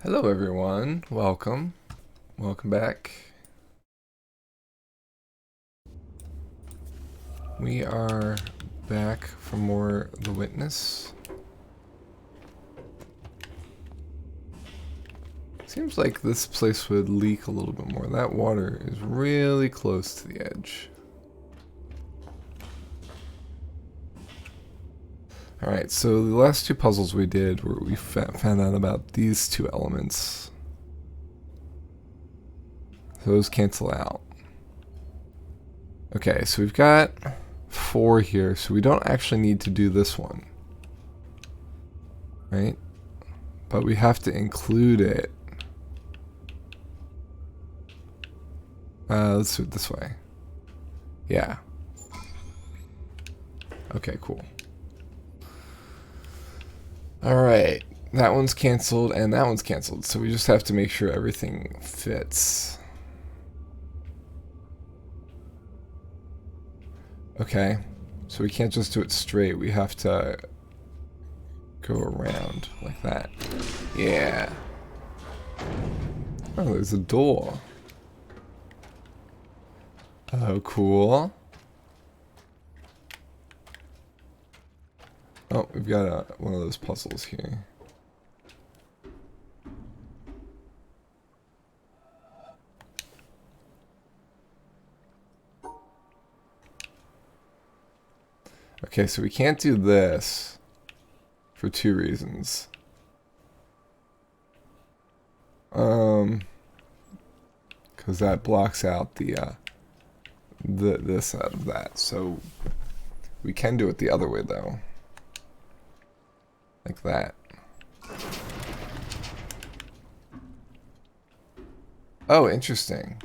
Hello everyone, welcome. Welcome back. We are back for more The Witness. Seems like this place would leak a little bit more. That water is really close to the edge. Alright, so the last two puzzles we did were we found out about these two elements. Those cancel out. Okay, so we've got 4 here, so we don't actually need to do this one. Right? But we have to include it. Let's do it this way. Yeah. Okay, cool. Alright, that one's canceled and that one's canceled, so we just have to make sure everything fits. Okay, so we can't just do it straight, we have to go around like that. Yeah. Oh, there's a door. Oh, cool. Oh, we've got one of those puzzles here. Okay, so we can't do this for 2 reasons. Because that blocks out the this out of that. So we can do it the other way though. Like that. Oh, interesting.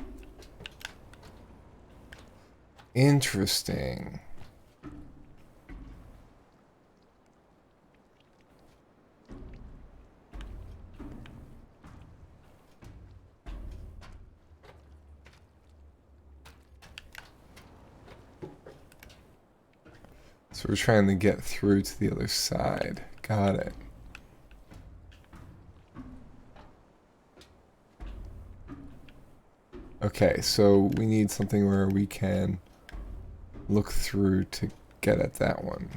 Interesting. So we're trying to get through to the other side. Got it. Okay, so we need something where we can look through to get at that one.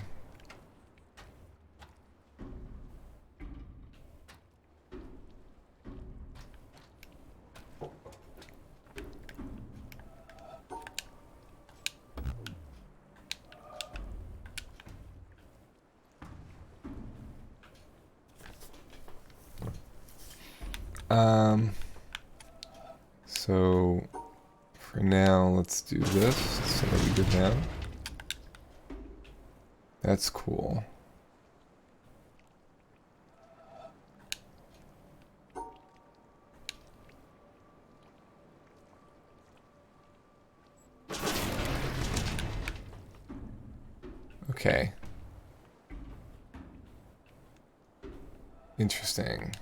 So for now, let's do this so that we go down. That's cool. Okay. Interesting.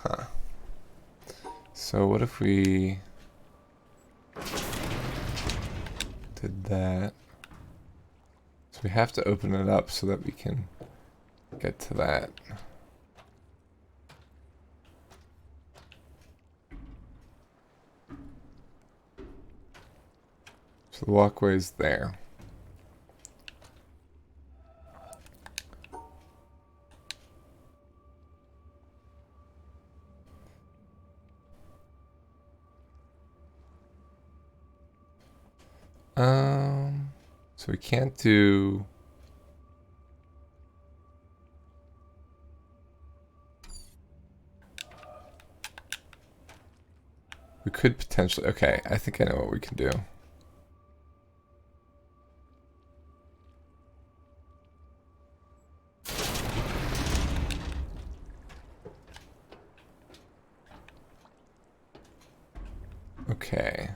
Huh. So what if we did that? So we have to open it up so that we can get to that. So the walkway's there. So we can't do... We could potentially... Okay, I think I know what we can do. Okay.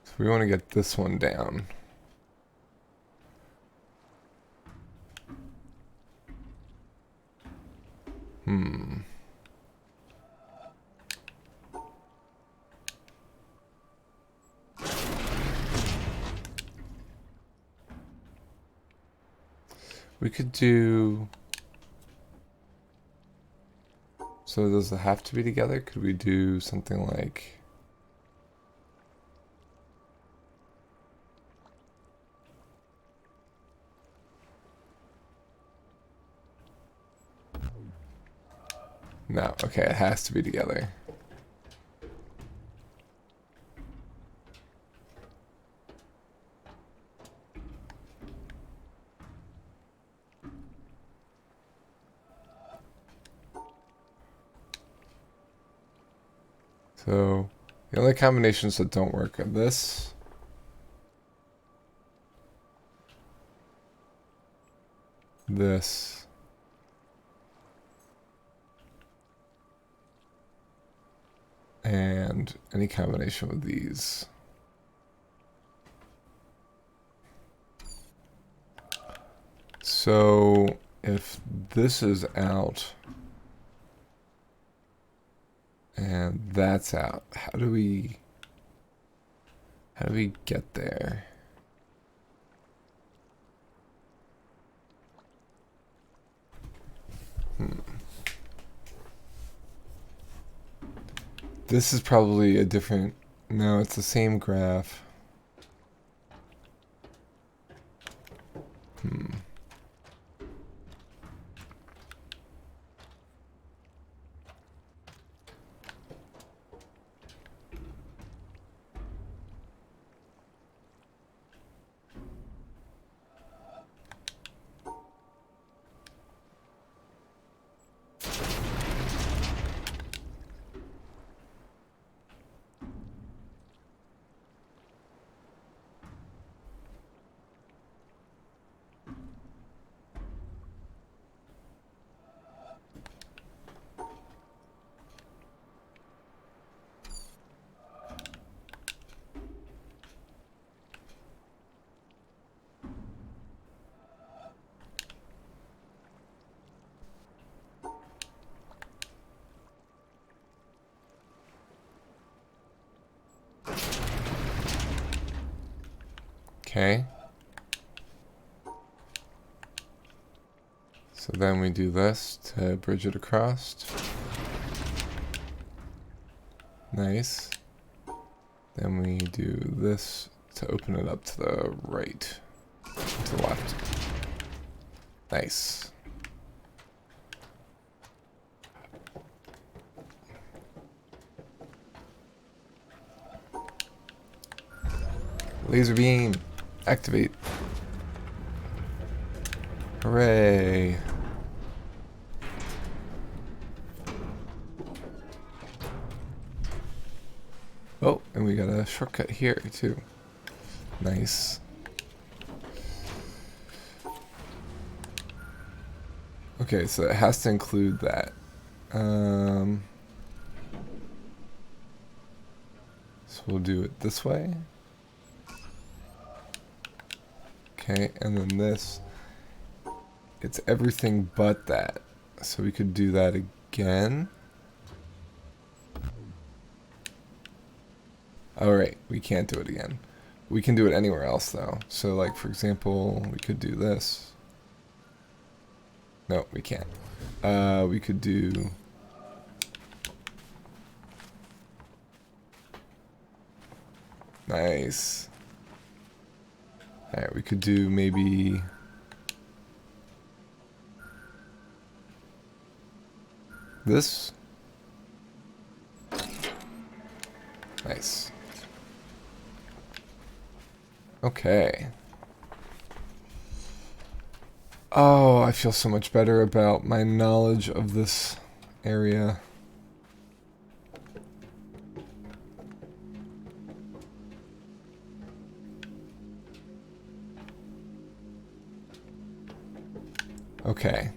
So we want to get this one down. We could do... So does it have to be together? Could we do something like... No, okay, it has to be together. So the only combinations that don't work are this, this, and any combination with these. So if this is out and that's out, how do we get there? This is probably a different... No, it's the same graph. Okay. So then we do this to bridge it across. Nice. Then we do this to open it up to the right, to the left. Nice. Laser beam, activate. Hooray. Oh, and we got a shortcut here too. Nice. Okay, so it has to include that. So we'll do it this way. Okay, and then this. It's everything but that. So we could do that again. Alright, we can't do it again. We can do it anywhere else though. So like for example, we could do this. No, we can't. We could do... Nice. Alright, we could do maybe... this? Nice. Okay. Oh, I feel so much better about my knowledge of this area. Okay.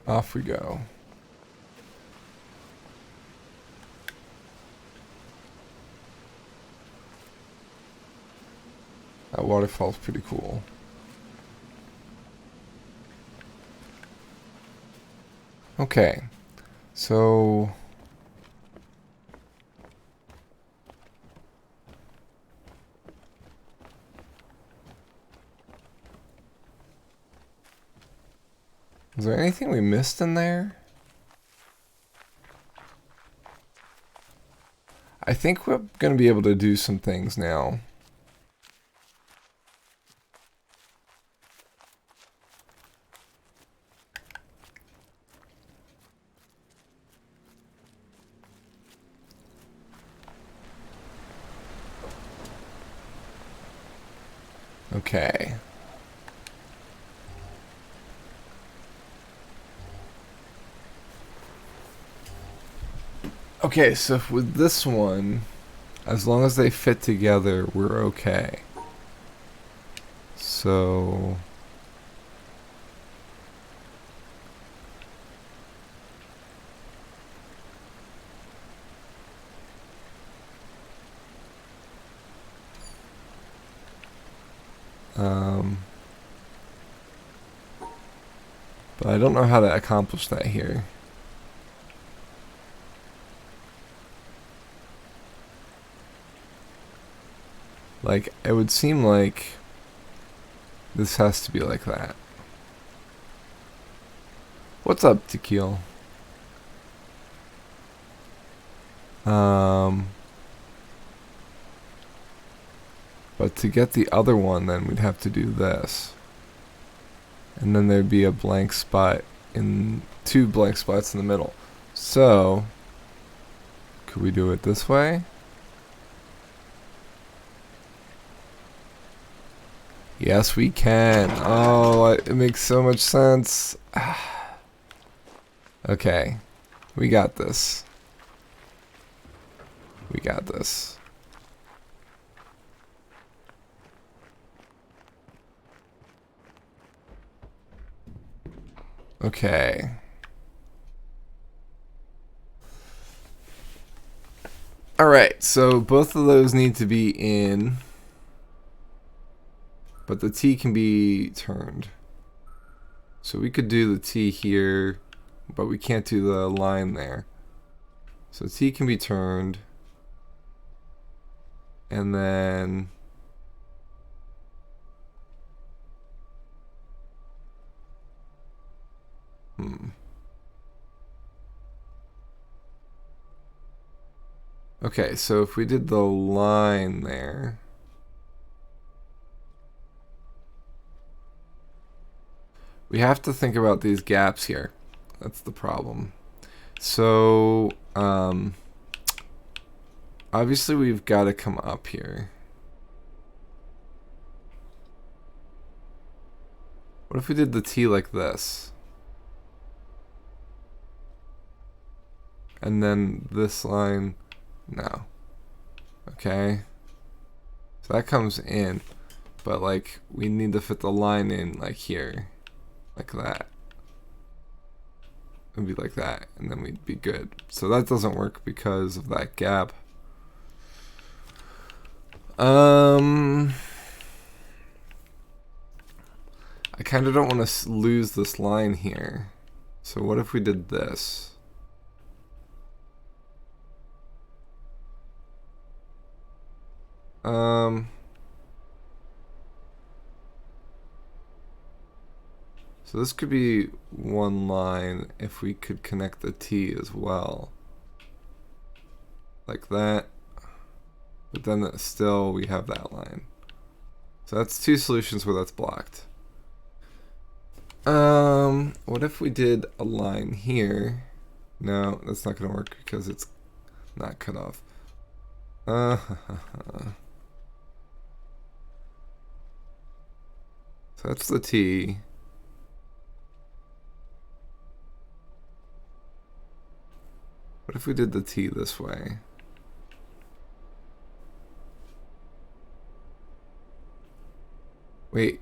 Off we go. That waterfall's pretty cool. Okay. So... is there anything we missed in there? I think we're going to be able to do some things now. Okay. Okay, so with this one, as long as they fit together, we're okay. So... but I don't know how to accomplish that here. Like, it would seem like this has to be like that. What's up, Tequil? But to get the other one, then we'd have to do this. And then there'd be a blank spot in... two blank spots in the middle. So... could we do it this way? Yes, we can. Oh, it makes so much sense. Okay. We got this. We got this. Okay. Alright, so both of those need to be in. But the T can be turned. So we could do the T here, but we can't do the line there. So T can be turned. And then... okay, so if we did the line there... we have to think about these gaps here. That's the problem. So, obviously we've got to come up here. What if we did the T like this? And then this line, no. Okay. So that comes in, but like we need to fit the line in like here, like that. It'd be like that, and then we'd be good. So that doesn't work because of that gap. I kind of don't want to lose this line here. So what if we did this? So this could be one line if we could connect the T as well. Like that. But then still we have that line. So that's two solutions where that's blocked. What if we did a line here? No, that's not gonna work because it's not cut off. So that's the T. What if we did the T this way? Wait.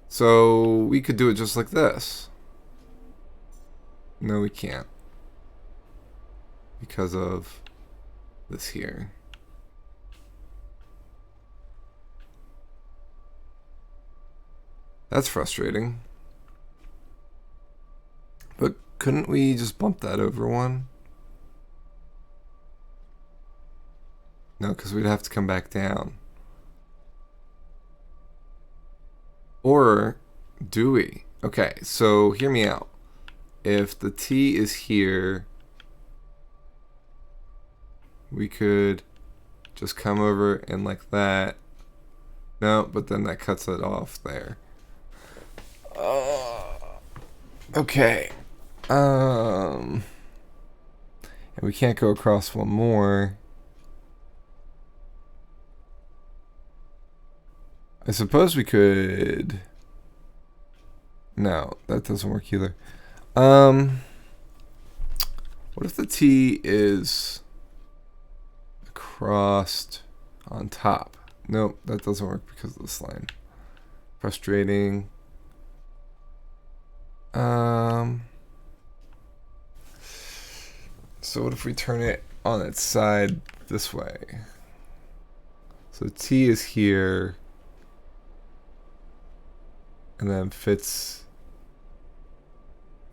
So we could do it just like this. No, we can't. Because of this here. That's frustrating. But couldn't we just bump that over one? No, because we'd have to come back down. Or do we? Okay, so hear me out. If the T is here, we could just come over and like that. No, but then that cuts it off there. Okay. And we can't go across one more. I suppose we could. No, that doesn't work either. What if the T is across on top? Nope, that doesn't work because of this line. Frustrating. So what if we turn it on its side this way? So T is here. And then fits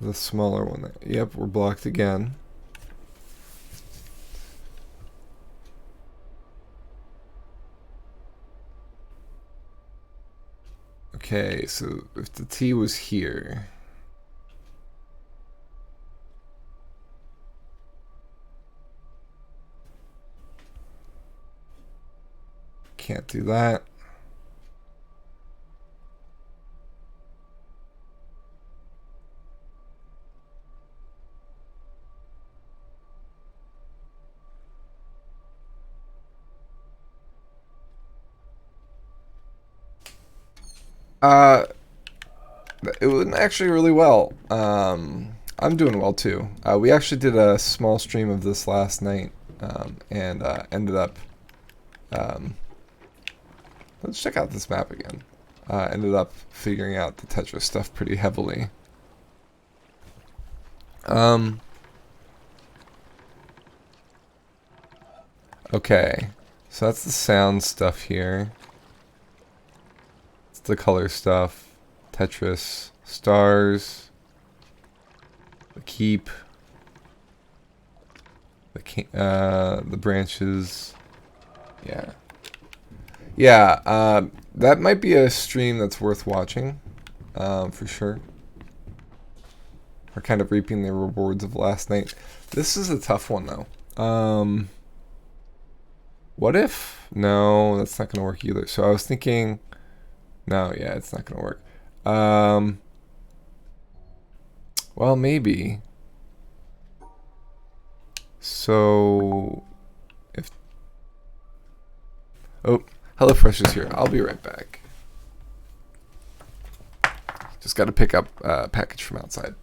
the smaller one there. Yep, we're blocked again. Okay, so if the T was here. Can't do that. It went actually really well. I'm doing well too. We actually did a small stream of this last night, and ended up. Let's check out this map again. Ended up figuring out the Tetris stuff pretty heavily. Okay, so that's the sound stuff here. It's the color stuff. Tetris, stars, the keep, the branches. Yeah, that might be a stream that's worth watching, for sure. We're kind of reaping the rewards of last night. This is a tough one though. What if? No, that's not gonna work either. So I was thinking, no, yeah, it's not gonna work. Well, maybe. So, if... Oh, HelloFresh is here. I'll be right back. Just got to pick up a package from outside.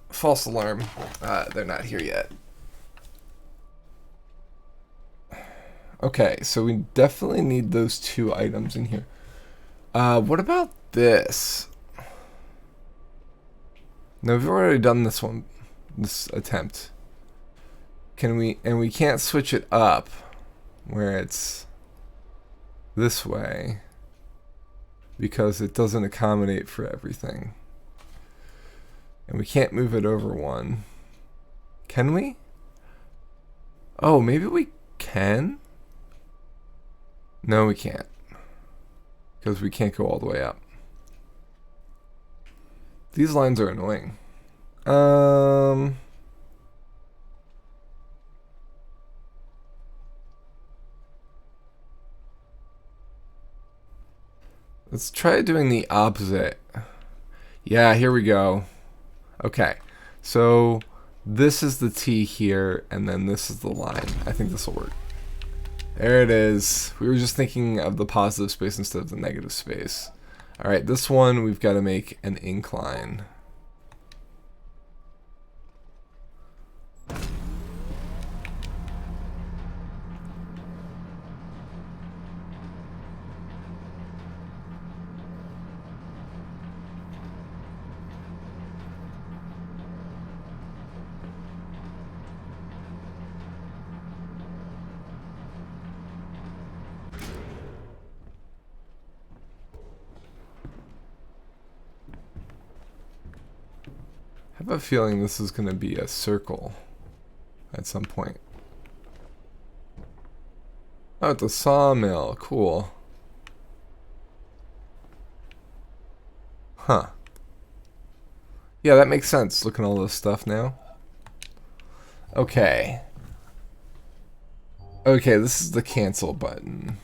False alarm. They're not here yet. Okay, so we definitely need those two items in here. What about this? No, we've already done this one, this attempt. Can we, and we can't switch it up where it's this way because it doesn't accommodate for everything. And we can't move it over one. Can we? Oh, maybe we can? No, we can't. Because we can't go all the way up. These lines are annoying. Let's try doing the opposite. Yeah, here we go. Okay, so this is the T here, and then this is the line. I think this will work. There it is. We were just thinking of the positive space instead of the negative space. Alright, this one we've got to make an incline. I have a feeling this is going to be a circle at some point. Oh, it's a sawmill. Cool. Huh. Yeah, that makes sense. Looking at all this stuff now. Okay. Okay, this is the cancel button.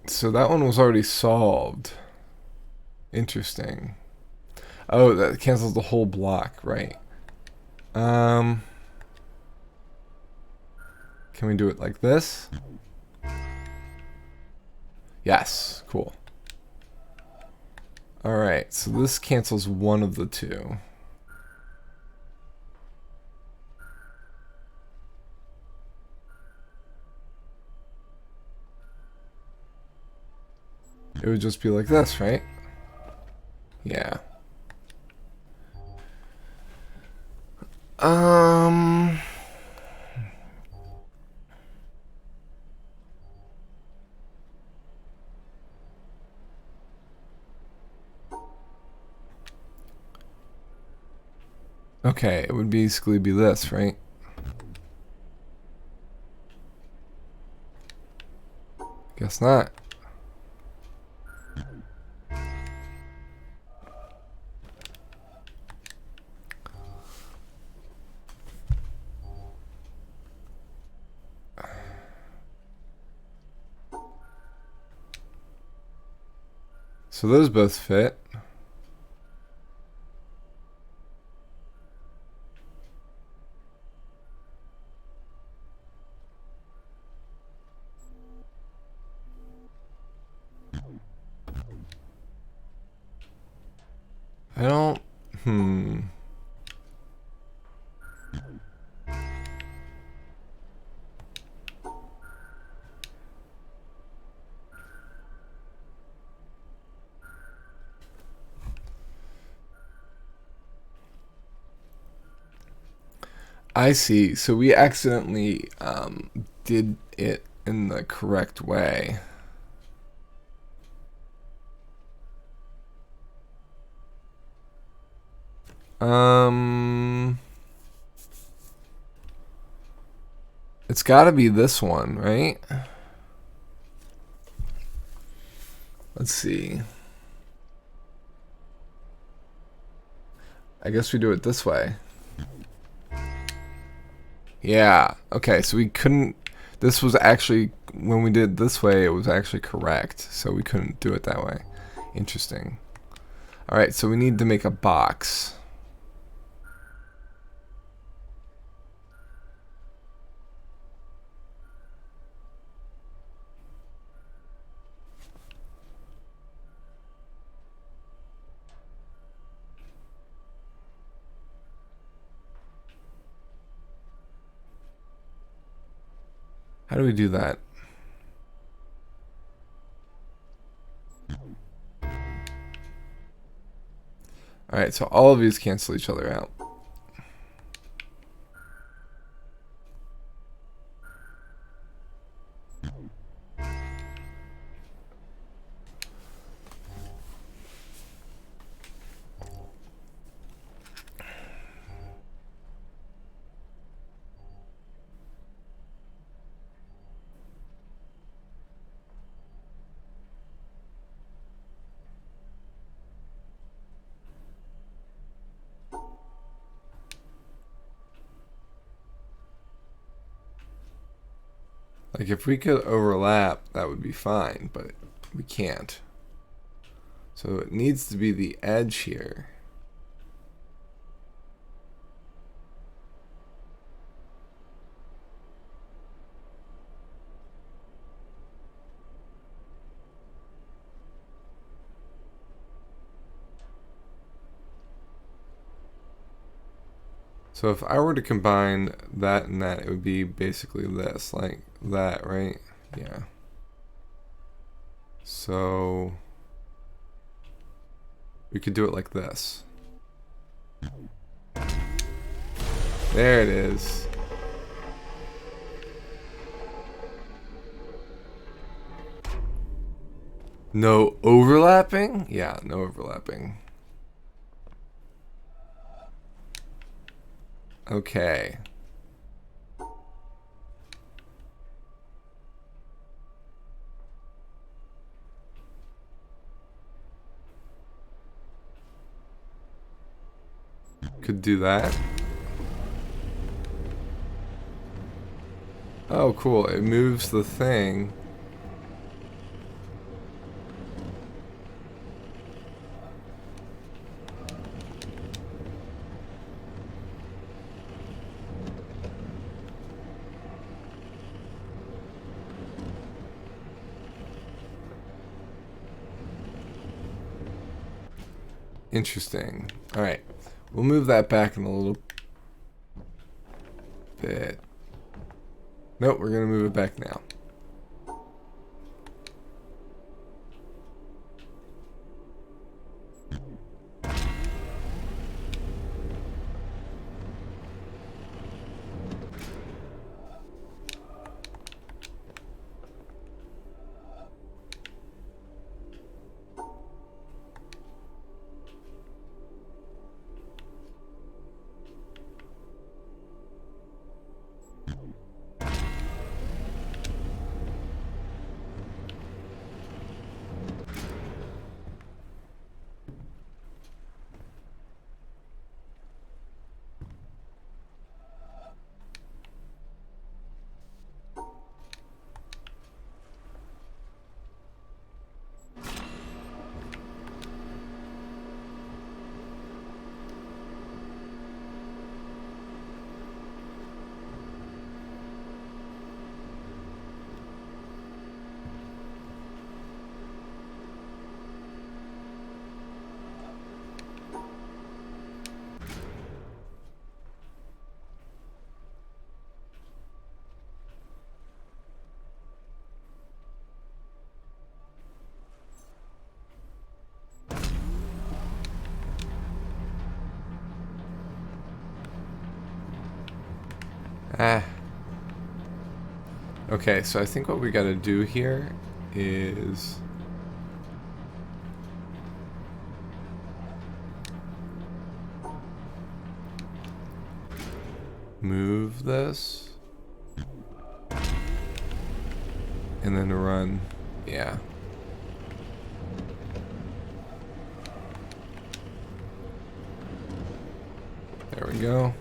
So that one was already solved. Interesting. Oh, that cancels the whole block, right? Can we do it like this? Yes, cool. Alright, so this cancels one of the two. It would just be like this, right? Yeah. Okay, it would basically be this, right? Guess not. So those both fit. I don't... I see. So we accidentally did it in the correct way. It's gotta be this one, right? Let's see. I guess we do it this way. Yeah, okay, so we couldn't... This was actually... When we did it this way, it was actually correct. So we couldn't do it that way. Interesting. Alright, so we need to make a box. How do we do that? Alright, so all of these cancel each other out. Like if we could overlap, that would be fine, but we can't. So it needs to be the edge here. So if I were to combine that and that, it would be basically this, like that, right? Yeah. So we could do it like this. There it is. No overlapping? Yeah, no overlapping. Okay. Could do that. Oh, cool. It moves the thing. Interesting. All right. We'll move that back in a little bit. Nope, we're going to move it back now. Ah. Okay, so I think what we got to do here is move this and then run. Yeah. There we go.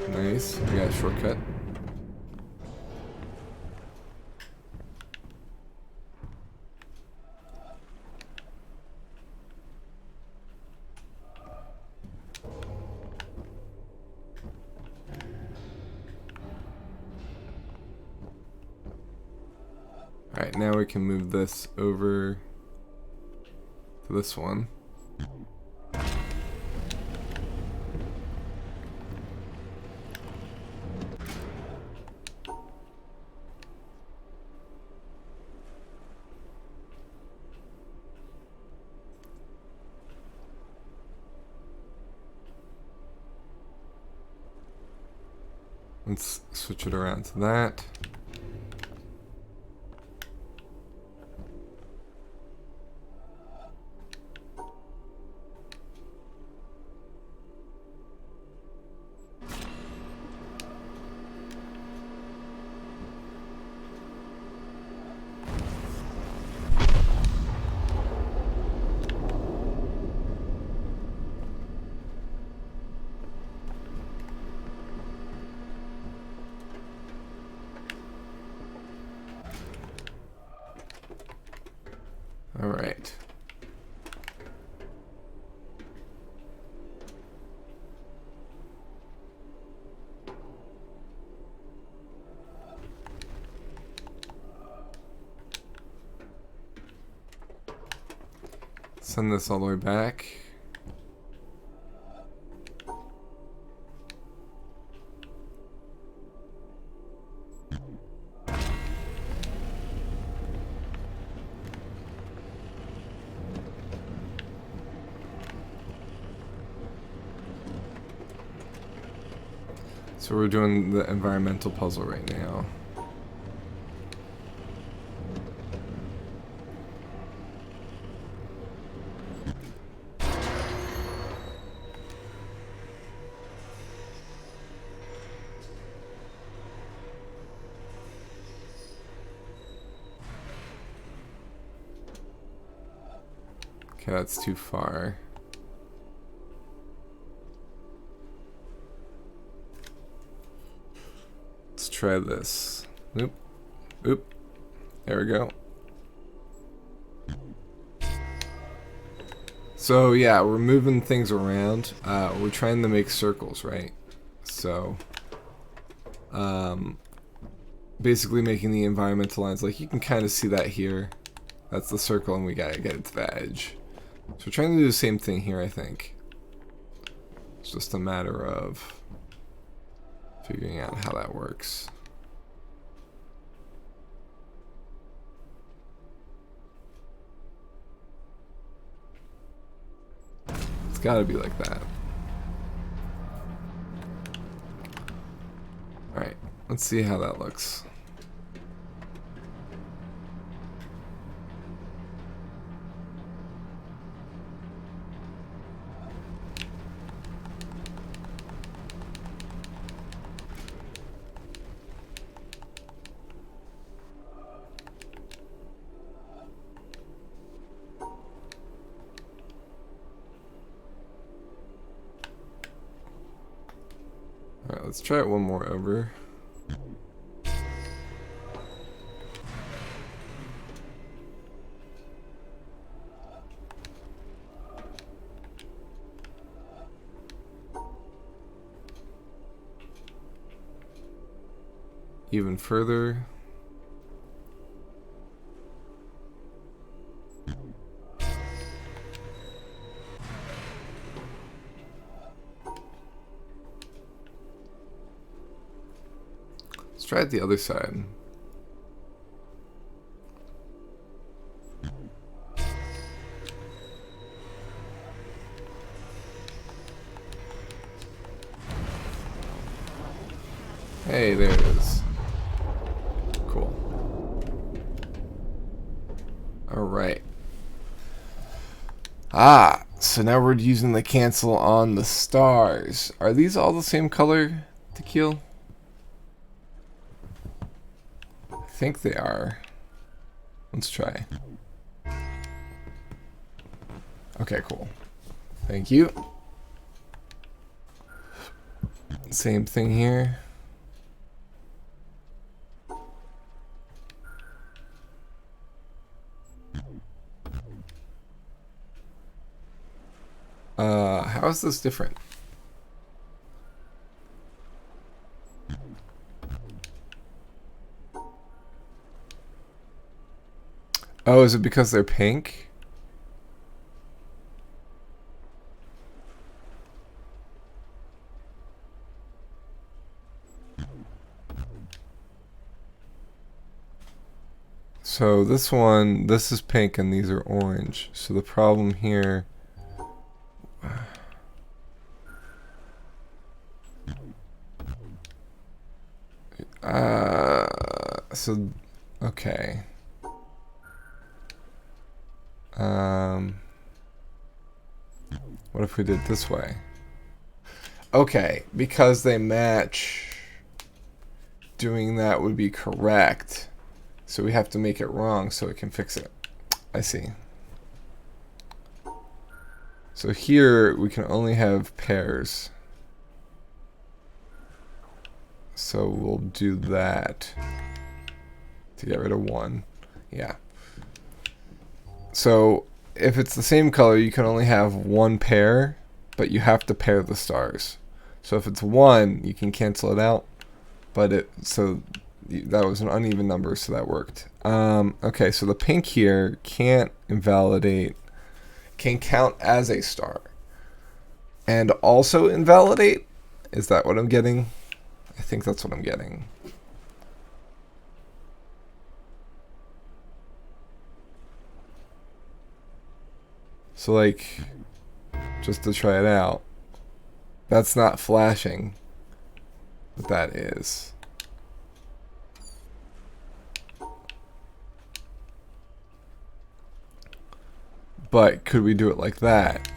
Nice. We got a shortcut. Alright, now we can move this over to this one. Let's switch it around to that. All right. Send this all the way back. So we're doing the environmental puzzle right now. Okay, that's too far. Let's try this. Oop. Oop. There we go. So yeah, we're moving things around. We're trying to make circles, right? So basically making the environmental lines, like you can kind of see that here. That's the circle and we gotta get it to the edge. So we're trying to do the same thing here, I think. It's just a matter of figuring out how that works. It's gotta be like that. Alright, let's see how that looks. Alright, let's try it one more over. Even further. Let's try it the other side. Hey, there it is. Cool. Alright. Ah, so now we're using the cancel on the stars. Are these all the same color, Tequil? I think they are. Let's try. Okay, cool. Thank you. Same thing here. How is this different? Oh, is it because they're pink? So this one, this is pink and these are orange. So the problem here... So, okay. What if we did this way? Okay, because they match, doing that would be correct. So we have to make it wrong so it can fix it. I see. So here we can only have pairs. So we'll do that to get rid of one. Yeah. So if it's the same color, you can only have one pair, but you have to pair the stars. So if it's 1, you can cancel it out. But that was an uneven number, so that worked. Okay, so the pink here can't invalidate, can count as a star. And also invalidate? Is that what I'm getting? I think that's what I'm getting. So like, just to try it out, that's not flashing, but that is. But could we do it like that?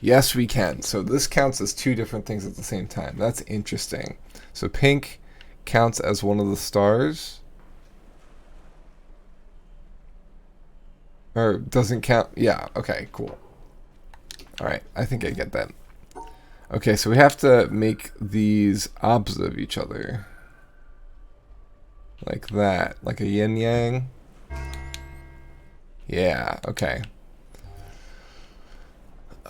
Yes, we can. So this counts as 2 different things at the same time. That's interesting. So pink counts as one of the stars. Or doesn't count. Yeah, okay, cool. Alright, I think I get that. Okay, so we have to make these opposite of each other. Like that. Like a yin yang. Yeah, okay.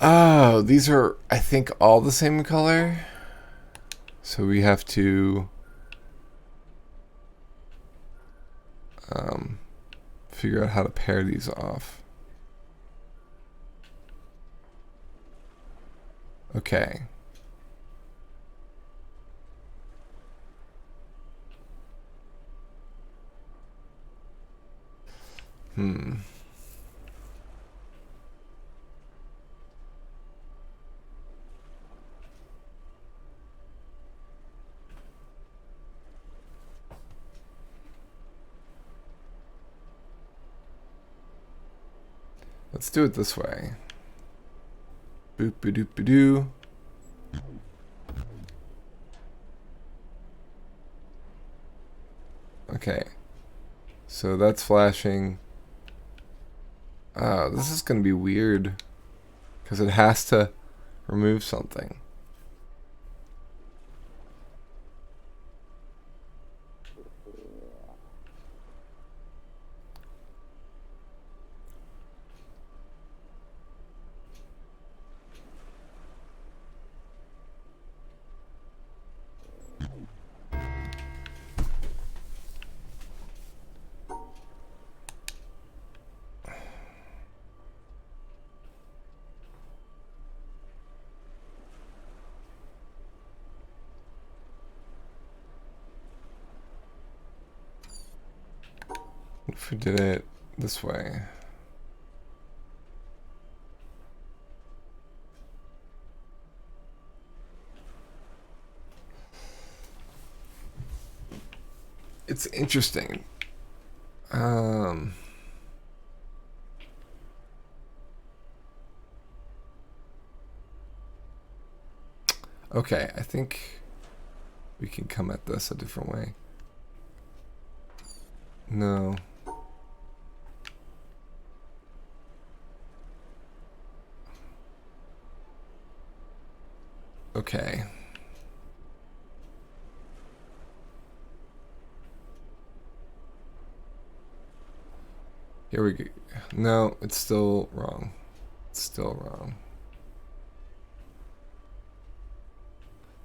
Oh, these are, I think, all the same color. So we have to figure out how to pair these off. Okay. Let's do it this way. Boop ba doop ba doo. Okay. So that's flashing. This is going to be weird because it has to remove something. If we did it this way. It's interesting. Okay, I think we can come at this a different way. No. Okay. Here we go. No, it's still wrong. It's still wrong.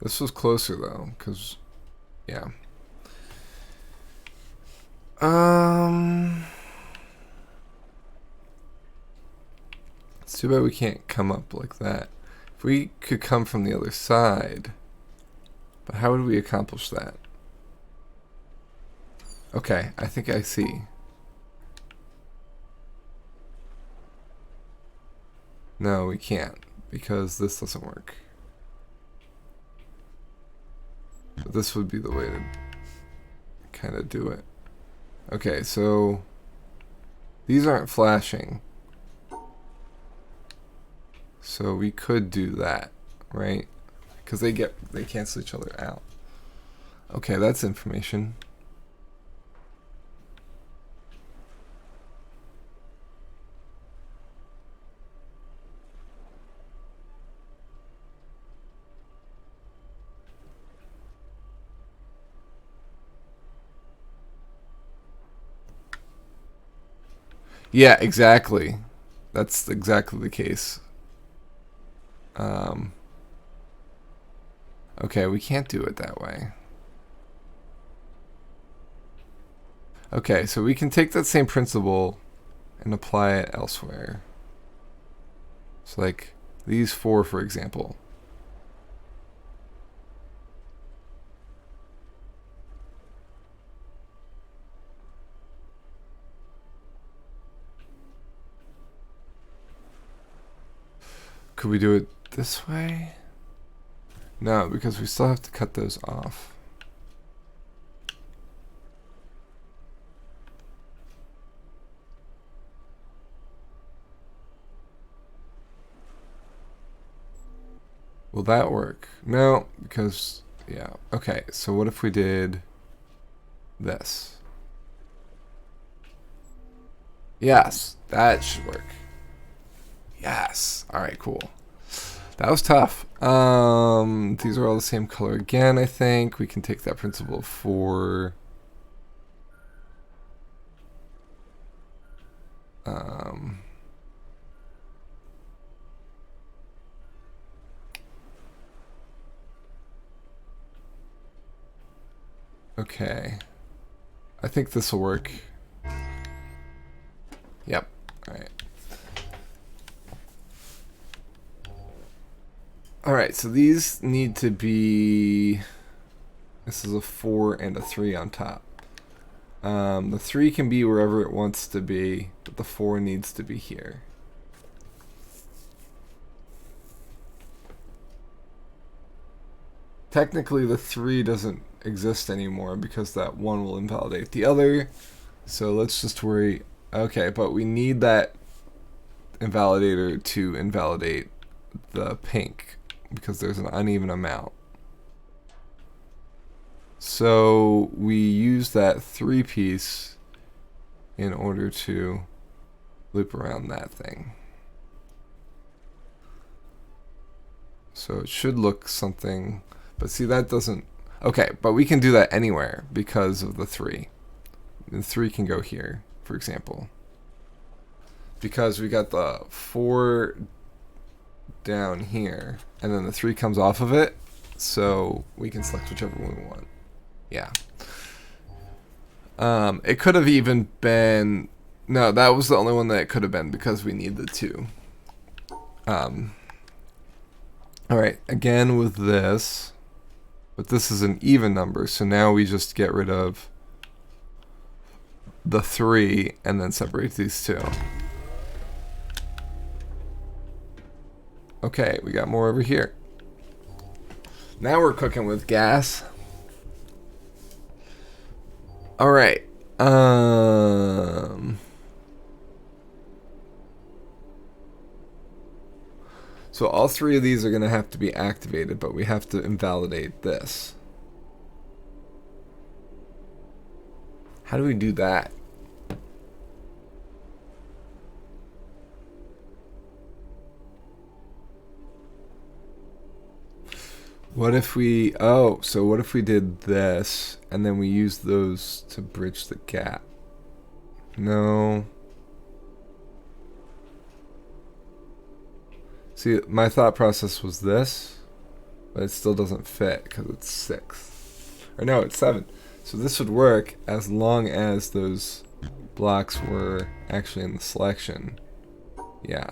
This was closer though, because, yeah. It's too bad we can't come up like that. If we could come from the other side, but how would we accomplish that? Okay, I think I see. No, we can't, because this doesn't work. But this would be the way to kind of do it. Okay, so these aren't flashing. So we could do that, right? Because they cancel each other out. Okay, that's information. Yeah, exactly. That's exactly the case. Okay, we can't do it that way. Okay, so we can take that same principle and apply it elsewhere. So like these four, for example. Could we do it this way? No, because we still have to cut those off. Will that work? No, because, yeah. Okay, so what if we did this? Yes, that should work. Yes. All right, cool. That was tough. These are all the same color again, I think. We can take that principle for okay. I think this will work. Yep. All right. All right, so these need to be, this is a 4 and a 3 on top. The 3 can be wherever it wants to be, but the 4 needs to be here. Technically, the 3 doesn't exist anymore because that 1 will invalidate the other. So let's just worry. Okay, but we need that invalidator to invalidate the pink because there's an uneven amount. So we use that 3 piece in order to loop around that thing. So it should look something, but see that doesn't, okay, but we can do that anywhere because of the 3. The 3 can go here, for example. Because we got the 4 down here, and then the 3 comes off of it, so we can select whichever one we want. Yeah. It could have even been, no, that was the only one that it could have been because we need the 2. Alright, again with this, but this is an even number, so now we just get rid of the 3 and then separate these 2. Okay, we got more over here. Now we're cooking with gas. All right. So all 3 of these are going to have to be activated, but we have to invalidate this. How do we do that? What if we, oh, so what if we did this and then we use those to bridge the gap? No. See, my thought process was this, but it still doesn't fit because it's 6. Or no, it's 7. So this would work as long as those blocks were actually in the selection. Yeah.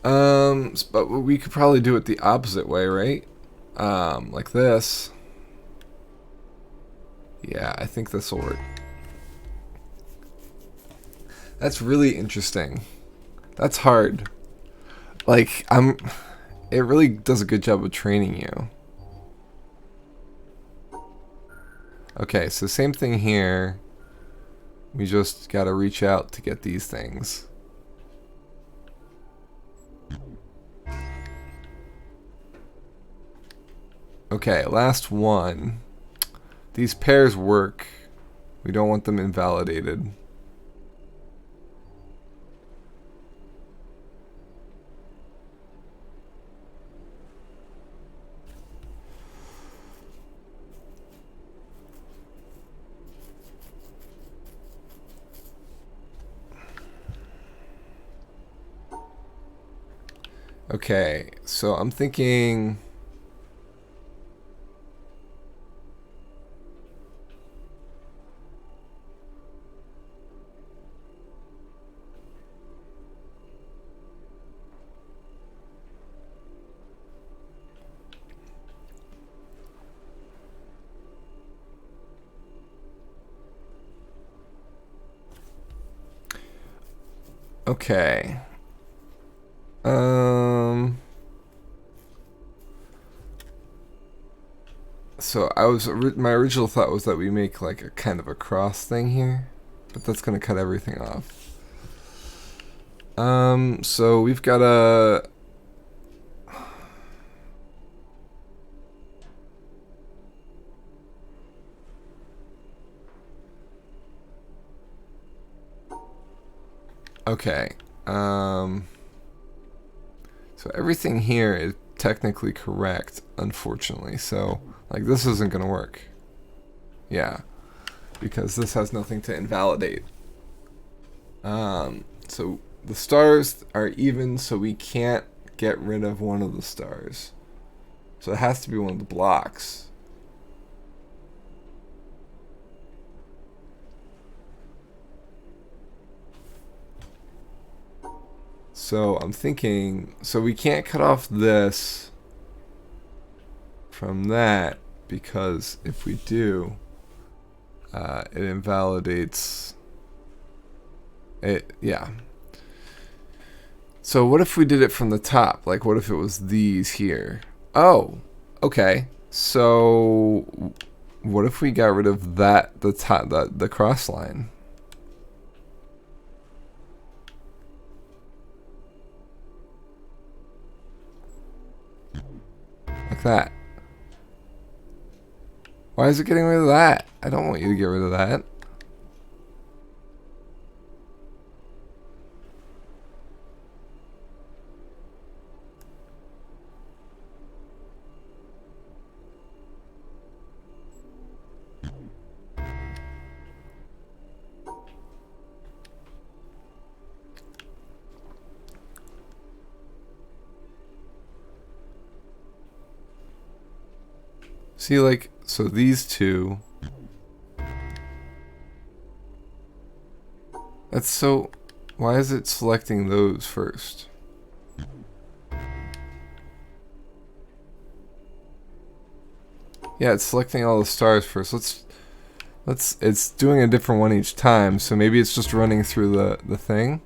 But we could probably do it the opposite way, right? Like this. Yeah, I think this will work. That's really interesting. That's hard. Like, it really does a good job of training you. Okay, so same thing here. We just gotta reach out to get these things. Okay, last one. These pairs work. We don't want them invalidated. Okay, so I'm thinking... Okay. So my original thought was that we make like a kind of a cross thing here, but that's gonna cut everything off. So we've got a... Okay. So everything here is technically correct, unfortunately. So, like, this isn't gonna work. Yeah. Because this has nothing to invalidate. So the stars are even, so we can't get rid of one of the stars. So it has to be one of the blocks. So I'm thinking, so we can't cut off this from that, because if we do, it invalidates it. Yeah. So what if we did it from the top? Like, what if it was these here? Oh, okay. So what if we got rid of that, the top, the cross line? Like that. Why is it getting rid of that? I don't want you to get rid of that. See, like, so these two. That's so... Why is it selecting those first? Yeah, it's selecting all the stars first. It's doing a different one each time, so maybe it's just running through the thing.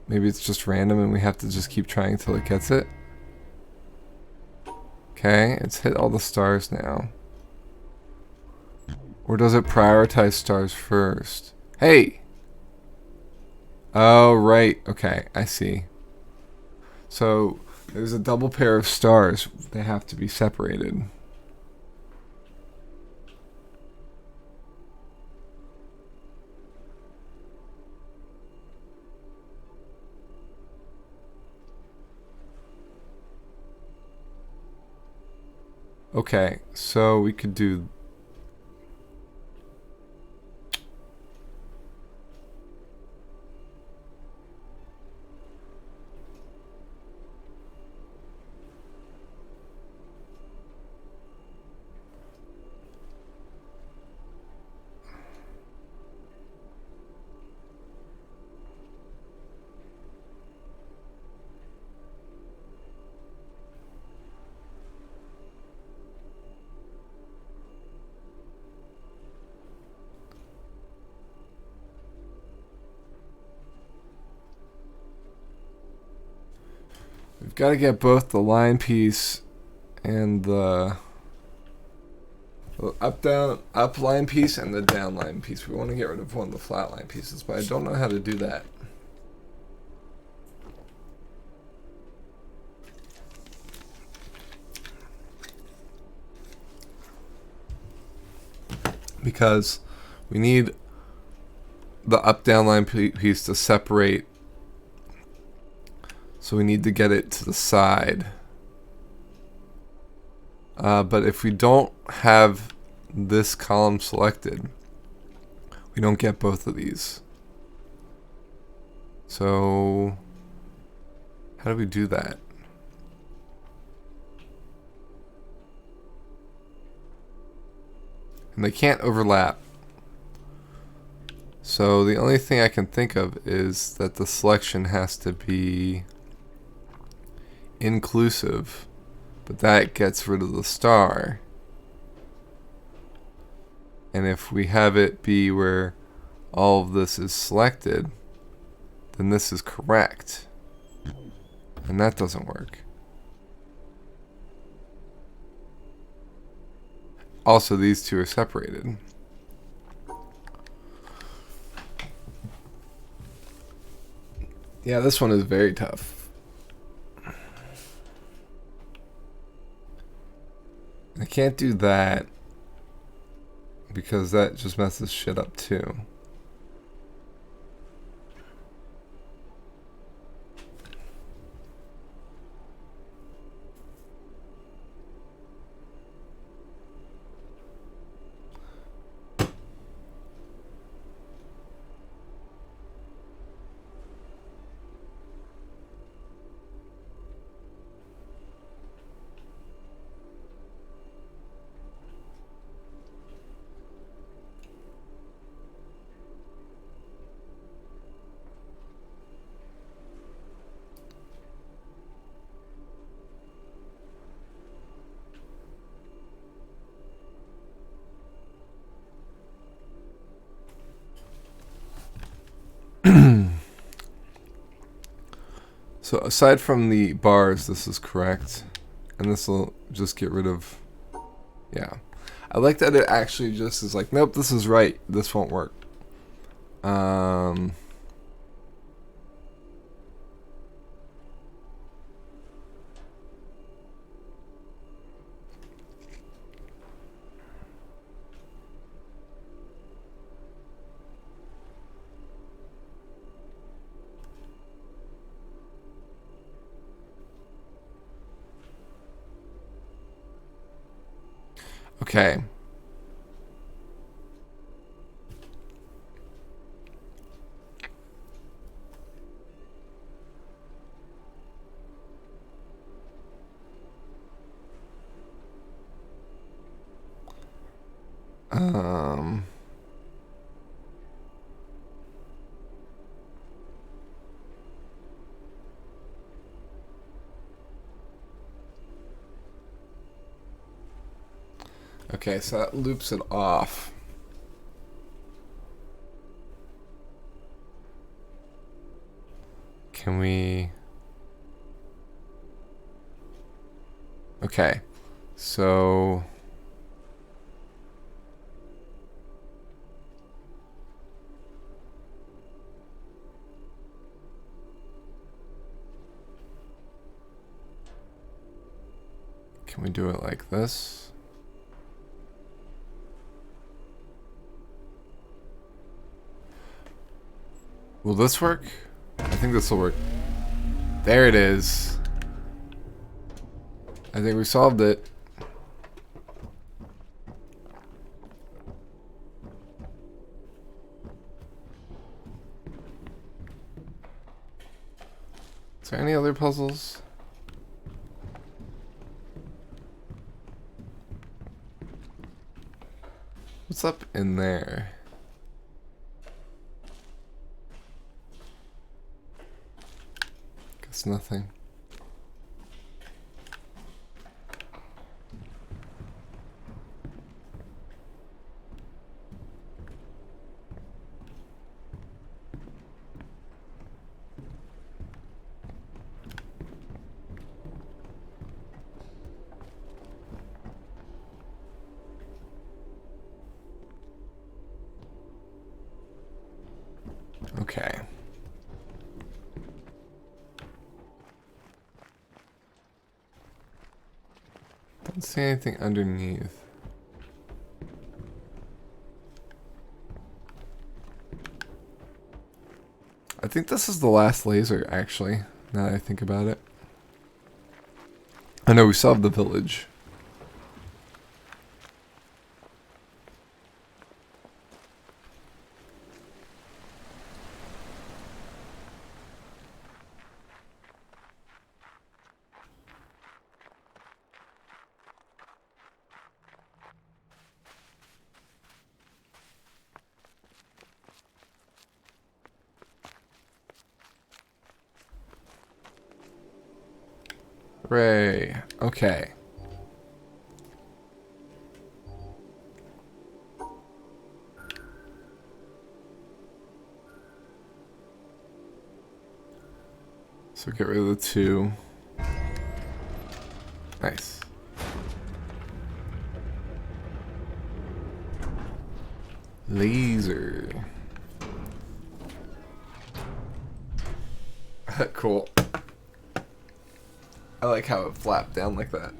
Maybe it's just random and we have to just keep trying until it gets it. Okay, it's hit all the stars now. Or does it prioritize stars first? Hey! Oh, right. Okay, I see. So, there's a double pair of stars. They have to be separated. Okay, so we could do... We've got to get both the line piece and the up line piece and the down line piece. We want to get rid of one of the flat line pieces, but I don't know how to do that. Because we need the up down line piece to separate, so we need to get it to the side. But if we don't have this column selected, we don't get both of these. So how do we do that? And they can't overlap. So the only thing I can think of is that the selection has to be inclusive, but that gets rid of the star. And if we have it be where all of this is selected, then this is correct. And that doesn't work. Also, these two are separated. Yeah, this one is very tough. I can't do that because that just messes shit up too. So aside from the bars, this is correct. And this will just get rid of... Yeah. I like that it actually just is like, nope, this is right. This won't work. Okay. Okay, so that loops it off. Can we... Okay, so... Can we do it like this? Will this work? I think this will work. There it is. I think we solved it. Is there any other puzzles? What's up in there? Guess nothing. Don't see anything underneath. I think this is the last laser, actually, now that I think about it. I know we still have the village. Hooray. Okay. So get rid of the 2. Nice. Laser. Cool. I like how it flapped down like that.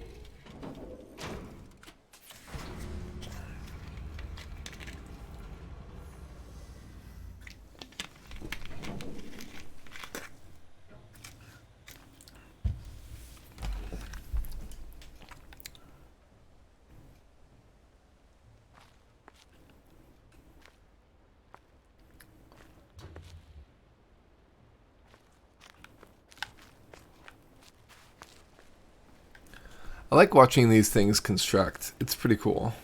I like watching these things construct. It's pretty cool.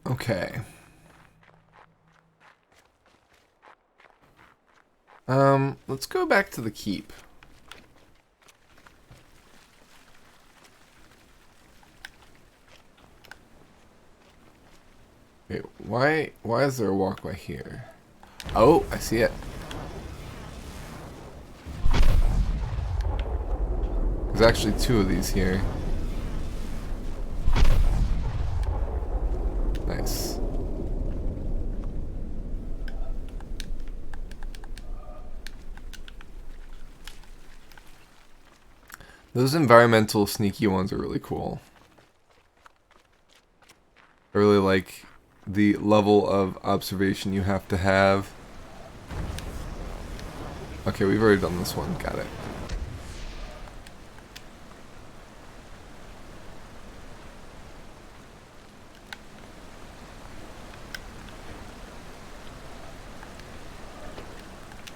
Okay. Let's go back to the keep. Wait, why is there a walkway here? Oh, I see it. There's actually 2 of these here. Nice. Those environmental sneaky ones are really cool. I really like the level of observation you have to have. Okay, we've already done this one. Got it.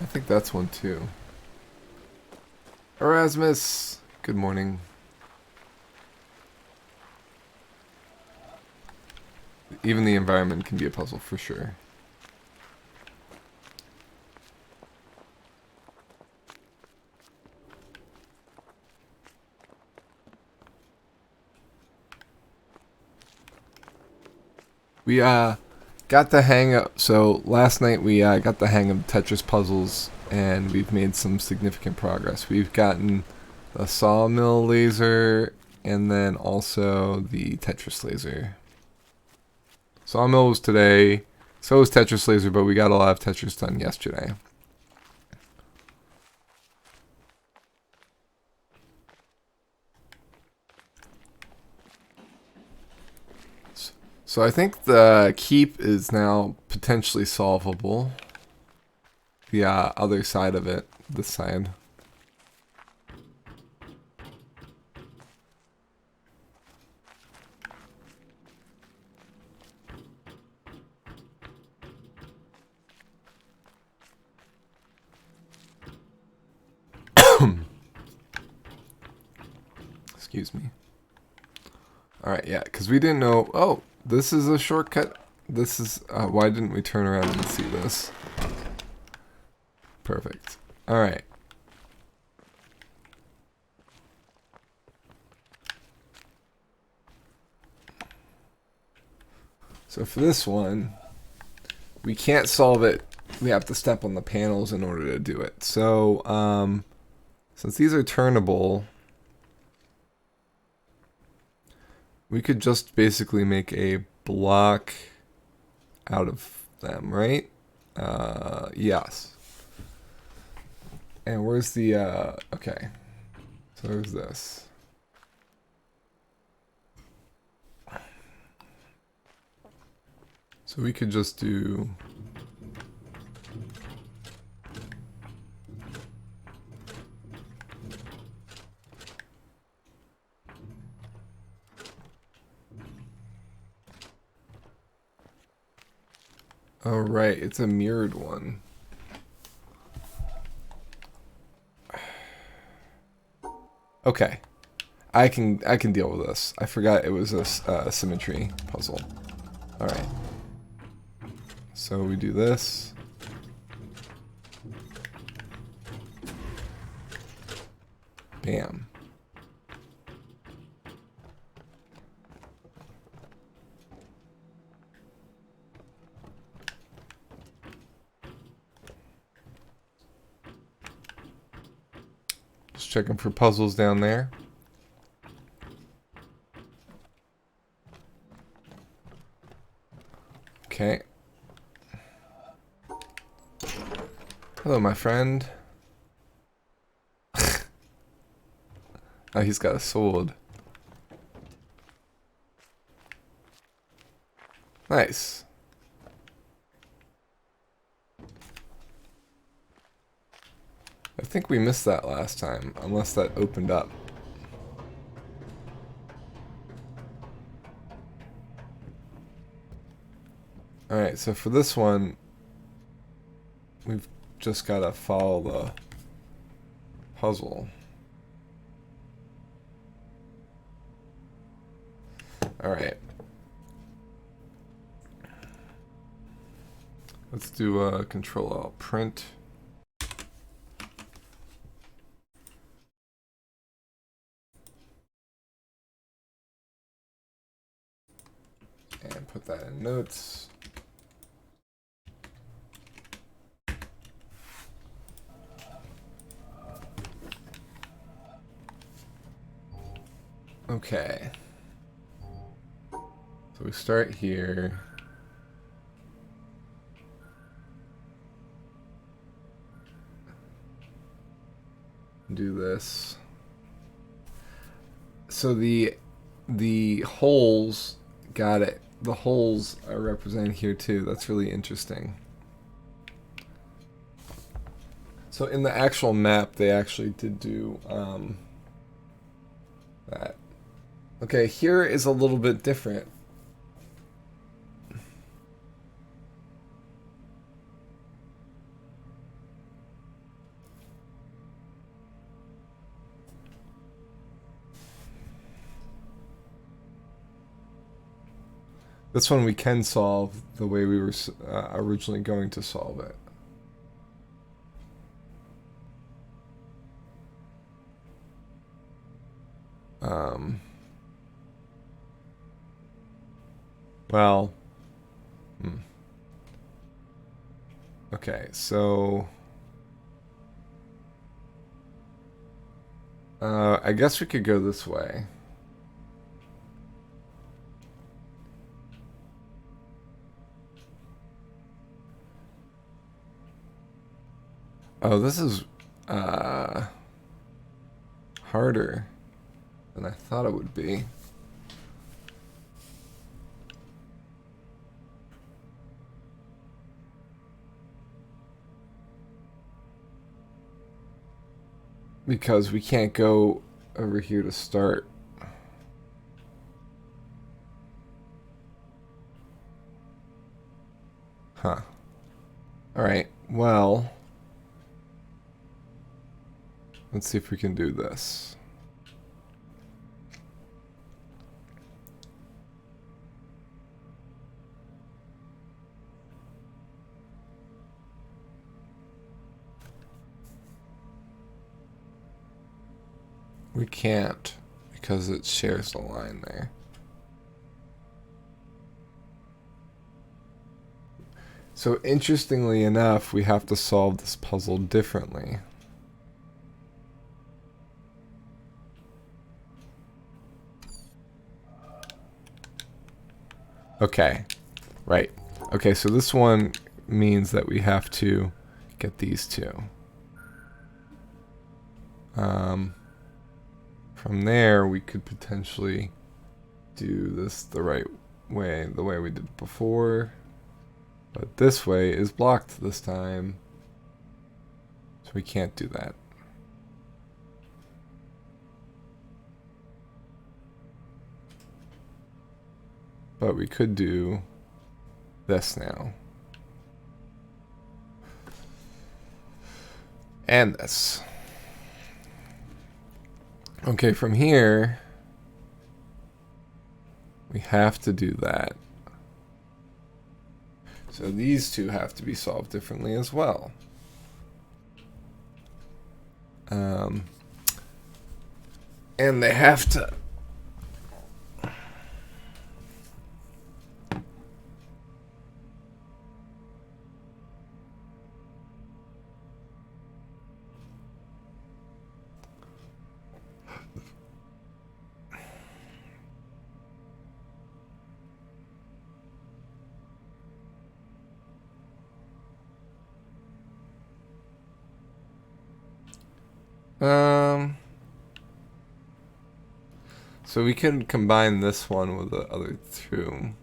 I think that's one too. Erasmus! Good morning. Even the environment can be a puzzle for sure. We got the hang of, so last night we got the hang of Tetris puzzles and we've made some significant progress. We've gotten the sawmill laser and then also the Tetris laser. Sawmill was today, so was Tetris laser, but we got a lot of Tetris done yesterday. So I think the keep is now potentially solvable. The other side of it, this side. Excuse me. Alright, yeah, because we didn't know... Oh, this is a shortcut. This is... why didn't we turn around and see this? Perfect. Alright. So for this one, we can't solve it. We have to step on the panels in order to do it. So, Since these are turnable, we could just basically make a block out of them, right? Yes. And where's the, okay. So there's this. So we could just do... Oh, right, it's a mirrored one. Okay. I can deal with this. I forgot it was a symmetry puzzle. Alright. So we do this. Bam. Just checking for puzzles down there. Okay. Hello, my friend. Oh, he's got a sword. Nice. I think we missed that last time, unless that opened up. Alright, so for this one, we've just got to follow the puzzle. Alright. Let's do a Control-Alt print. And put that in notes. Okay. So we start here. Do this. So the holes, got it. The holes are represented here too. That's really interesting. So in the actual map, they actually did do that. Okay, here is a little bit different. This one we can solve the way we were originally going to solve it. Well, okay, so I guess we could go this way. Oh, this is harder than I thought it would be. Because we can't go over here to start. Huh. Alright, well, let's see if we can do this. We can't, because it shares the line there. So interestingly enough, we have to solve this puzzle differently. Okay, right. Okay, so this one means that we have to get these two. From there, we could potentially do this the right way, the way we did before. But this way is blocked this time. So we can't do that. But we could do this now. And this. Okay, from here, we have to do that. So these two have to be solved differently as well. And they have to... So we can combine this one with the other two.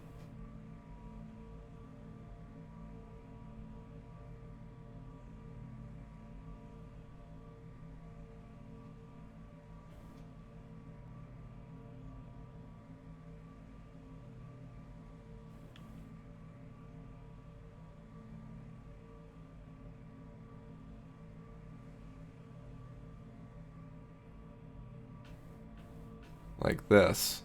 Like this.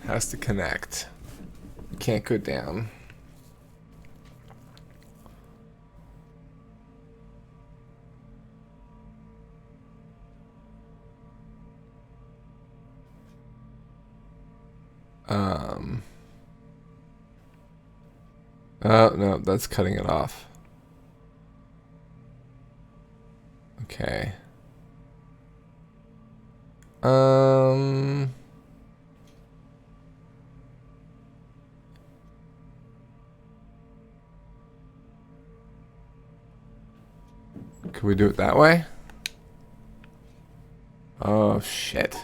Has to connect. Can't go down. Oh, no, that's cutting it off. Okay. Could we do it that way? Oh, shit.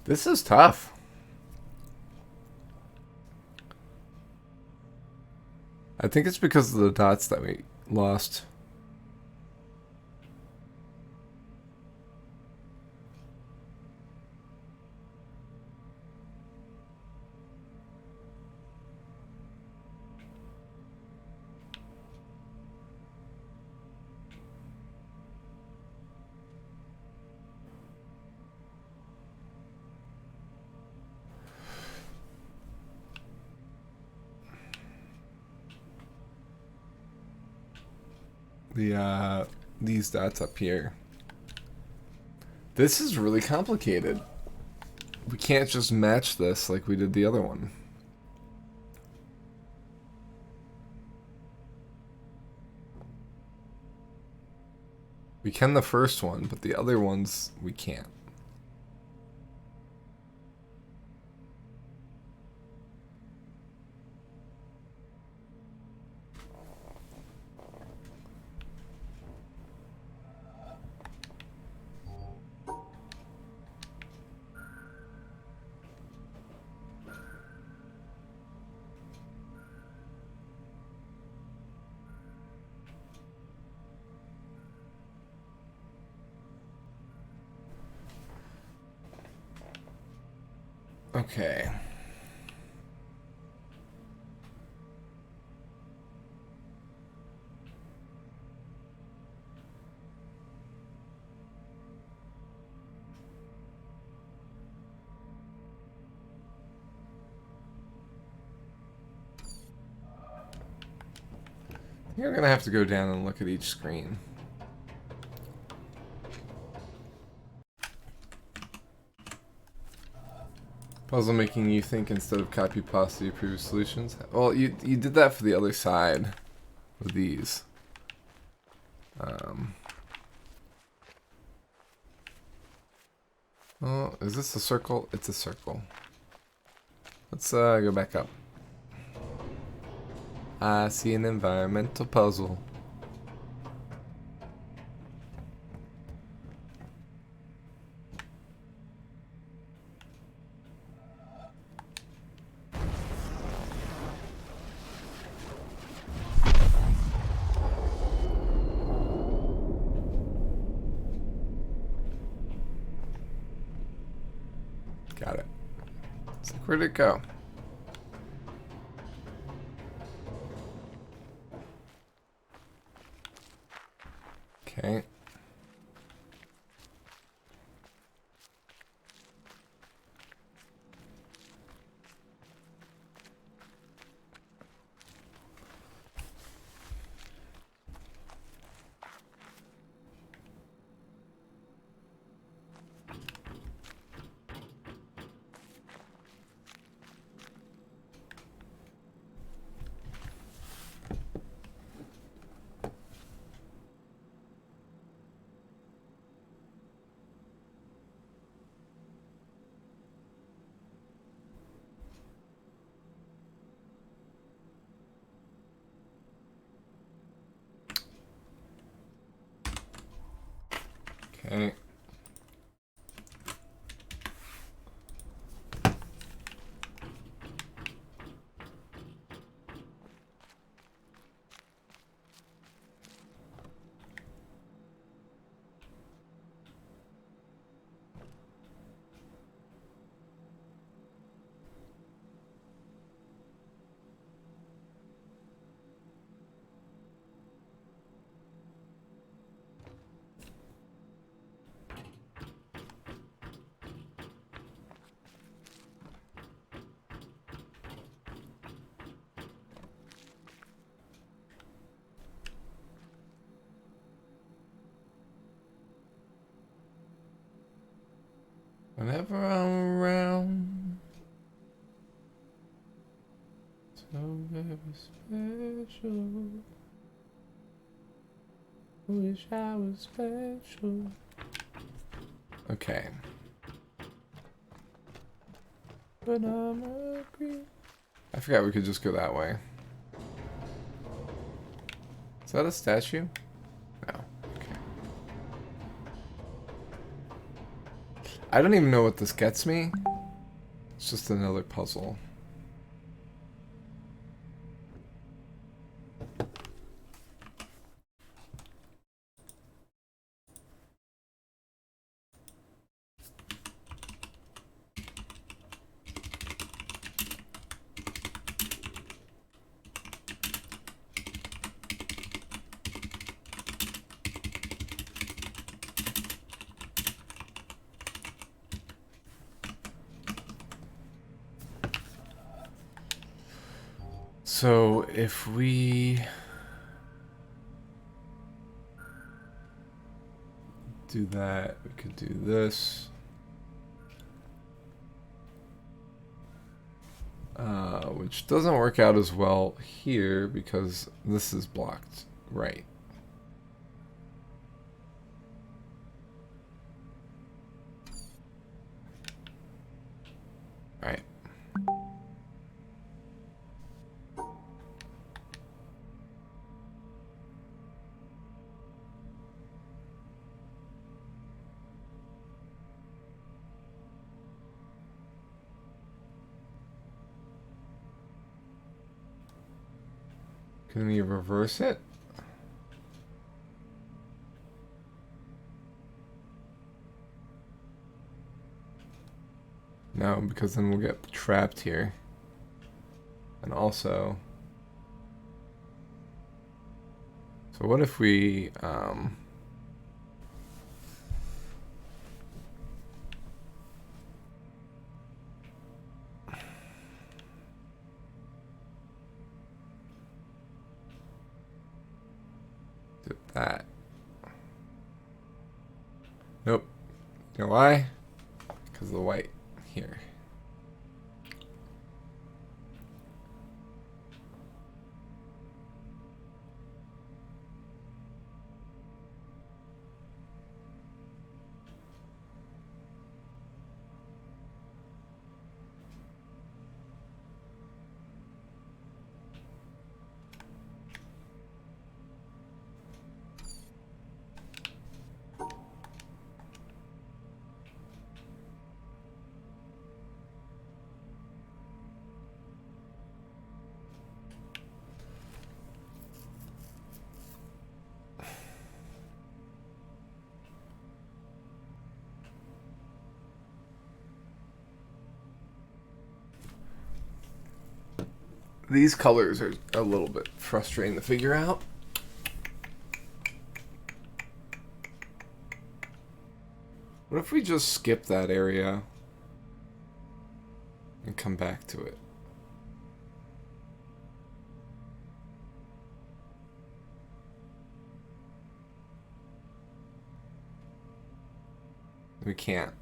This is tough. I think it's because of the dots that we lost. These dots up here. This is really complicated. We can't just match this like we did the other one. We can the first one, but the other ones we can't. Okay. You're gonna have to go down and look at each screen. Puzzle making you think instead of copy pasta your previous solutions. Well, you did that for the other side with these. Oh, is this a circle? It's a circle. Let's go back up. I see an environmental puzzle. Got it. So where'd it go? Okay. Okay. Whenever I'm around, so very special. Wish I was special. Okay. But I'm agree. I forgot we could just go that way. Is that a statue? No. Okay. I don't even know what this gets me. It's just another puzzle. So if we do that, we could do this. Which doesn't work out as well here because this is blocked, right? Right. Can we reverse it? No, because then we'll get trapped here. And also... So what if we... did that. Nope. You know why? Because of the white here. These colors are a little bit frustrating to figure out. What if we just skip that area and come back to it? We can't.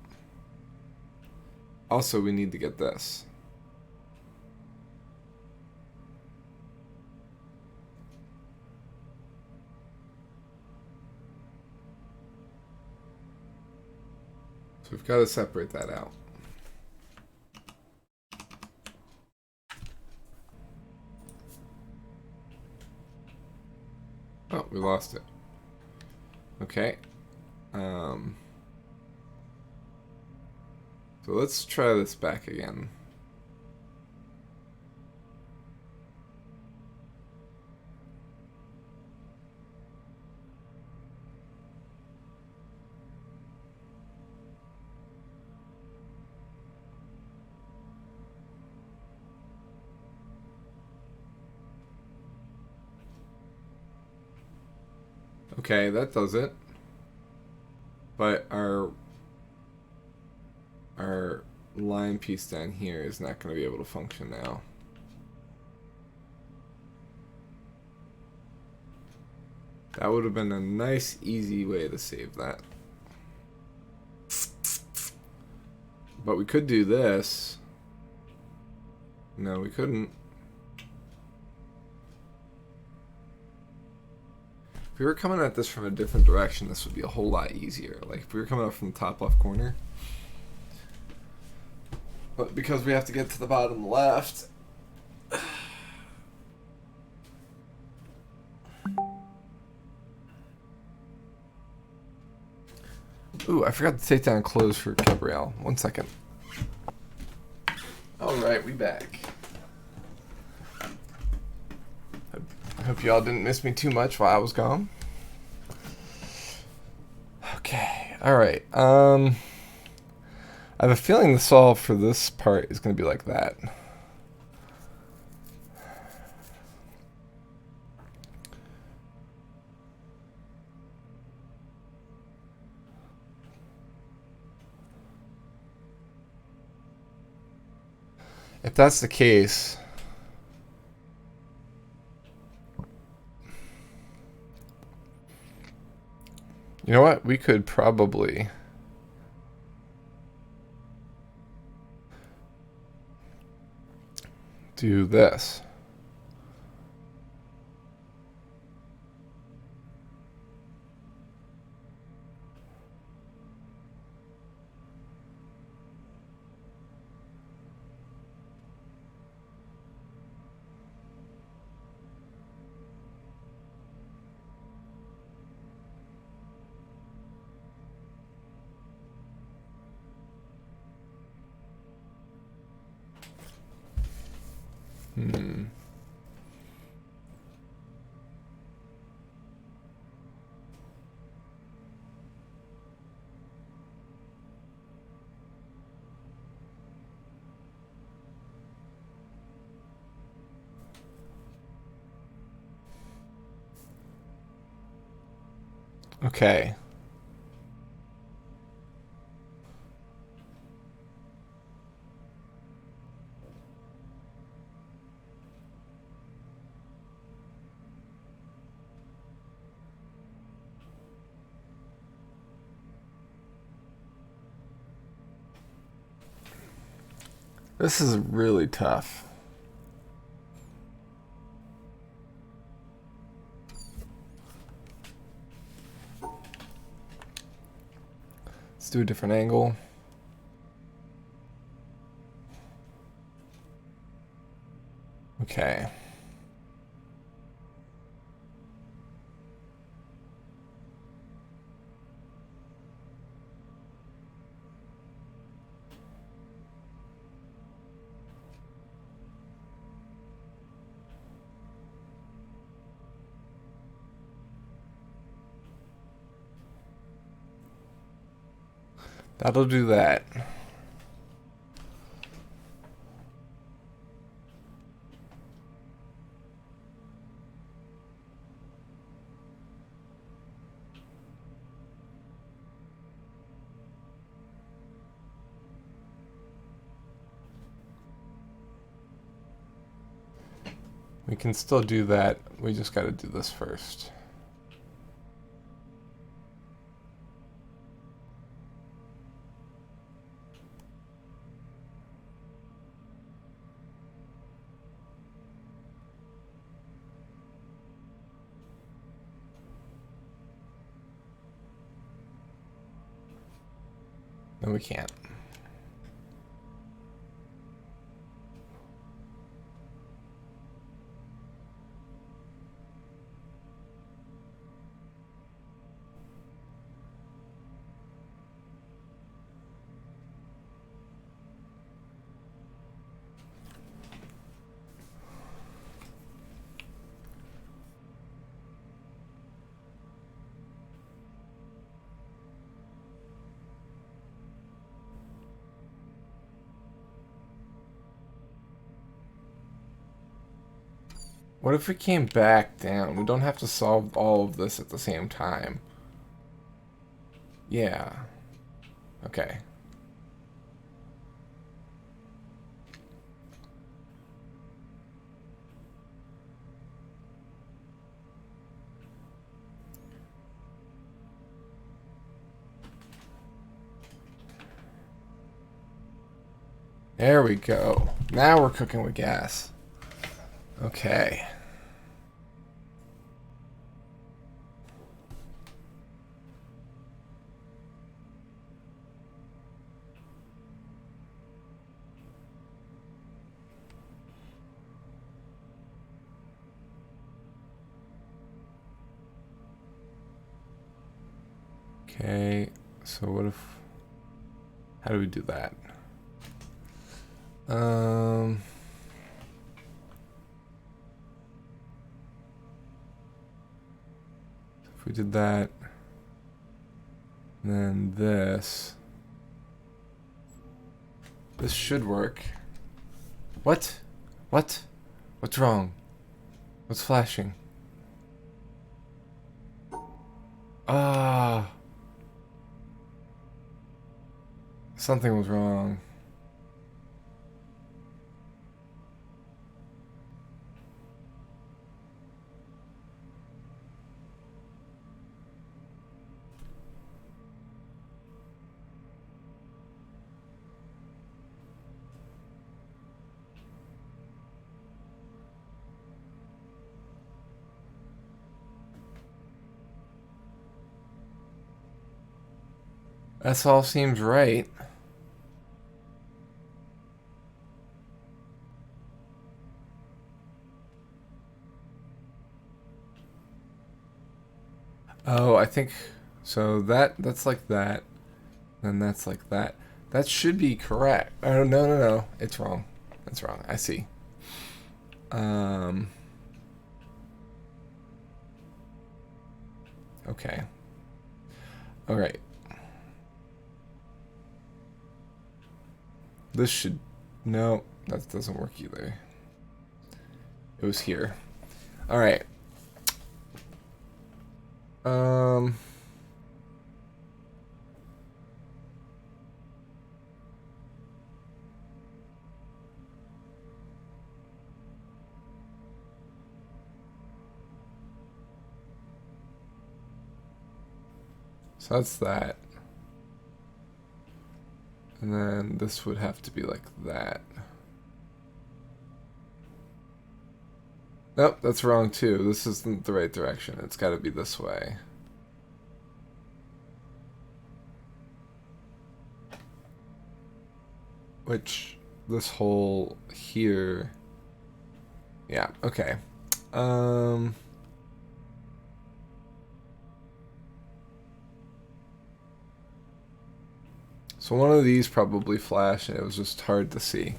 Also, we need to get this. So we've got to separate that out. Oh, we lost it. Okay. So let's try this back again. Okay, that does it. But our line piece down here is not going to be able to function now. That would have been a nice, easy way to save that. But we could do this. No, we couldn't. If we were coming at this from a different direction, this would be a whole lot easier. Like if we were coming up from the top left corner. But because we have to get to the bottom left. Ooh, I forgot to take down clothes for Gabrielle. 1 second. Alright, we back. I hope y'all didn't miss me too much while I was gone. Okay, alright. I have a feeling the solve for this part is going to be like that. If that's the case, you know what? We could probably do this. Okay. This is really tough. Let's do a different angle. Okay. That'll do that. We can still do that. We just got to do this first. No, we can't. What if we came back down? We don't have to solve all of this at the same time. Yeah. Okay. There we go. Now we're cooking with gas. Okay. Okay, so what if... How do we do that? If we did that, then this should work. What? What? What's wrong? What's flashing? Ah. Something was wrong. That all seems right. Oh, I think so. That's like that, and that's like that. That should be correct. Oh no no no, it's wrong. It's wrong. I see. Okay. All right. This should... No, that doesn't work either. It was here. Alright. So that's that. And then this would have to be like that. Nope, that's wrong too. This isn't the right direction. It's got to be this way. Which, this hole here... Yeah, okay. So one of these probably flashed and it was just hard to see.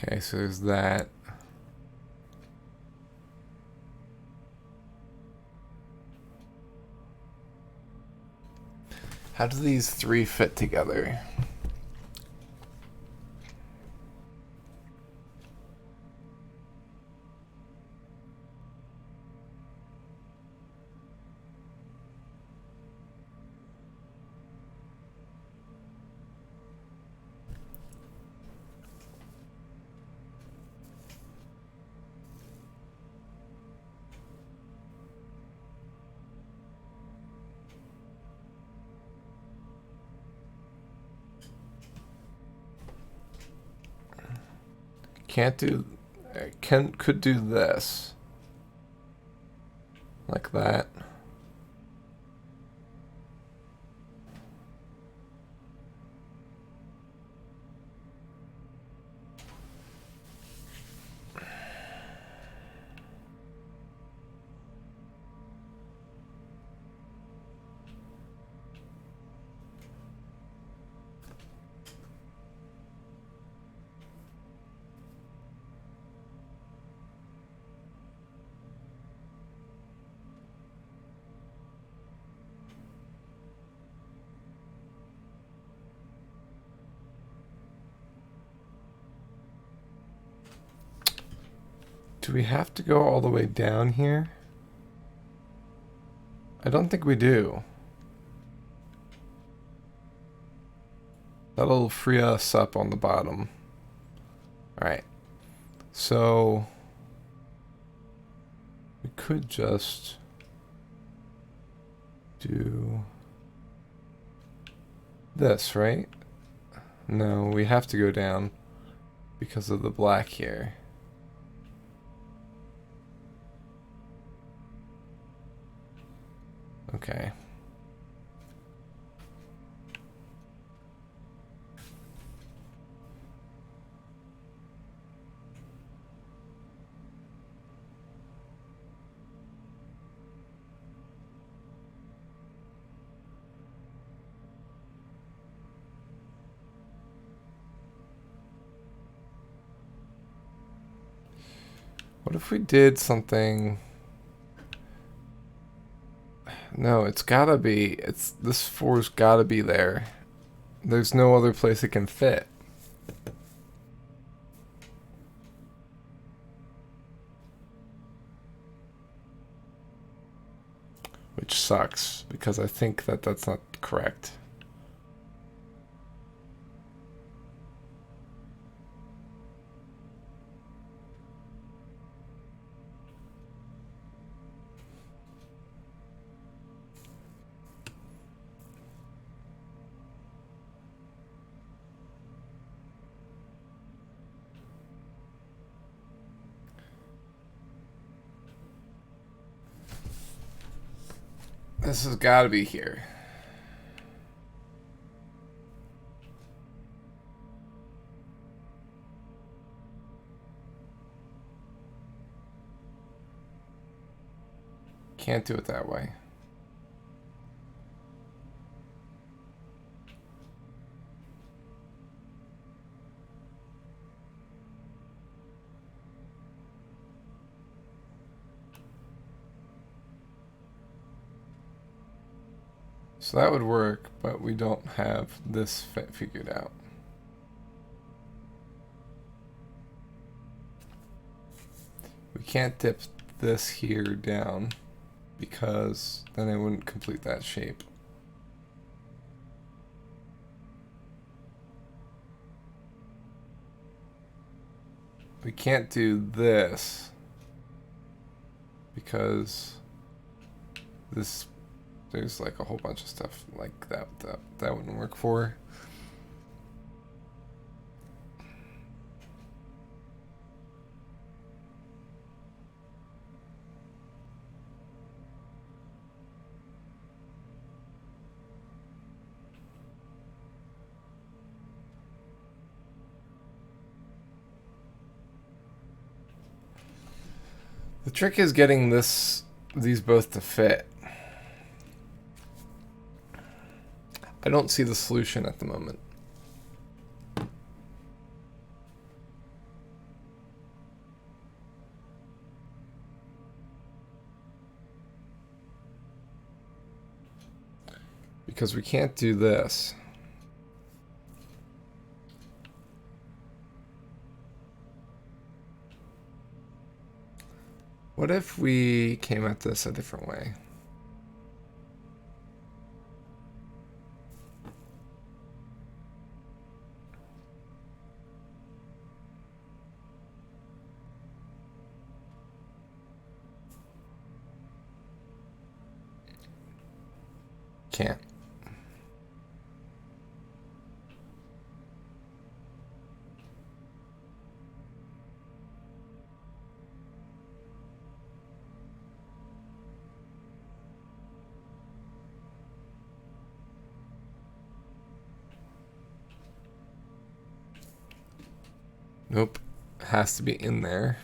Okay, so there's that. How do these three fit together? Can't do... could do this. Like that. Do we have to go all the way down here? I don't think we do. That'll free us up on the bottom. Alright. So... we could just... do... this, right? No, we have to go down because of the black here. Okay. What if we did something... No, it's gotta be... this 4's gotta be there. There's no other place it can fit. Which sucks, because I think that that's not correct. This has got to be here. Can't do it that way. So that would work, but we don't have this figured out. We can't dip this here down because then it wouldn't complete that shape. We can't do this because there's like a whole bunch of stuff like that wouldn't work for. The trick is getting these both to fit. I don't see the solution at the moment. Because we can't do this. What if we came at this a different way? Can't. Nope. Has to be in there.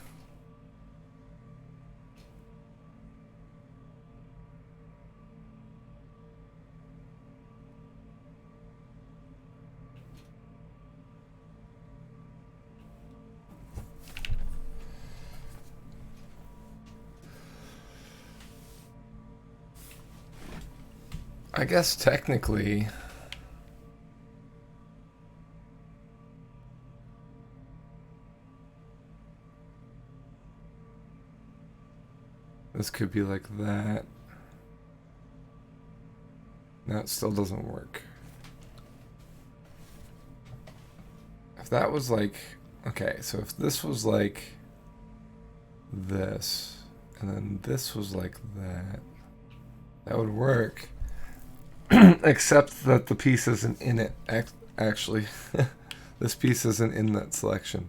I guess technically this could be like that. No, it still doesn't work. If that was like, okay, so if this was like this, and then this was like that, that would work. Except that the piece isn't in it, actually. This piece isn't in that selection.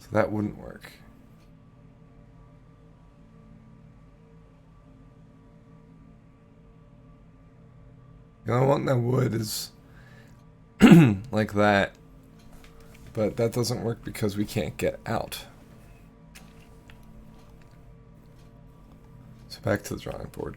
So that wouldn't work. The only one that would is like that. But that doesn't work because we can't get out. So back to the drawing board.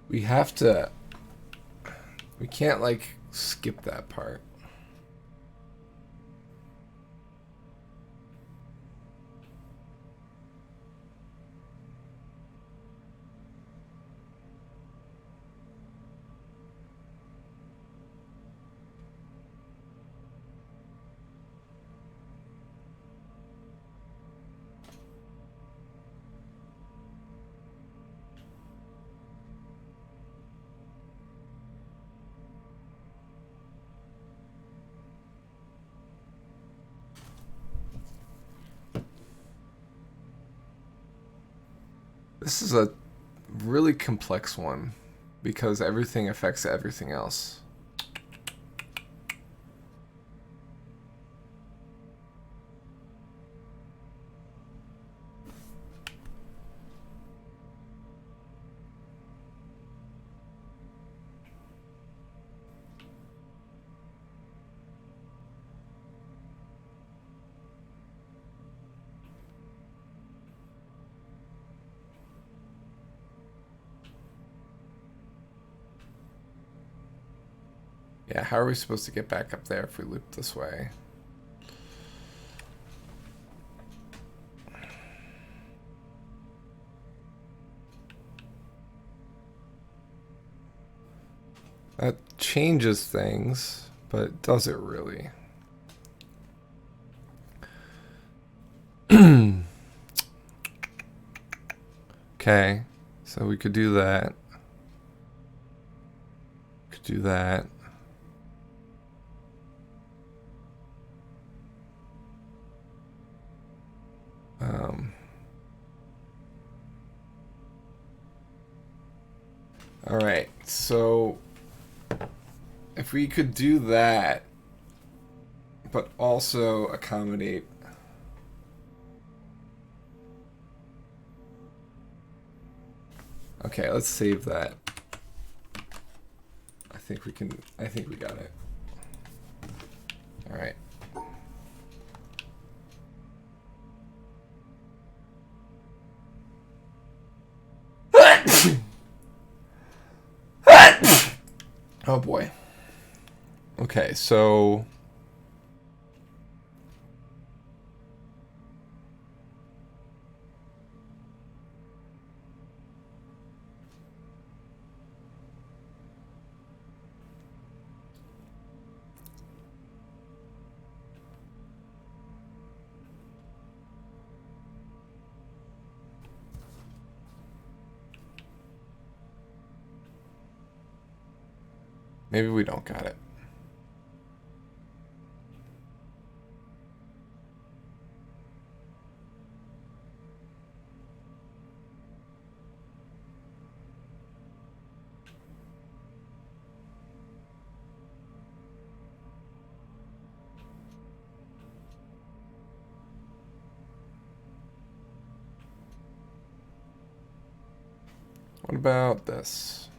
We have to, we can't like skip that part. This is a really complex one because everything affects everything else. Yeah, how are we supposed to get back up there if we loop this way? That changes things, but does it really? Okay, so we could do that. Could do that. All right, so if we could do that, but also accommodate. Okay, let's save that. I think we can. I think we got it. All right. Oh boy. Okay, so maybe we don't got it. What about this?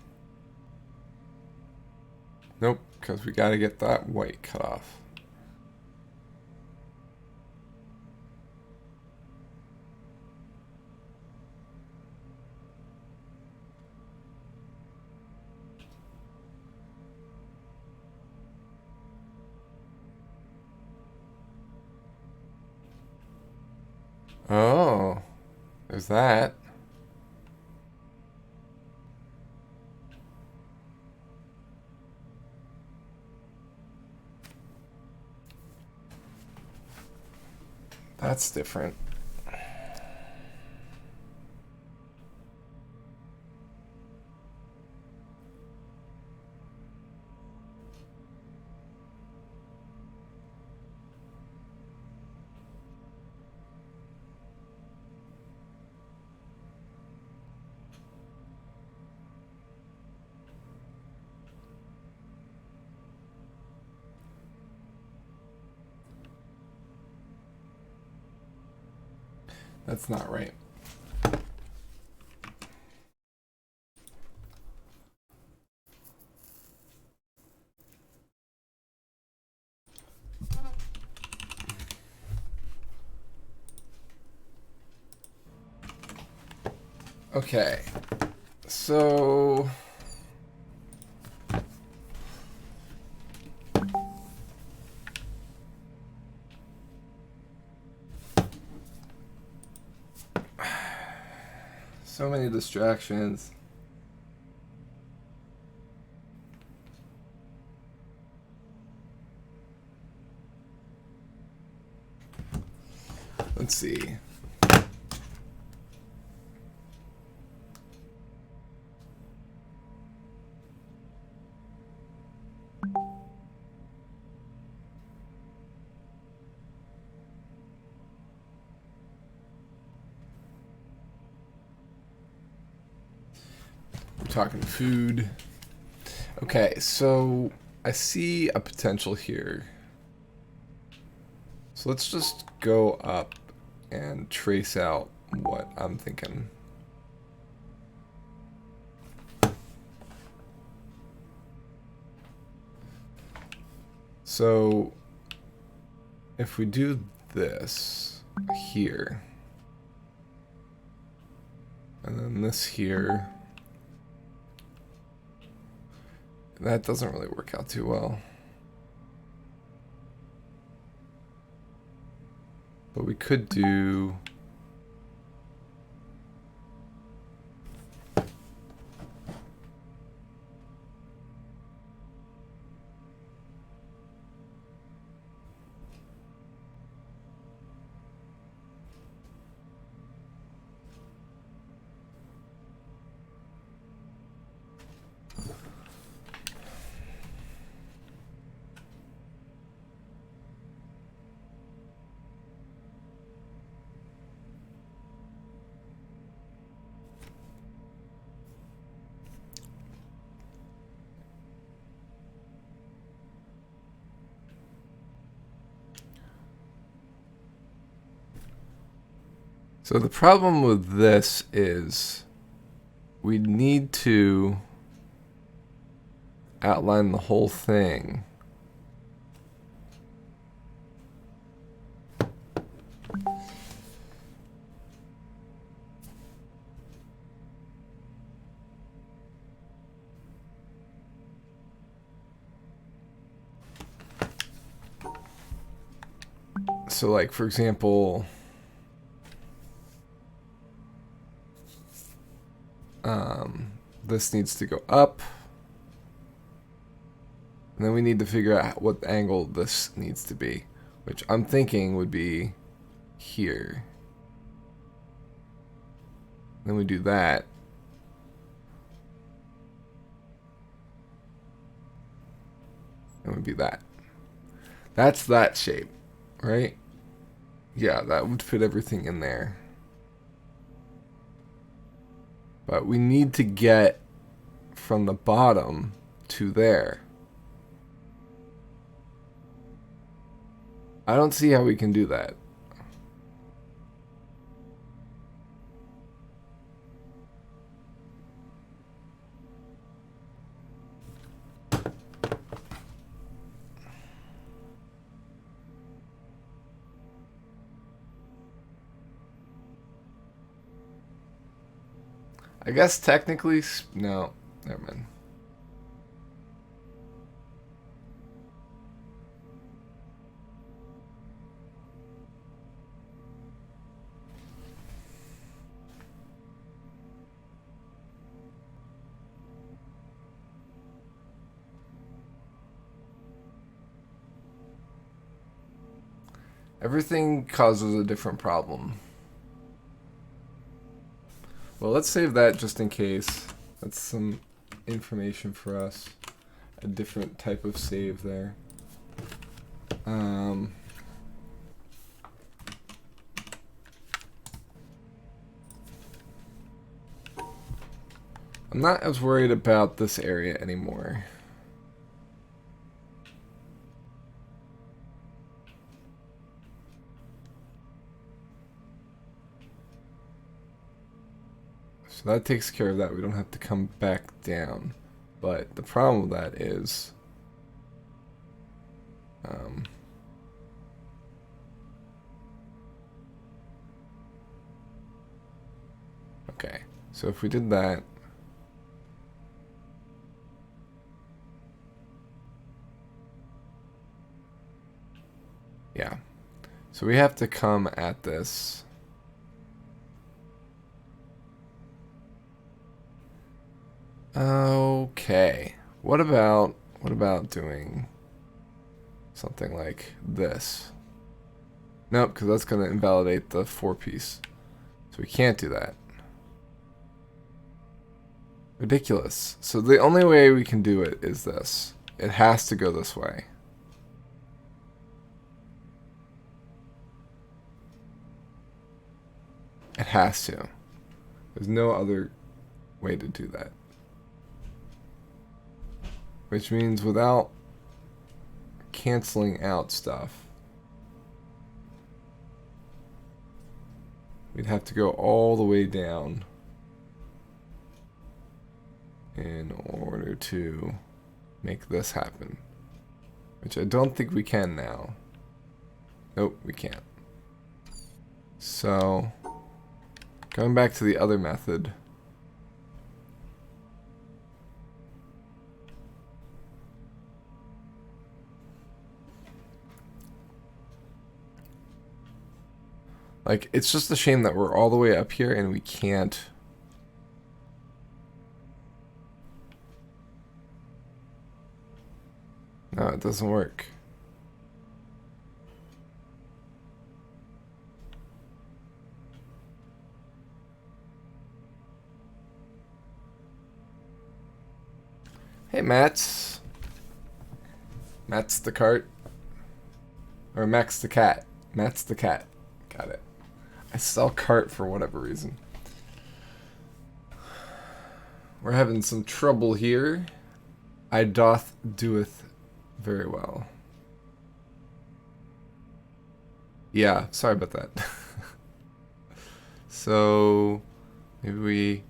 Nope, because we got to get that white cut off. Oh, there's that. That's different. That's not right. Okay, so so many distractions. Let's see. We're talking food. Okay, so I see a potential here. So let's just go up and trace out what I'm thinking. So if we do this here, and then this here, That doesn't really work out too well. But we could do... So the problem with this is we need to outline the whole thing. So like, for example, this needs to go up. And then we need to figure out what angle this needs to be, which I'm thinking would be here. Then we do that. And would be that. That's that shape, right? Yeah, that would fit everything in there. But we need to get from the bottom to there. I don't see how we can do that. I guess technically, no, never mind. Everything causes a different problem. Well, let's save that just in case. That's some information for us. A different type of save there. I'm not as worried about this area anymore. So that takes care of that. We don't have to come back down. But the problem with that is... okay, so if we did that... yeah. So we have to come at this... okay. What about doing something like this? Nope, because that's going to invalidate the 4-piece. So we can't do that. Ridiculous. So the only way we can do it is this. It has to go this way. It has to. There's no other way to do that. Which means without canceling out stuff, we'd have to go all the way down in order to make this happen. Which I don't think we can now. Nope, we can't. So, going back to the other method. Like, it's just a shame that we're all the way up here and we can't. No, it doesn't work. Hey, Mats. Matt's the cart. Or Max the cat. Matt's the cat. Got it. I sell cart for whatever reason. We're having some trouble here. I doth doeth very well. Yeah, sorry about that. So, maybe we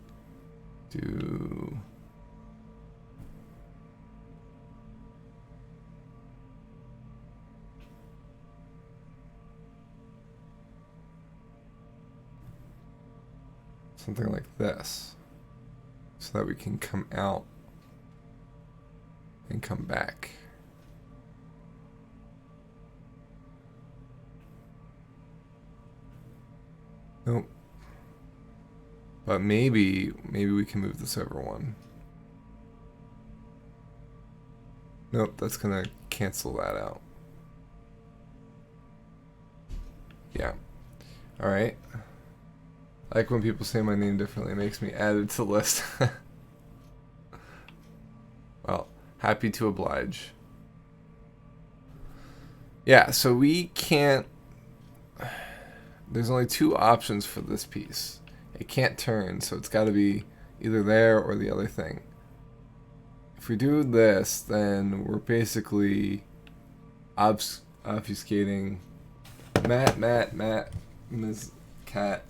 do... something like this, so that we can come out and come back. Nope. But maybe we can move this over one. Nope, that's gonna cancel that out. Yeah. Alright. I like when people say my name differently, it makes me added to the list. Well, happy to oblige. Yeah, so we can't... There's only two options for this piece. It can't turn, so it's got to be either there or the other thing. If we do this, then we're basically obfuscating Matt, Ms. Cat,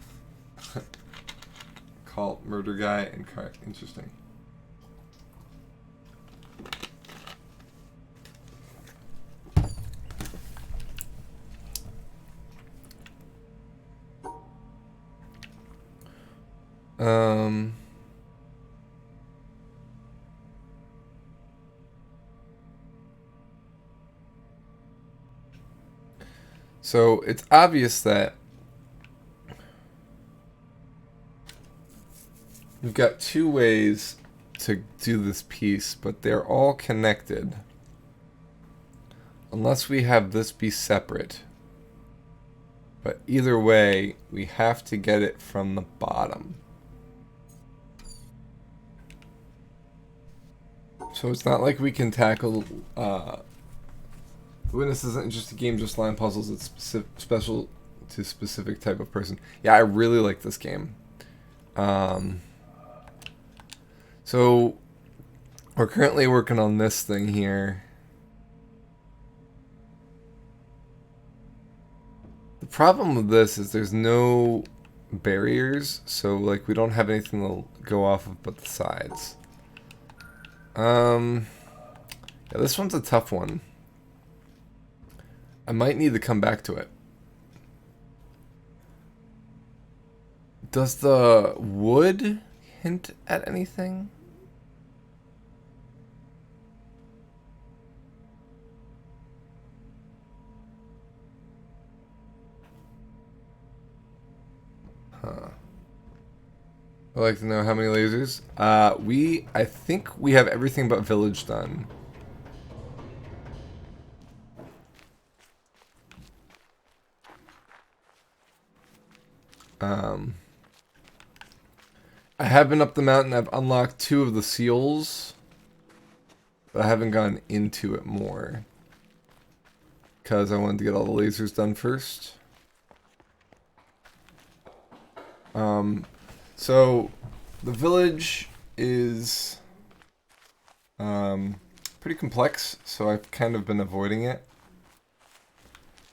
Cult, Murder Guy, and Cart. Interesting. So it's obvious that we've got two ways to do this piece, but they're all connected. Unless we have this be separate. But either way, we have to get it from the bottom. So it's not like we can tackle... Witness isn't just a game, just line puzzles. It's special to a specific type of person. Yeah, I really like this game. So we're currently working on this thing here. The problem with this is there's no barriers, so like we don't have anything to go off of but the sides. Yeah, this one's a tough one. I might need to come back to it. Does the wood hint at anything? Huh. I'd like to know how many lasers. I think we have everything but village done. I have been up the mountain. I've unlocked 2 of the seals, but I haven't gone into it more because I wanted to get all the lasers done first. So the village is pretty complex, so I've kind of been avoiding it.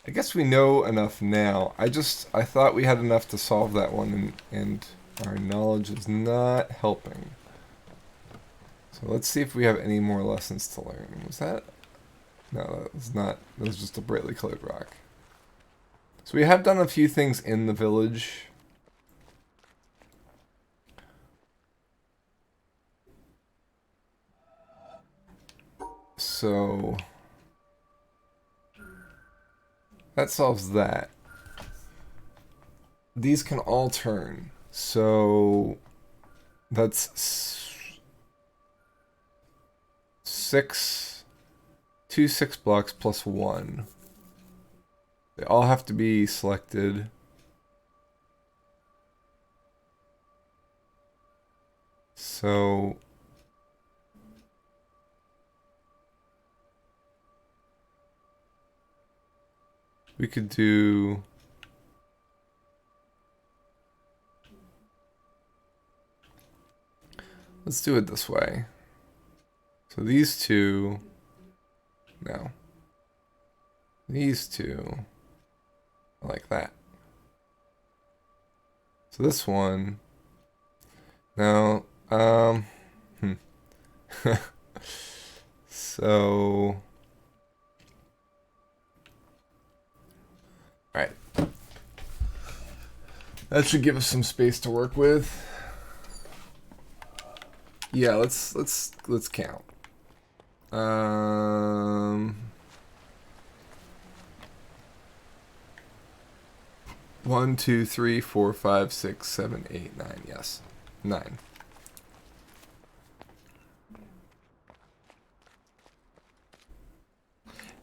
I guess we know enough now. I thought we had enough to solve that one, and our knowledge is not helping. So let's see if we have any more lessons to learn. Was that? No, that was not. That was just a brightly colored rock. So we have done a few things in the village. So that solves that. these can all turn. So that's two 6 blocks plus 1. They all have to be selected. So we could do let's do it this way. So these two, no. These two are like that. So this one, no, so, alright. That should give us some space to work with. Yeah, let's count. 1, 2, 3, 4, 5, 6, 7, 8, 9. Yes, 9.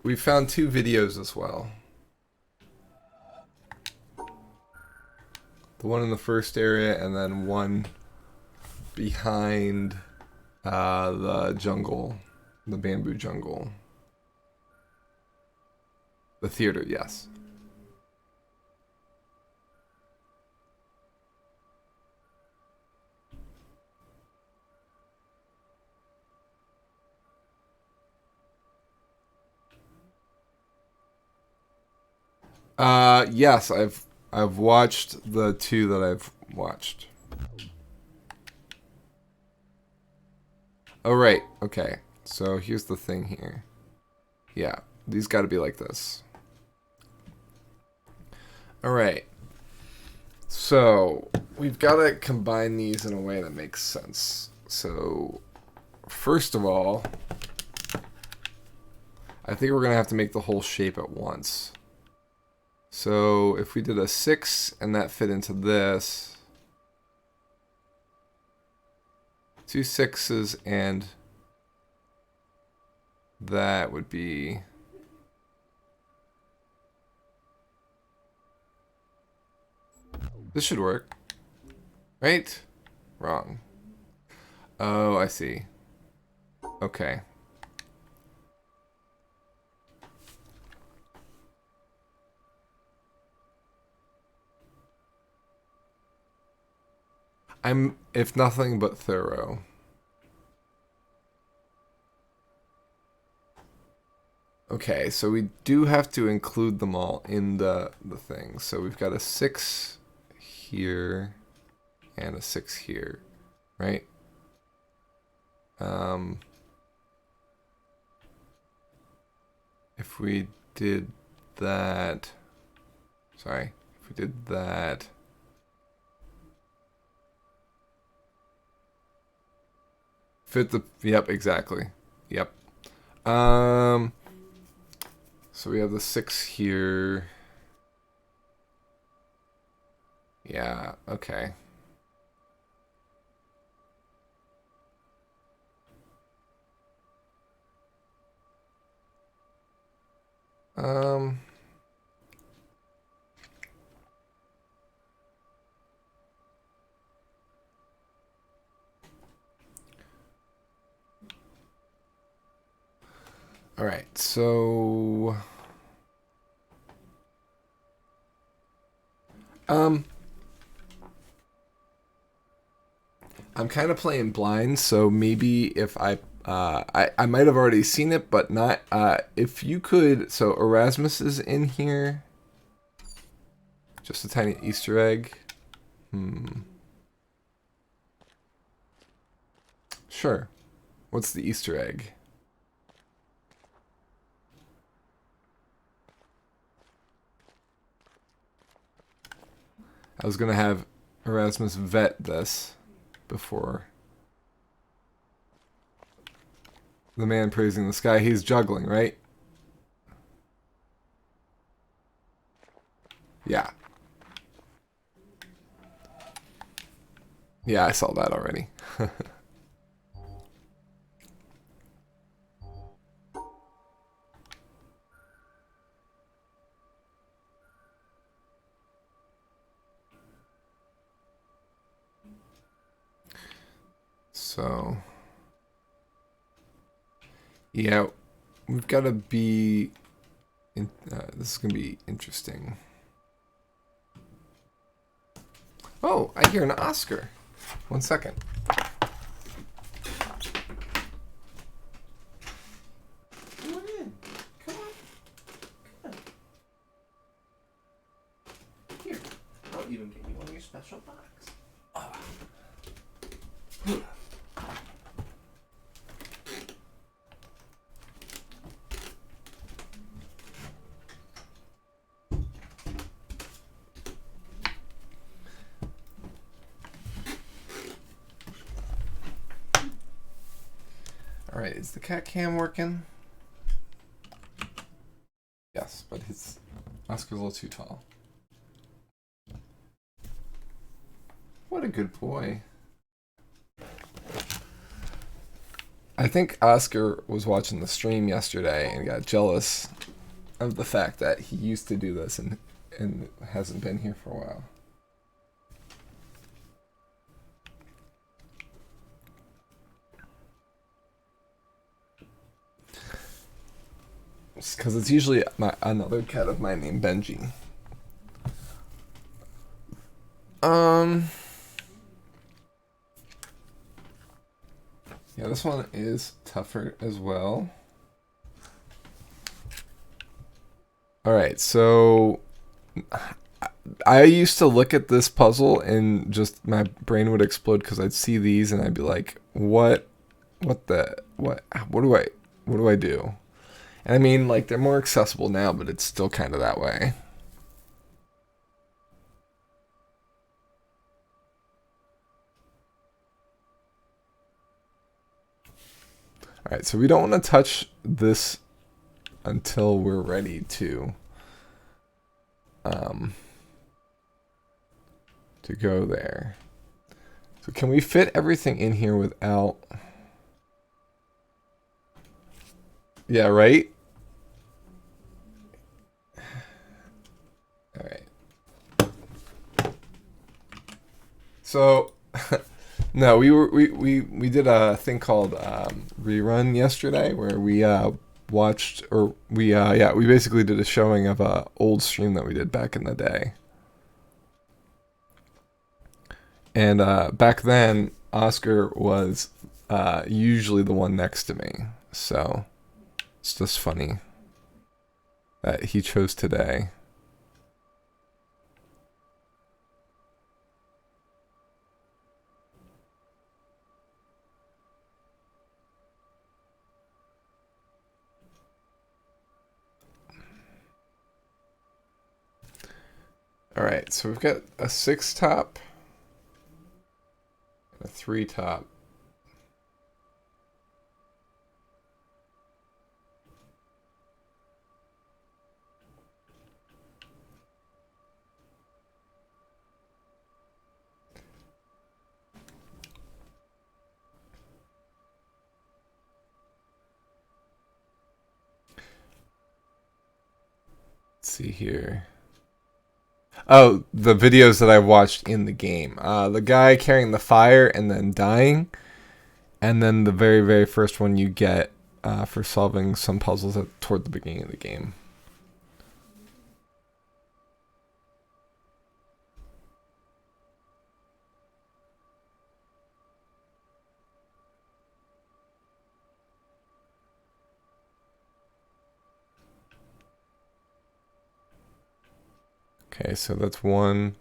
We found 2 videos as well. The one in the first area, and then one behind the jungle, the bamboo jungle. The theater, yes. Yes, I've watched the 2 that I've watched. Oh, right. Okay. So here's the thing here. Yeah, these got to be like this. All right. So we've got to combine these in a way that makes sense. So first of all, I think we're going to have to make the whole shape at once. So if we did a 6 and that fit into this, 2 6s and that would be this should work, right? Wrong. Oh, I see. Okay. I'm, if nothing but thorough. Okay, so we do have to include them all in the thing. So we've got a 6 here and a 6 here, right? If we did that, sorry, if we did that, fit the, yep, exactly, yep. So we have the 6 here. Yeah, okay. All right, so I'm kind of playing blind, so maybe if I might have already seen it, but not. If you could, so Erasmus is in here. Just a tiny Easter egg. Sure. What's the Easter egg? I was gonna have Erasmus vet this before. The man praising the sky. He's juggling, right? Yeah. Yeah, I saw that already. So, yeah, we've got to be. This is gonna be interesting. Oh, I hear an Oscar. 1 second. Come on in. Come on. Come on. Here. I'll even get you one of your special box. All right, is the cat cam working? Yes, but his Oscar's a little too tall. What a good boy. I think Oscar was watching the stream yesterday and got jealous of the fact that he used to do this and hasn't been here for a while. Because it's usually another cat of mine named Benji. Yeah, this one is tougher as well. Alright, so I used to look at this puzzle and just my brain would explode because I'd see these and I'd be like, what do I do? And I mean, like, they're more accessible now, but it's still kind of that way. Alright, so we don't want to touch this until we're ready to go there. So can we fit everything in here without... Yeah, right? Alright. So... No, we did a thing called rerun yesterday where we watched, or we basically did a showing of a old stream that we did back in the day. And back then, Oscar was usually the one next to me, so it's just funny that he chose today. Alright, so we've got a 6 top, a 3 top. Let's see here. Oh, the videos that I watched in the game. The guy carrying the fire and then dying. And then the very, very first one you get for solving some puzzles toward the beginning of the game. Okay, so that's 1,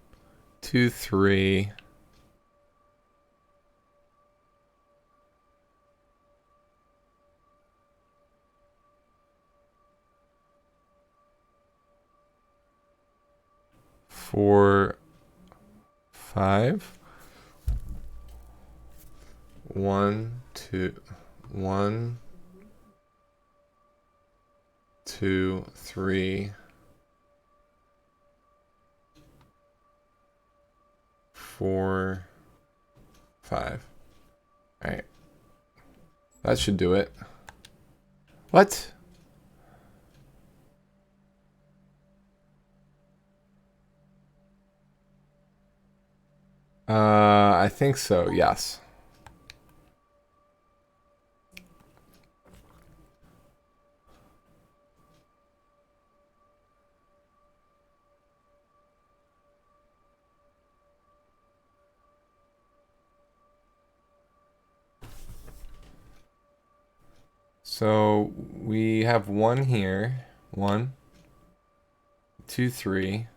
2, 3. Four, 5. 1, 2, 1, 2, 3, 4, 5. Alright. That should do it. What? I think so, yes. So we have 1 here. 1, 2, 3.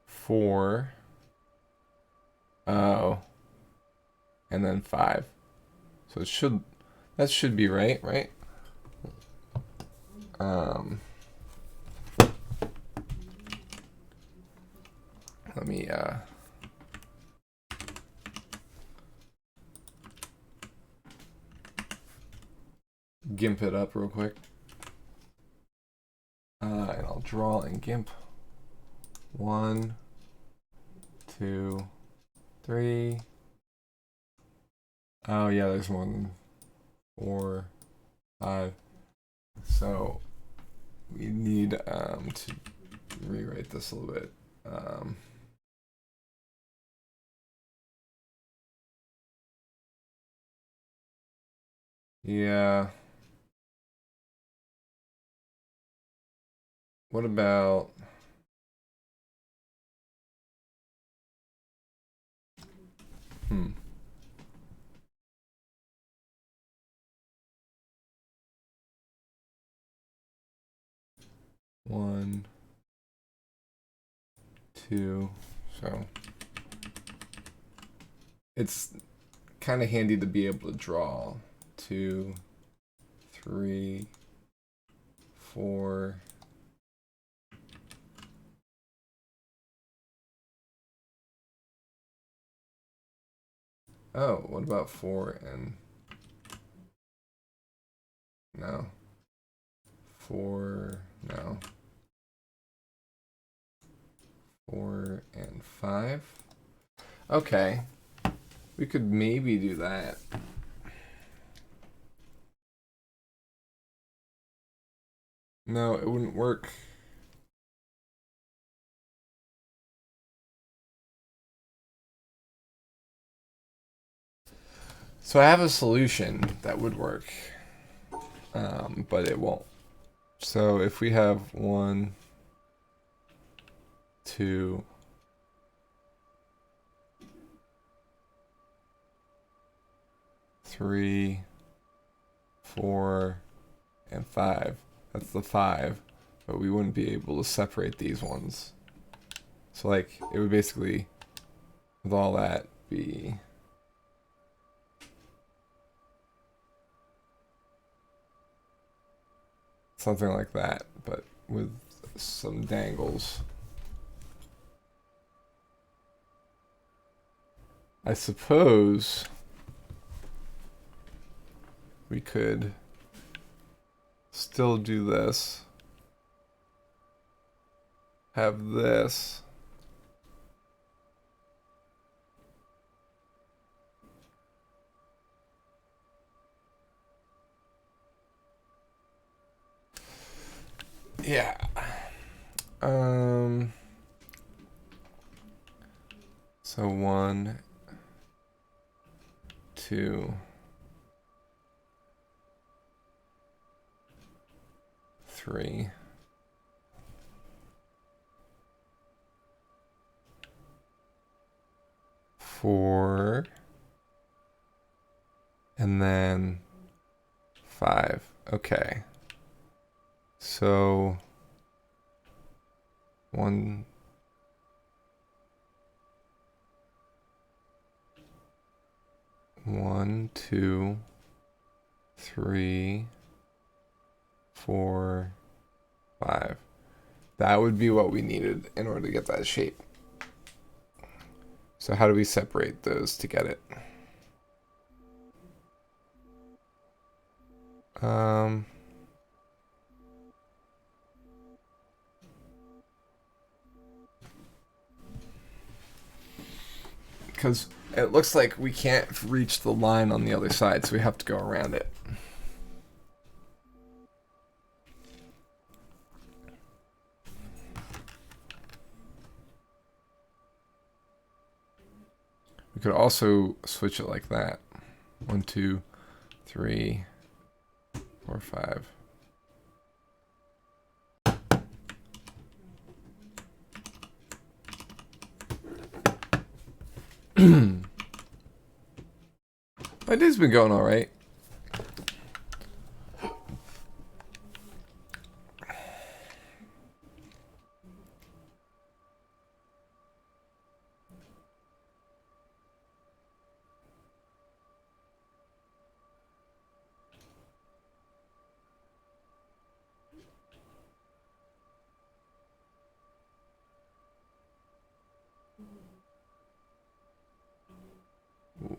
4. Oh. And then 5. So that should be right? Let me GIMP it up real quick. And I'll draw in GIMP. 1, 2, 3. Oh yeah, there's more than 4, 5. So we need to rewrite this a little bit. Yeah. What about... Hmm. One, 2. So it's kind of handy to be able to draw 2, 3, 4. Oh, what about 4 and... No. 4, no. 4 and 5. Okay. We could maybe do that. No, it wouldn't work. So I have a solution that would work, but it won't. So if we have 1, 2, 3, 4, and 5. That's the 5, but we wouldn't be able to separate these ones. So like it would basically, with all that, be something like that, but with some dangles. I suppose we could still do this. Have this. Yeah. So 1, 2, 3. 4. And then 5. Okay. So 1, 1, 2, 3, 4, 5. That would be what we needed in order to get that shape. So how do we separate those to get it? because it looks like we can't reach the line on the other side, so we have to go around it. We could also switch it like that. 1, 2, 3, 4, 5. My day's been going all right.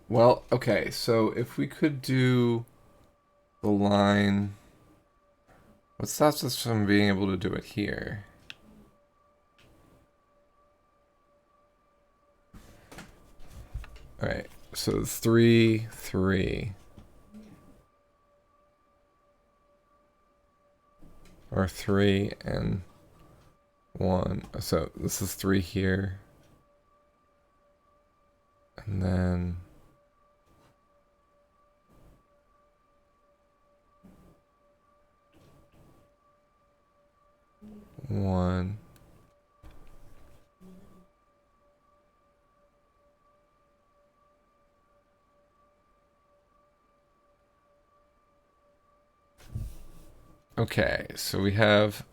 Well, okay, so if we could do the line, what stops us from being able to do it here? Alright, so 3, 3. Or 3 and 1. So this is 3 here. And then 1. Okay, so we have...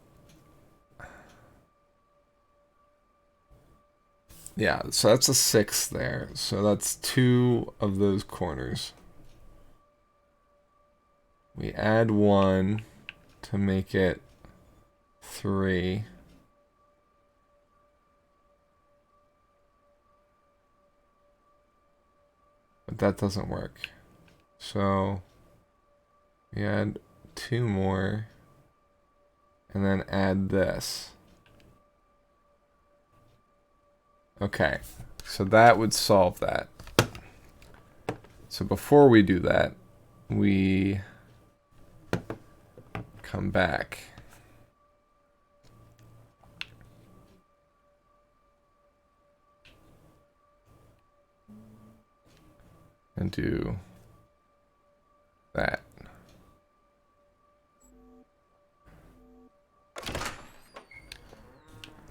Yeah, so that's a 6 there. So that's 2 of those corners. We add 1 to make it 3. But that doesn't work. So we add 2 more and then add this. Okay, so that would solve that. So before we do that, we come back. And do that.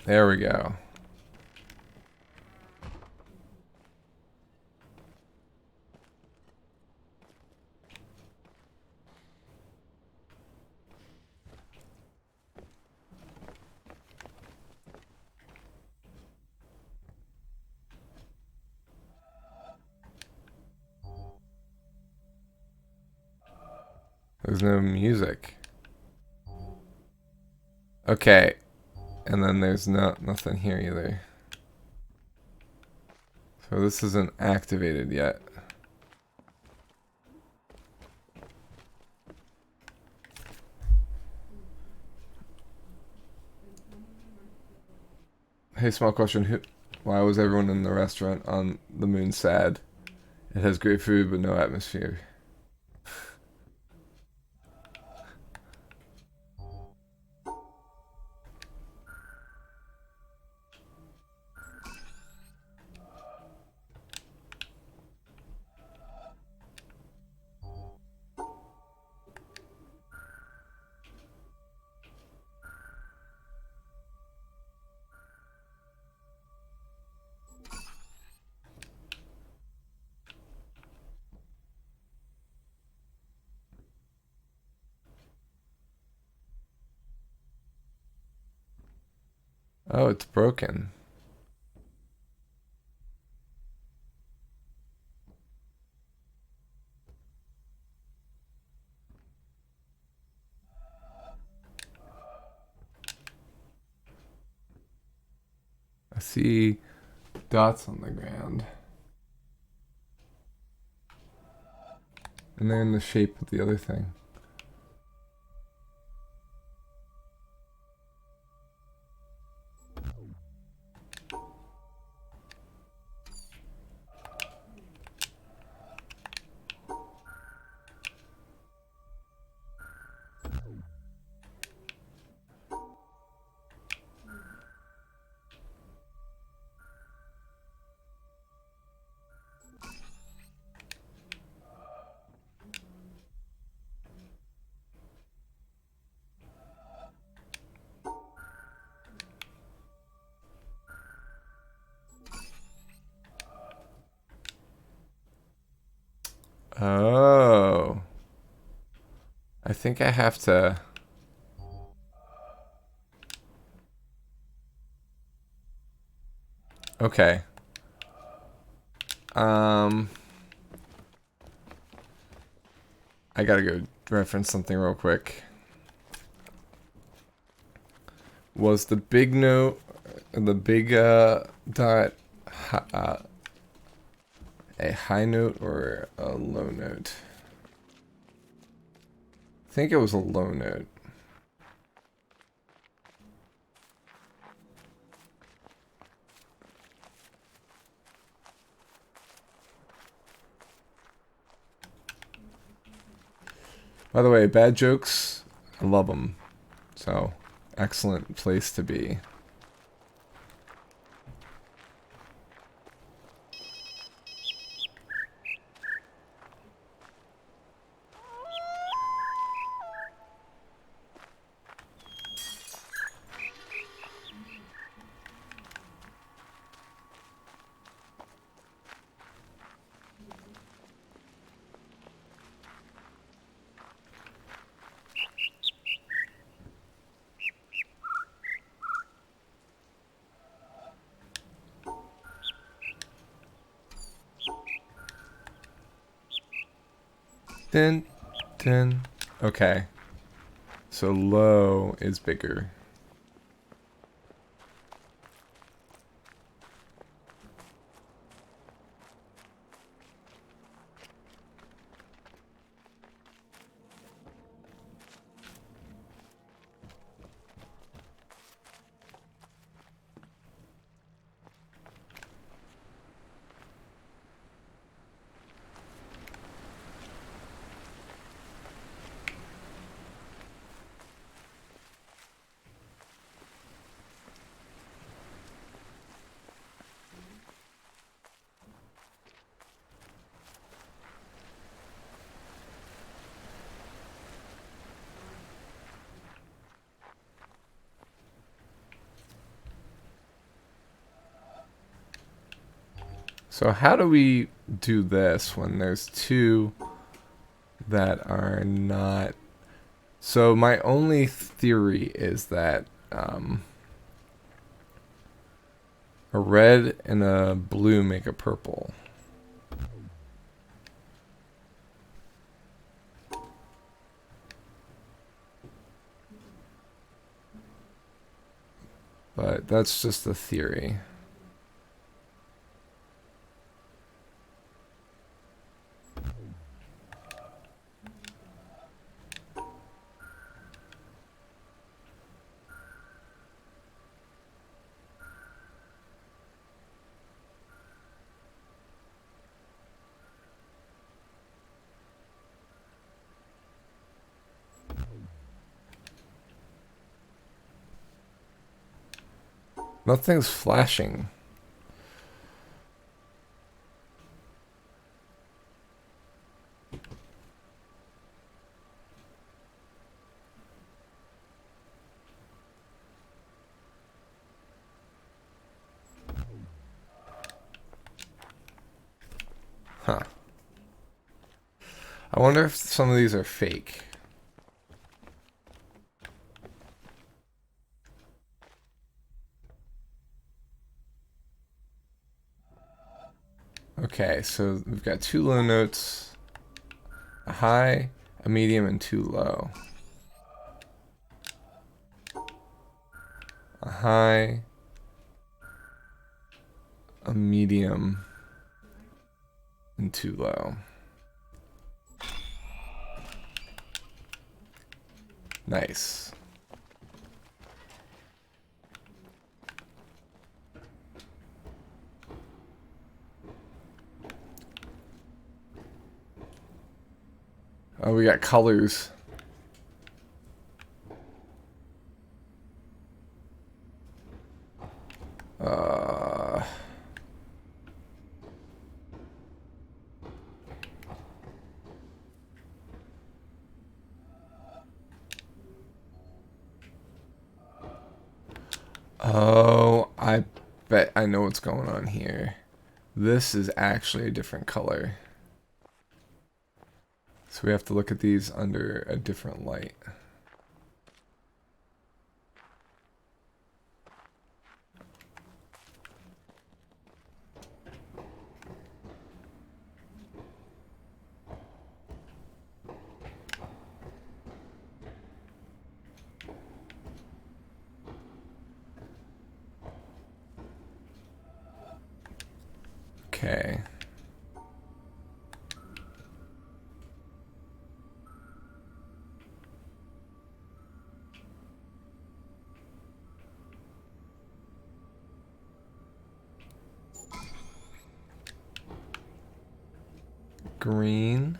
There we go. There's no music. Okay. And then there's nothing here either. So this isn't activated yet. Hey, small question. Why was everyone in the restaurant on the moon sad? It has great food but no atmosphere. Oh, it's broken. I see dots on the ground. And they're in the shape of the other thing. Oh. I think I have to... Okay. I gotta go reference something real quick. Was the big note, the big dot, a high note or a low note? I think it was a low note. By the way, bad jokes, I love them. So, excellent place to be. Dun, dun. Okay. So low is bigger. So how do we do this when there's two that are not... So my only theory is that a red and a blue make a purple. But that's just a theory. Nothing's flashing. Huh. I wonder if some of these are fake. Okay, so we've got two low notes, a high, a medium, and two low. A high, a medium, and two low. Nice. Oh, we got colors. Oh, I bet I know what's going on here. This is actually a different color. So we have to look at these under a different light. Okay. Green.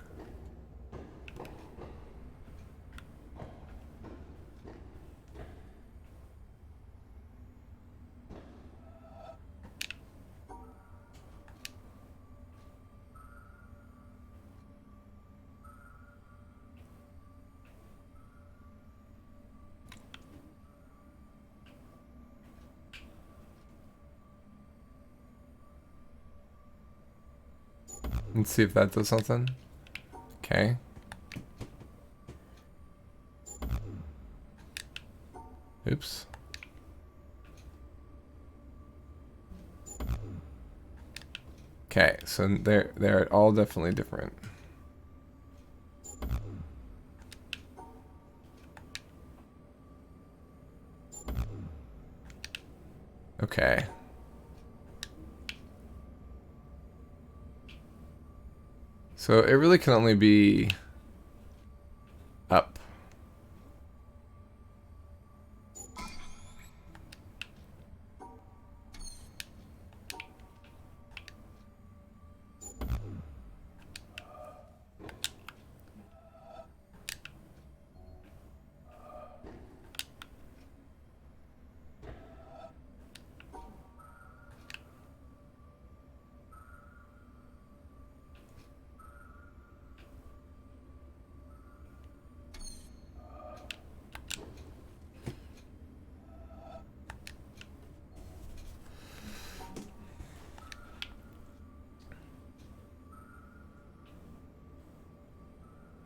Let's see if that does something. Okay. Oops. Okay, so they're all definitely different. Okay. So it really can only be up.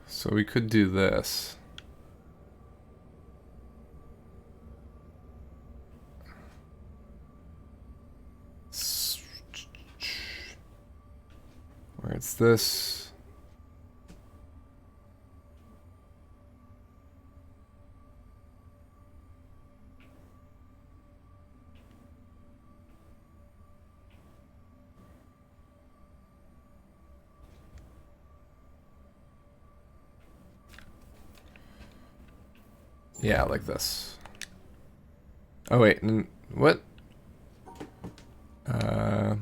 So we could do this. Where it's this. Yeah, like this. Oh wait, what? Uh,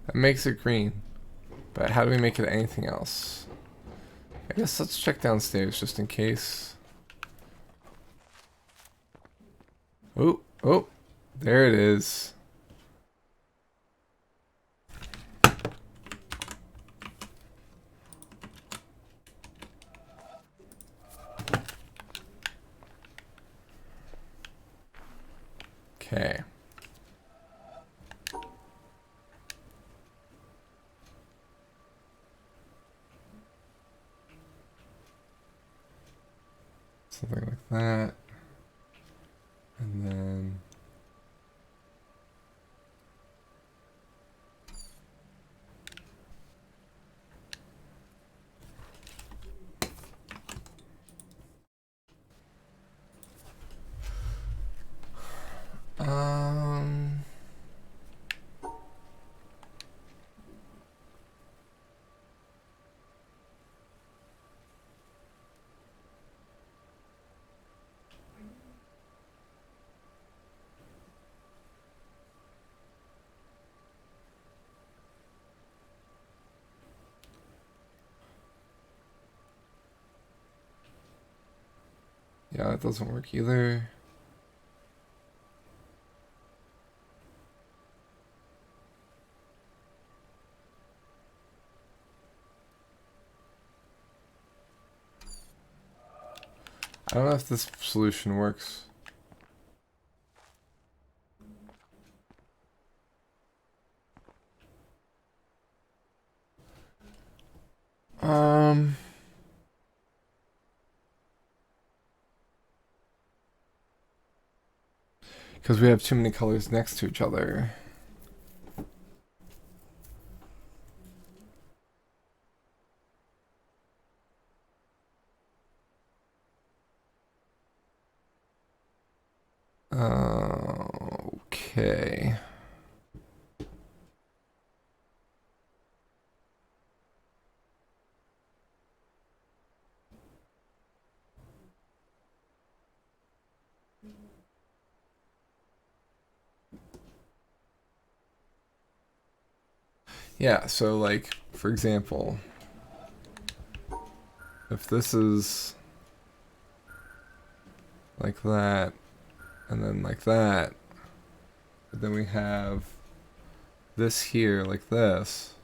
that makes it green. But how do we make it anything else? I guess let's check downstairs just in case. Oh, oh, there it is. Okay. Something like that. And then... Um... Yeah, that doesn't work either. I don't know if this solution works. Because we have too many colors next to each other. Okay. Yeah, so like, for example, if this is like that, and then like that, but then we have this here like this,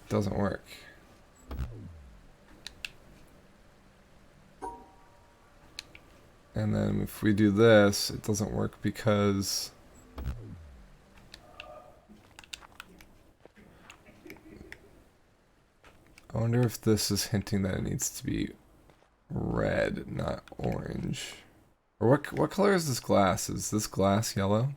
it doesn't work. And then if we do this, it doesn't work because I wonder if this is hinting that it needs to be red, not orange. Or what color is this glass? Is this glass yellow?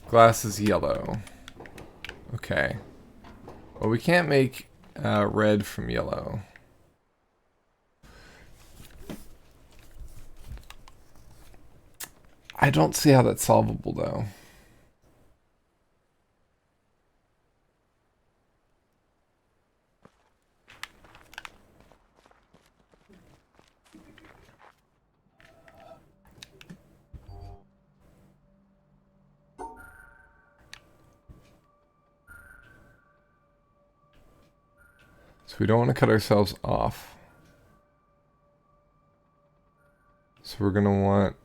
Glass is yellow. Okay. Well, we can't make red from yellow. I don't see how that's solvable though. So we don't want to cut ourselves off. So we're going to want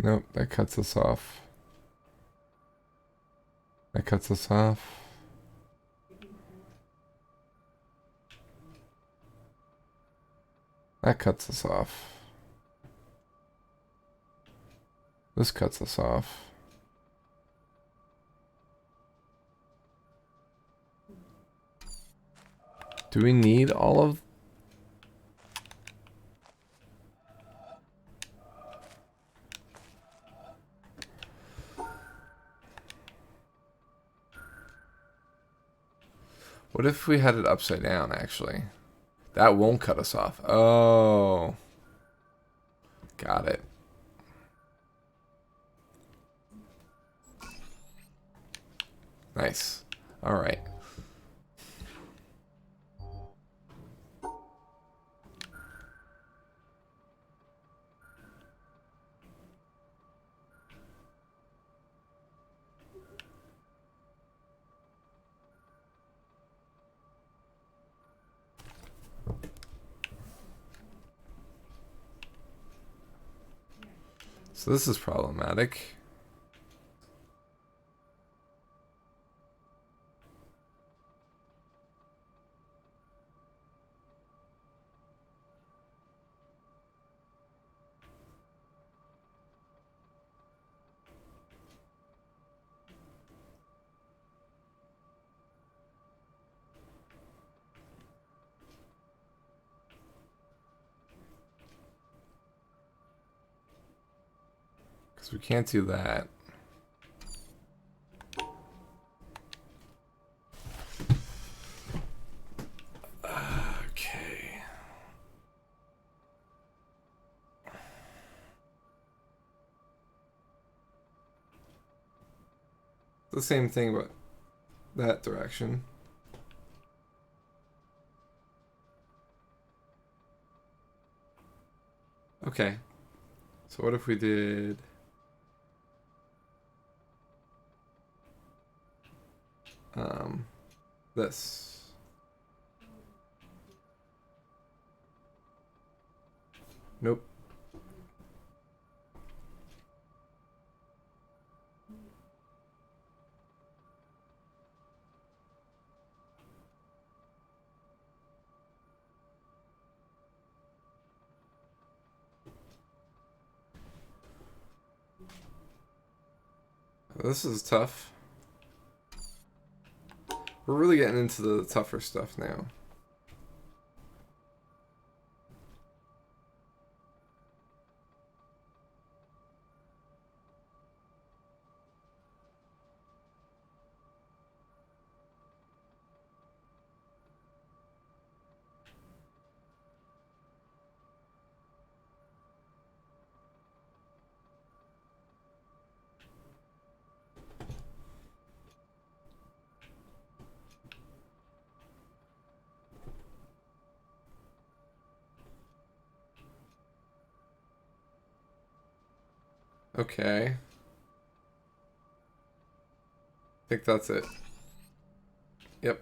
nope, that cuts us off. That cuts us off. That cuts us off. This cuts us off. Do we need all of... What if we had it upside down, actually? That won't cut us off. Oh. Got it. Nice. All right. So this is problematic. Because we can't do that. Okay. The same thing, but that direction. Okay. So what if we did... this. Nope. This is tough. We're really getting into the tougher stuff now. Okay. I think that's it. Yep.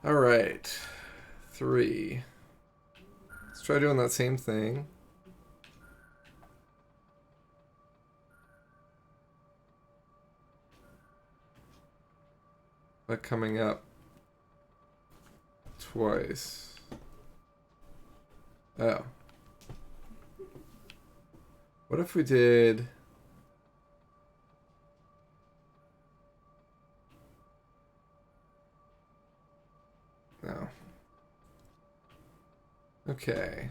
Alright. 3. Let's try doing that same thing. But coming up twice. Oh. What if we did... No. Okay.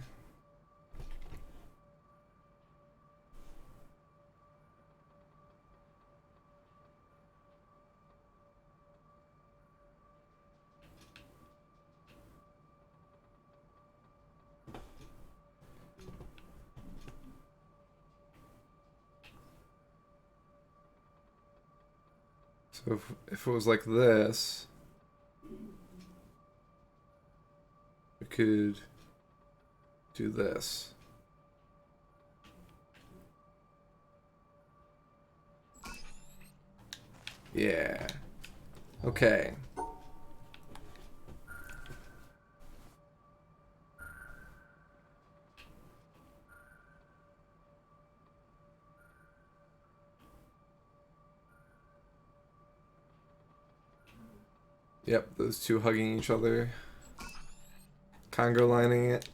So if it was like this, we could do this. Yeah. Okay. Yep, those two hugging each other. Conga lining it.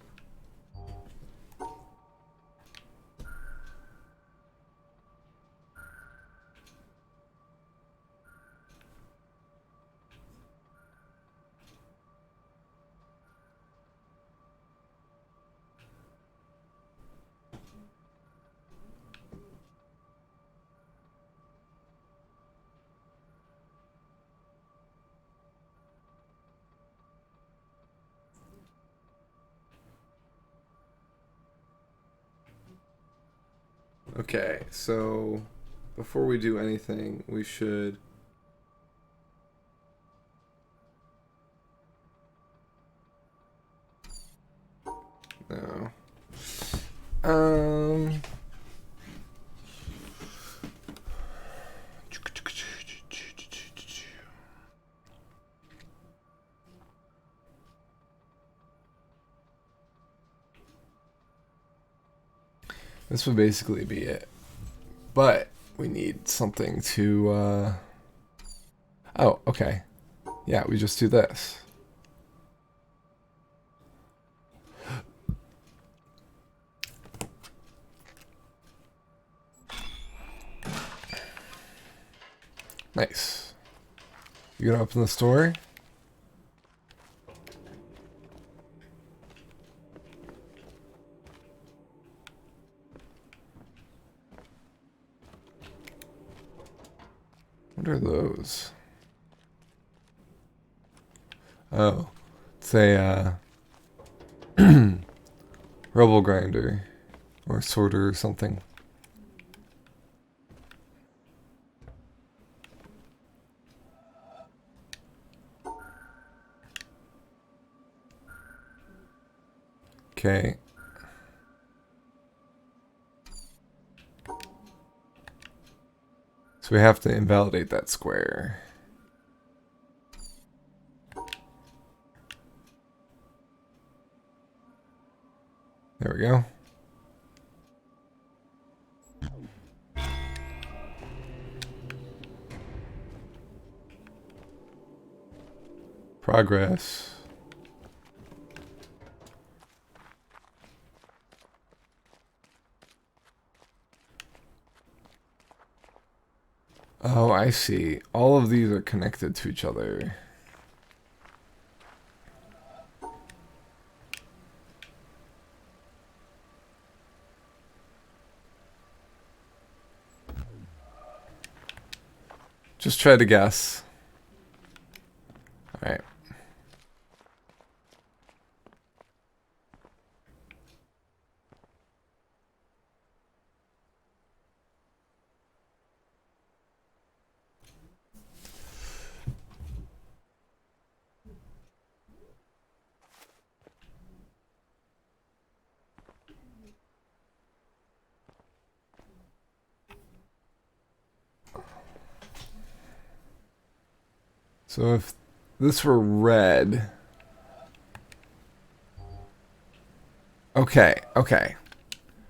Okay, so before we do anything, we should... No. This would basically be it. But we need something to, oh, okay. Yeah, we just do this. Nice. You gonna open the store? What are those? Oh, it's a rubble grinder or sorter or something. Okay. So we have to invalidate that square. There we go. Progress. Oh, I see. All of these are connected to each other. Just try to guess. Alright. So if this were red... Okay, okay.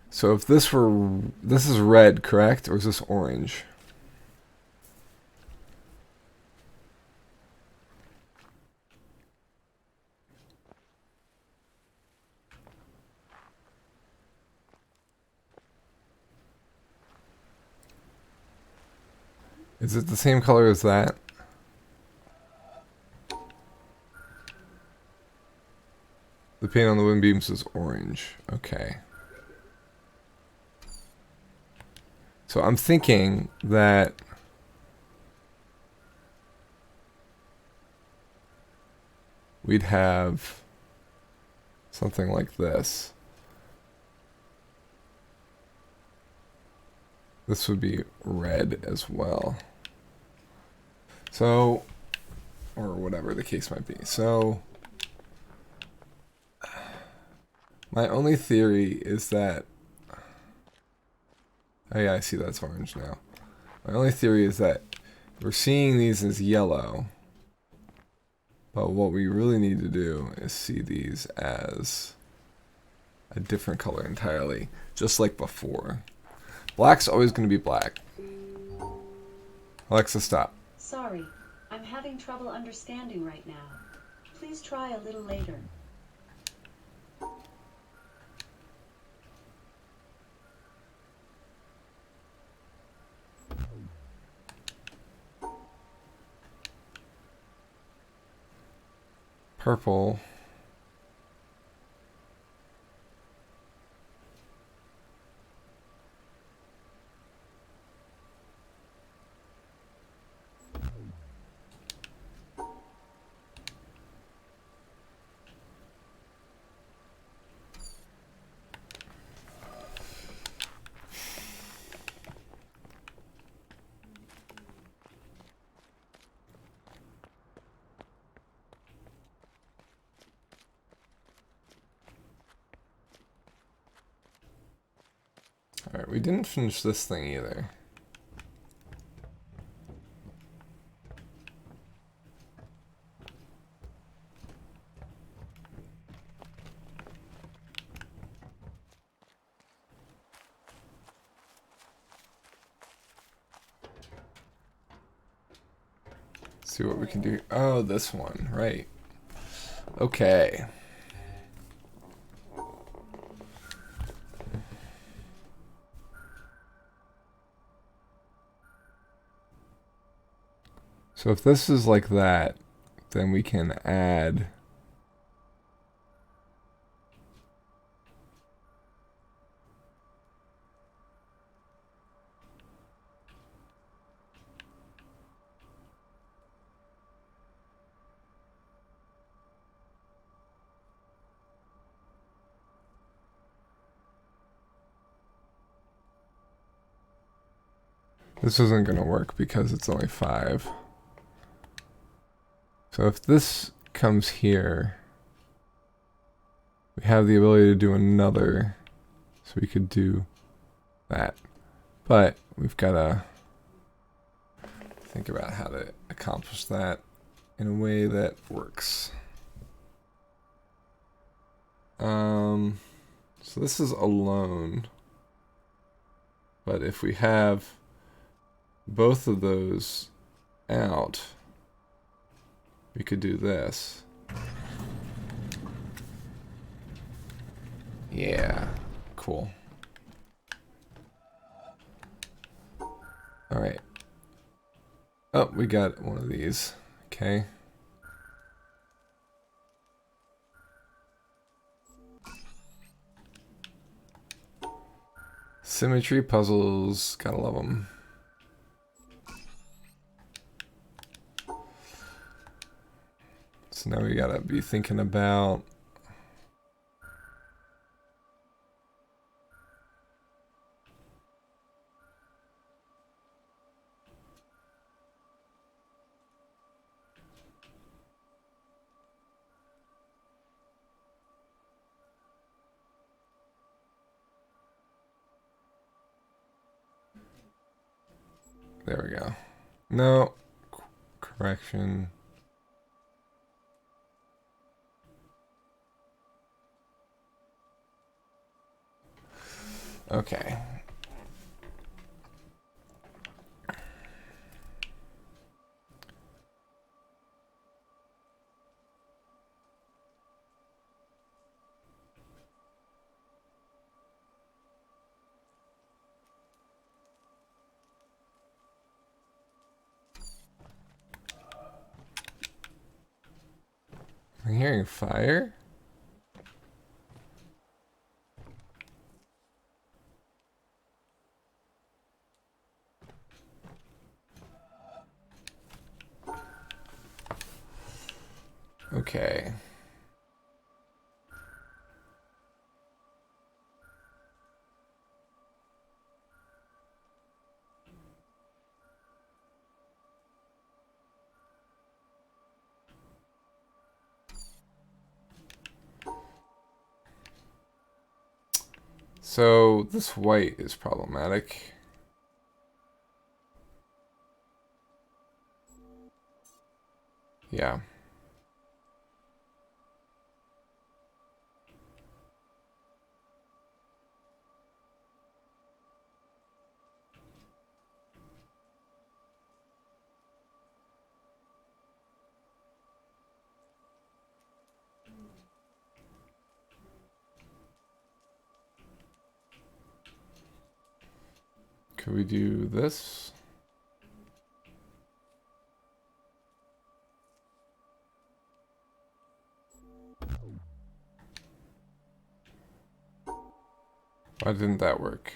So if this were... This is red, correct? Or is this orange? Is it the same color as that? The paint on the wind beams is orange. Okay. So I'm thinking that we'd have something like this. This would be red as well. So, or whatever the case might be. So, my only theory is that... Oh yeah, I see that's orange now. My only theory is that we're seeing these as yellow. But what we really need to do is see these as a different color entirely. Just like before. Black's always going to be black. Alexa, stop. Sorry, I'm having trouble understanding right now. Please try a little later. Purple. Alright, we didn't finish this thing either. see what we can do. Oh, this one, right. Okay. So if this is like that, then we can add this isn't going to work because it's only 5. So if this comes here, we have the ability to do another, so we could do that. But we've got to think about how to accomplish that in a way that works. So this is alone. But if we have both of those out, we could do this. Yeah, cool. All right. Oh, we got one of these. Okay. Symmetry puzzles, gotta love them. So now we gotta be thinking about there we go. No. Correction. Okay. I'm hearing fire? Okay. So this white is problematic. Yeah. Could we do this? Why didn't that work?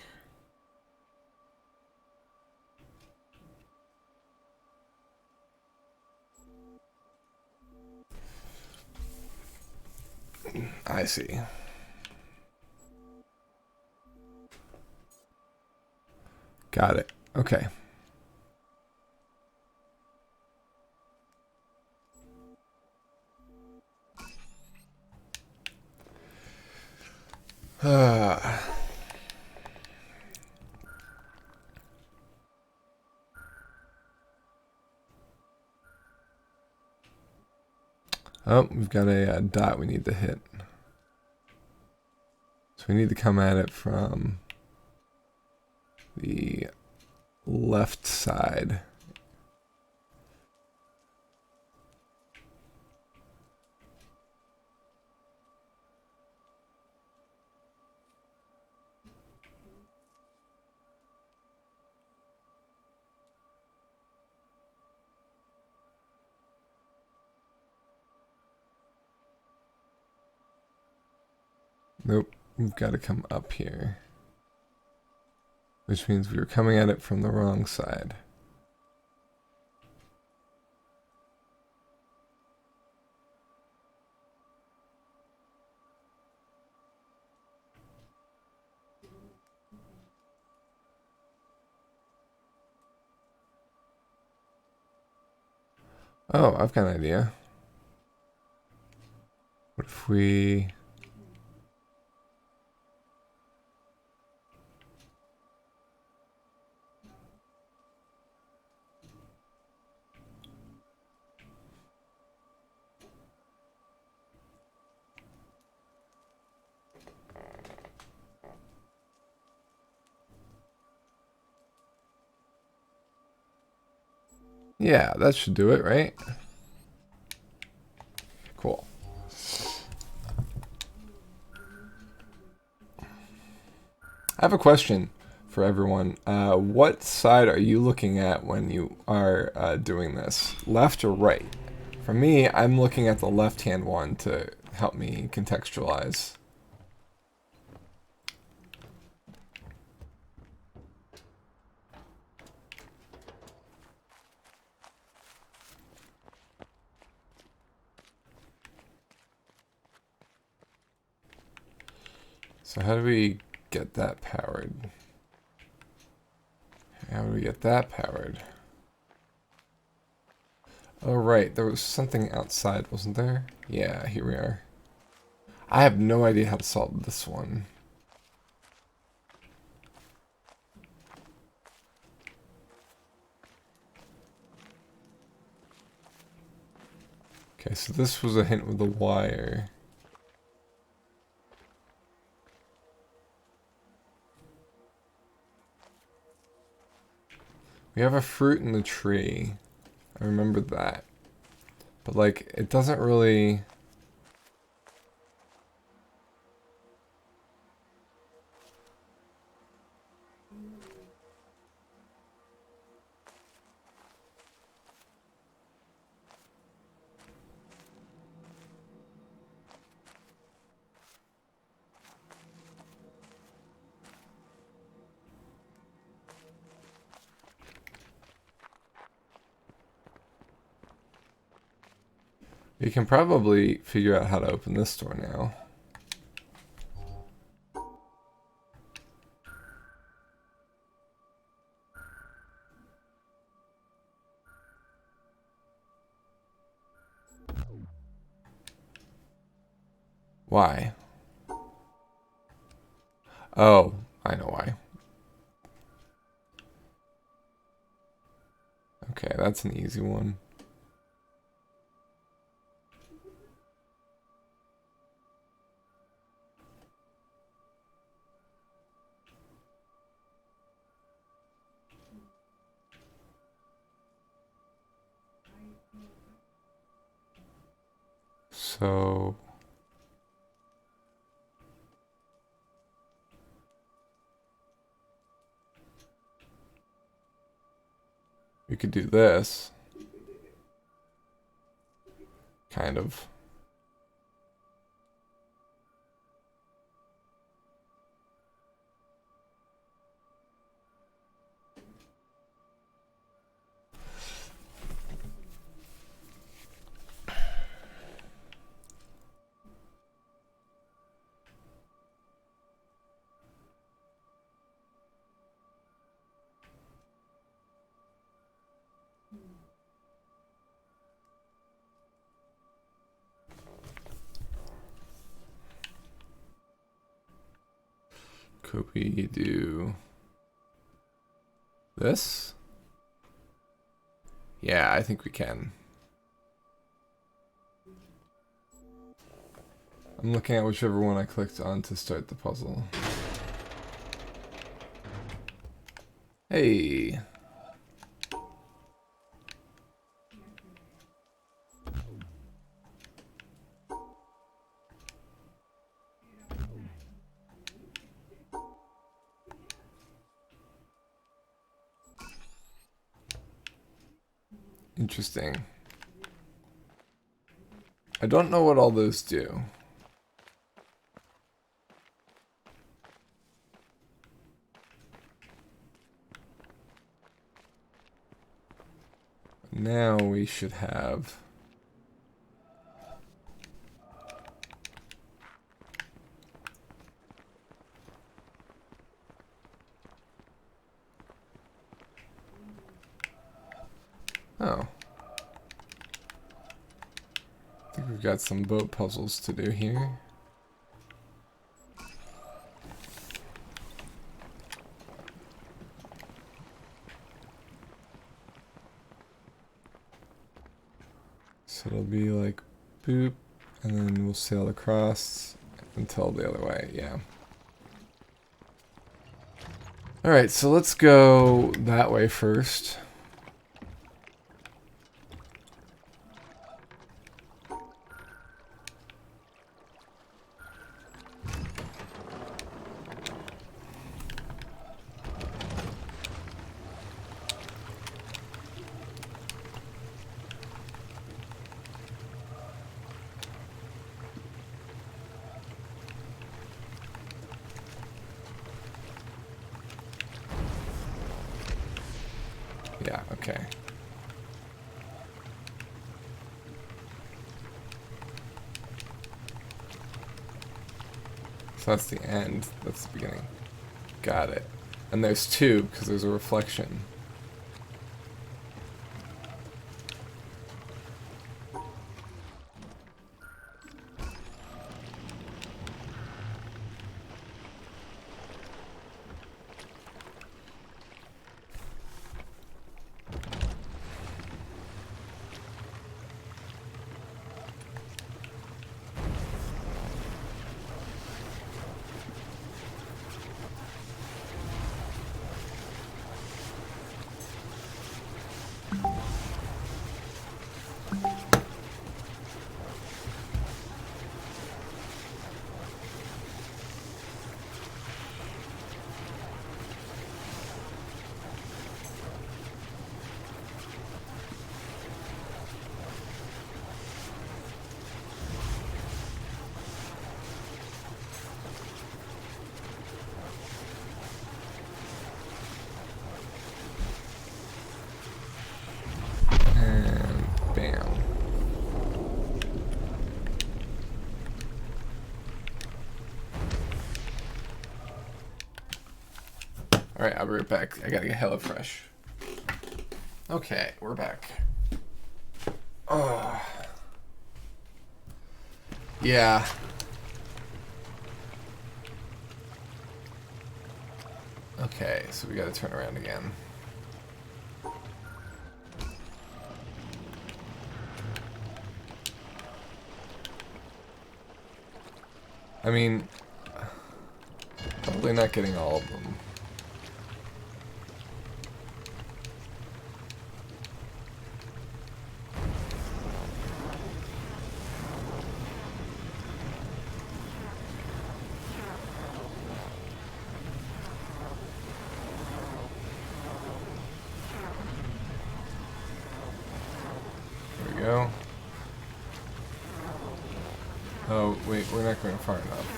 I see. Got it. Okay. Oh, we've got a dot we need to hit. So we need to come at it from the left side. Nope, we've got to come up here. Which means we were coming at it from the wrong side. Oh, I've got an idea. What if we... Yeah, that should do it, right? Cool. I have a question for everyone. What side are you looking at when you are doing this? Left or right? For me, I'm looking at the left-hand one to help me contextualize. So how do we get that powered? How do we get that powered? Oh right, there was something outside, wasn't there? Yeah, here we are. I have no idea how to solve this one. Okay, so this was a hint with the wire. We have a fruit in the tree. I remember that. But like, it doesn't really... You can probably figure out how to open this door now. Why? Oh, I know why. Okay, that's an easy one. So... we could do this. Kind of. Could we do this? Yeah, I think we can. I'm looking at whichever one I clicked on to start the puzzle. Hey. Interesting. I don't know what all those do. Now we should have... Oh. I think we've got some boat puzzles to do here. So it'll be like boop, and then we'll sail across until the other way, yeah. Alright, so let's go that way first. Yeah, okay. So that's the end. That's the beginning. Got it. And there's two, because there's a reflection. And bam. Alright, I'll be right back. I gotta get HelloFresh. Okay, we're back. Oh. Yeah. Okay, so we gotta turn around again. I mean, probably not getting all of them. There we go. Oh, wait, we're not going far enough.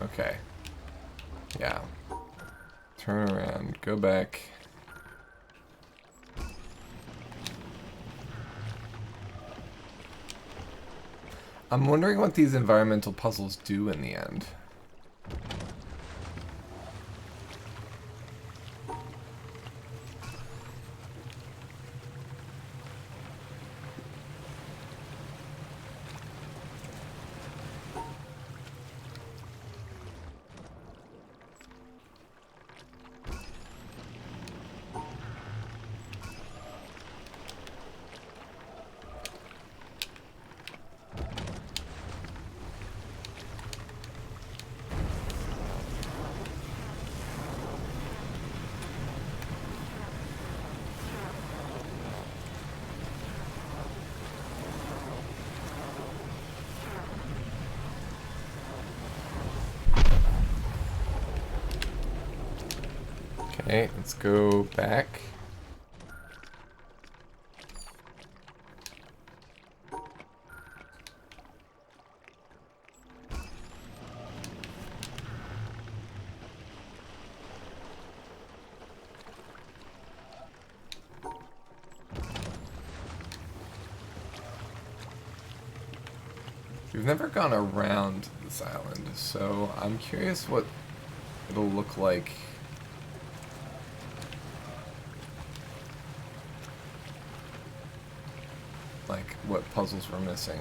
Okay. Yeah. Turn around, go back. I'm wondering what these environmental puzzles do in the end. Okay, let's go back. We've never gone around this island, so I'm curious what it'll look like. Like, what puzzles we're missing.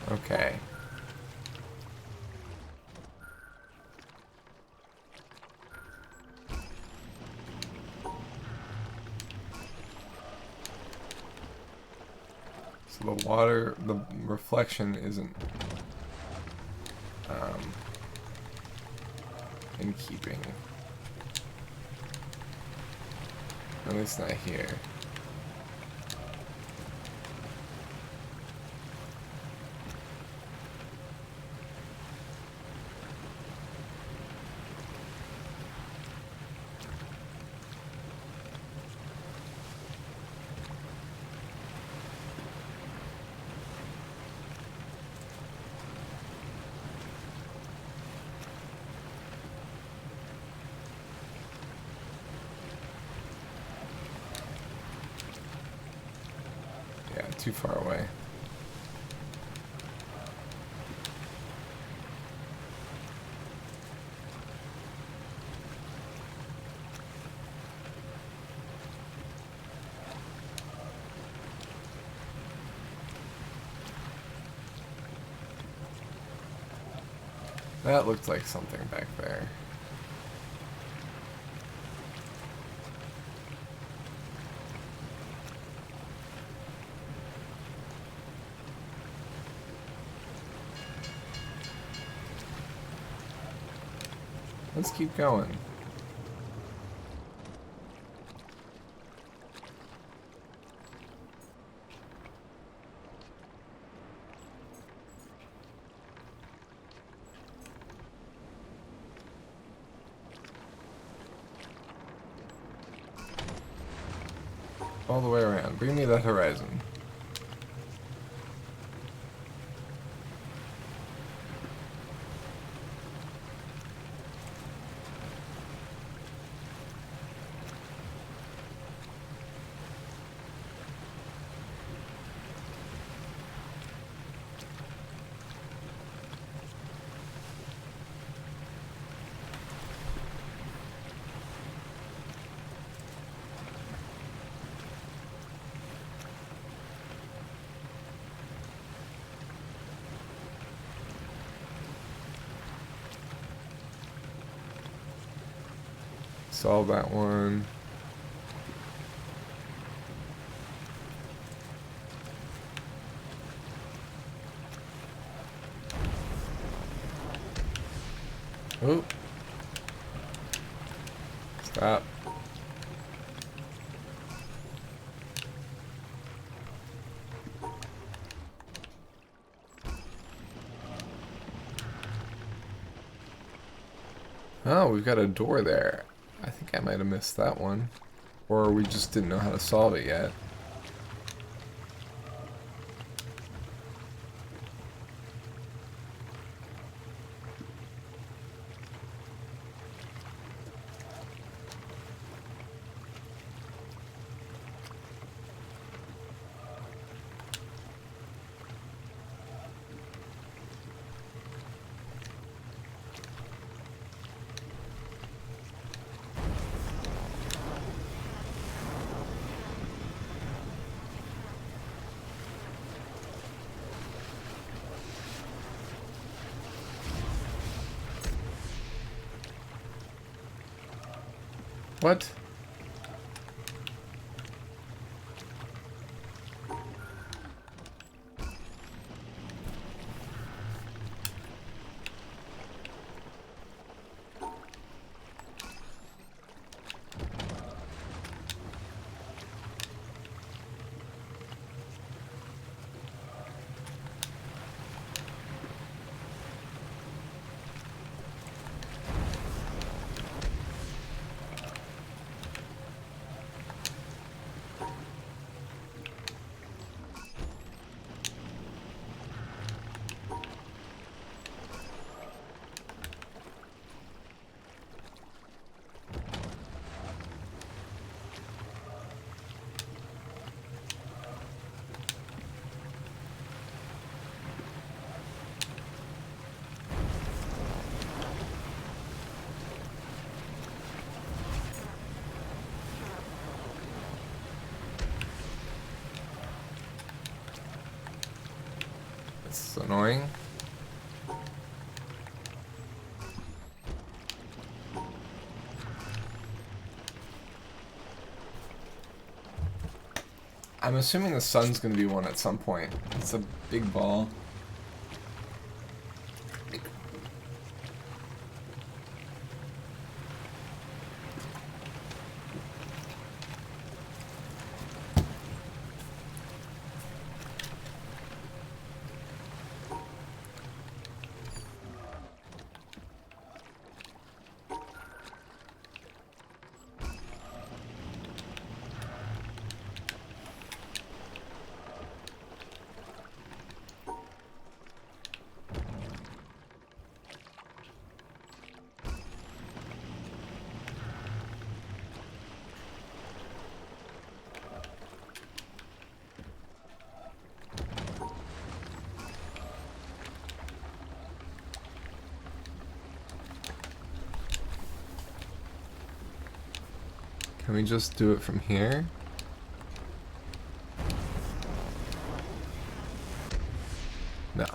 Okay. So the water, the reflection isn't in keeping. At least not here. Yeah, too far away. That looked like something back there. Let's keep going. All the way around. Bring me that horizon. Solve that one. Oh. Stop. Oh, we've got a door there. I think I might have missed that one. Or we just didn't know how to solve it yet. What? That's annoying. I'm assuming the sun's gonna be one at some point. It's a big ball. Can we just do it from here? No.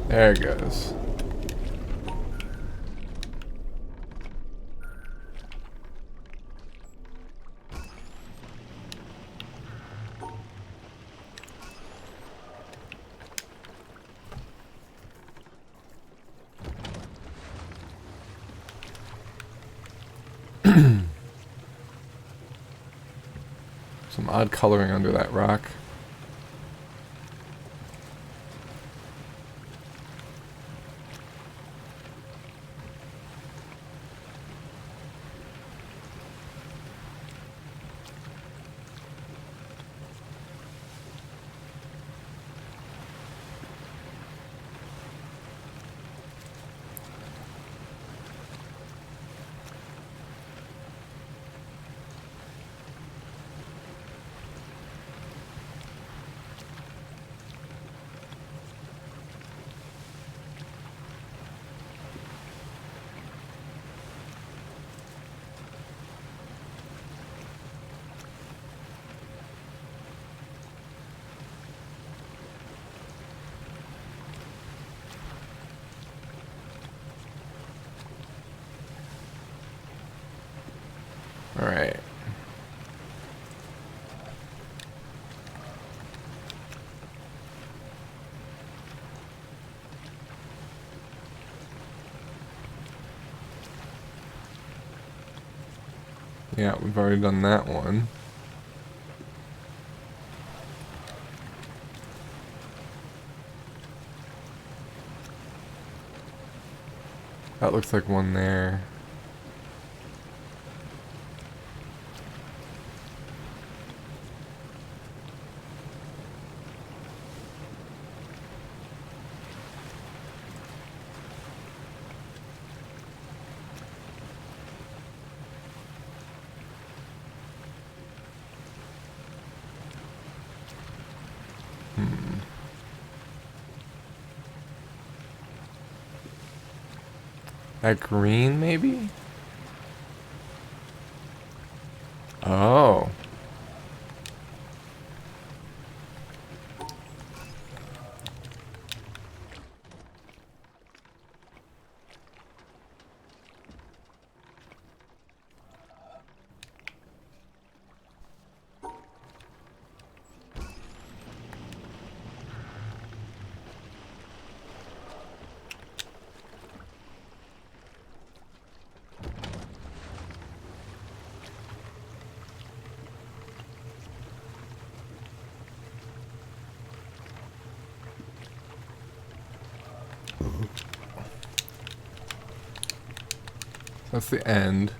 There it goes. Some odd coloring under that rock. All right. Yeah, we've already done that one. That looks like one there. That green, maybe? Oh. That's the end.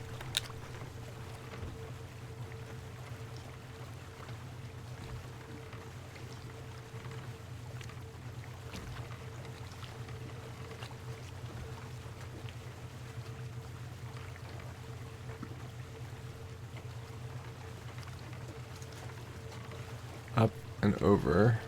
and over.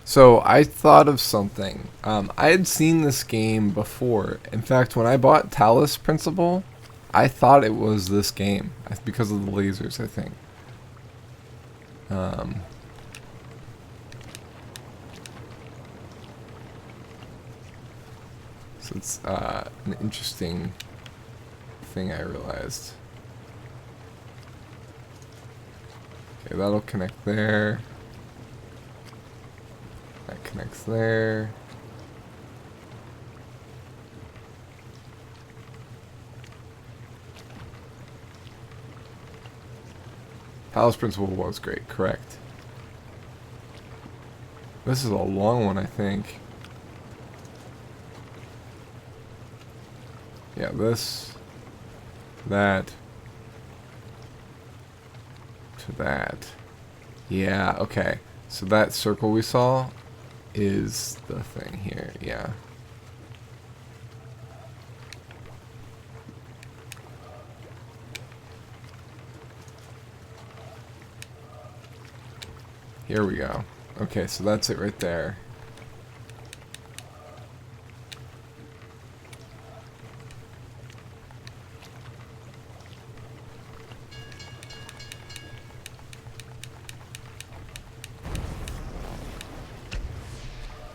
So I thought of something. I had seen this game before. In fact, when I bought Talos Principle, I thought it was this game because of the lasers, I think. So it's an interesting thing I realized. Okay, that'll connect there. That connects there. Talos Principle was great, correct. This is a long one, I think. Yeah, this, that, to that. Yeah, okay. So that circle we saw is the thing here, yeah. Here we go. Okay, so that's it right there.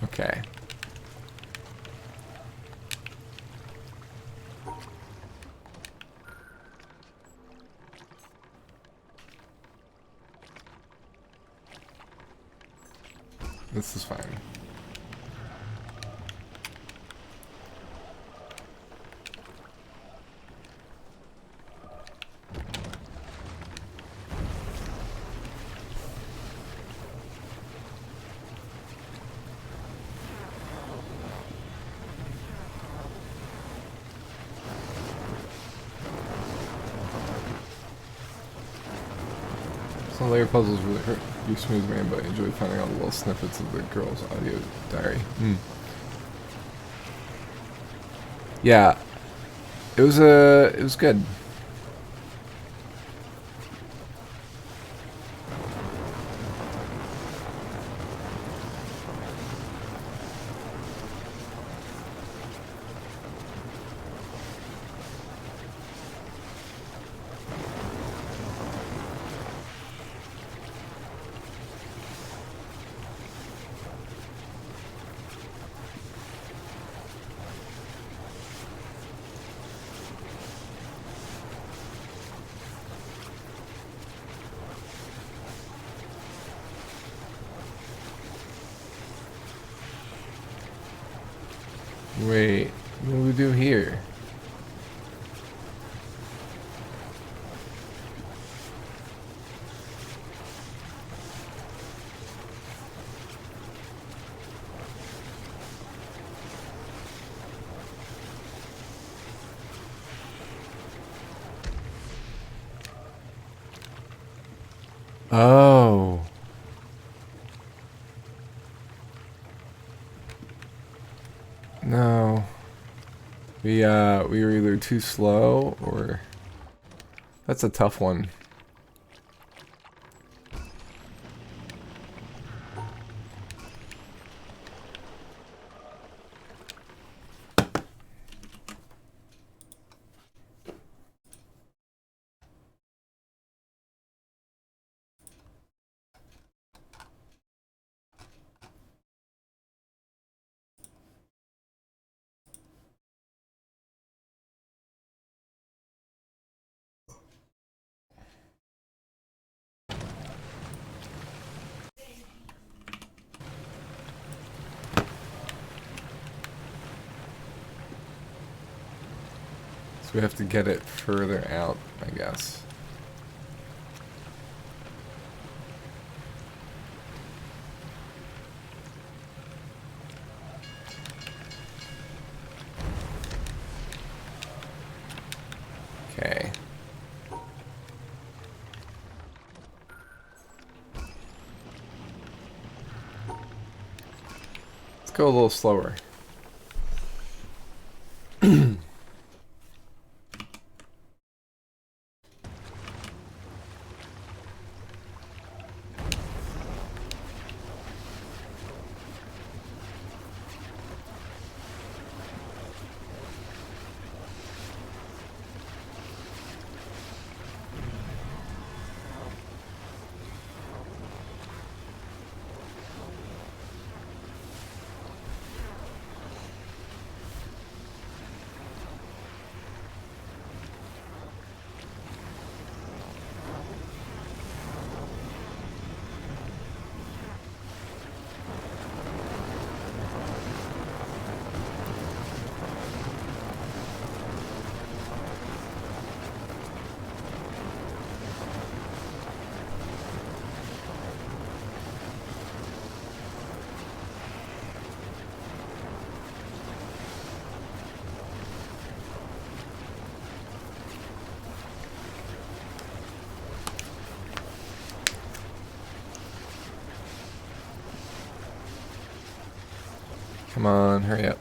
Okay. This is fine. Some layer puzzles really hurt you, Smooth Rainbow. I enjoy finding all the little snippets of the girl's audio diary. Yeah, it was good. Wait, what do we do here? Oh. No. We were either too slow or... That's a tough one. So we have to get it further out, I guess. Okay. Let's go a little slower. Come on, hurry up.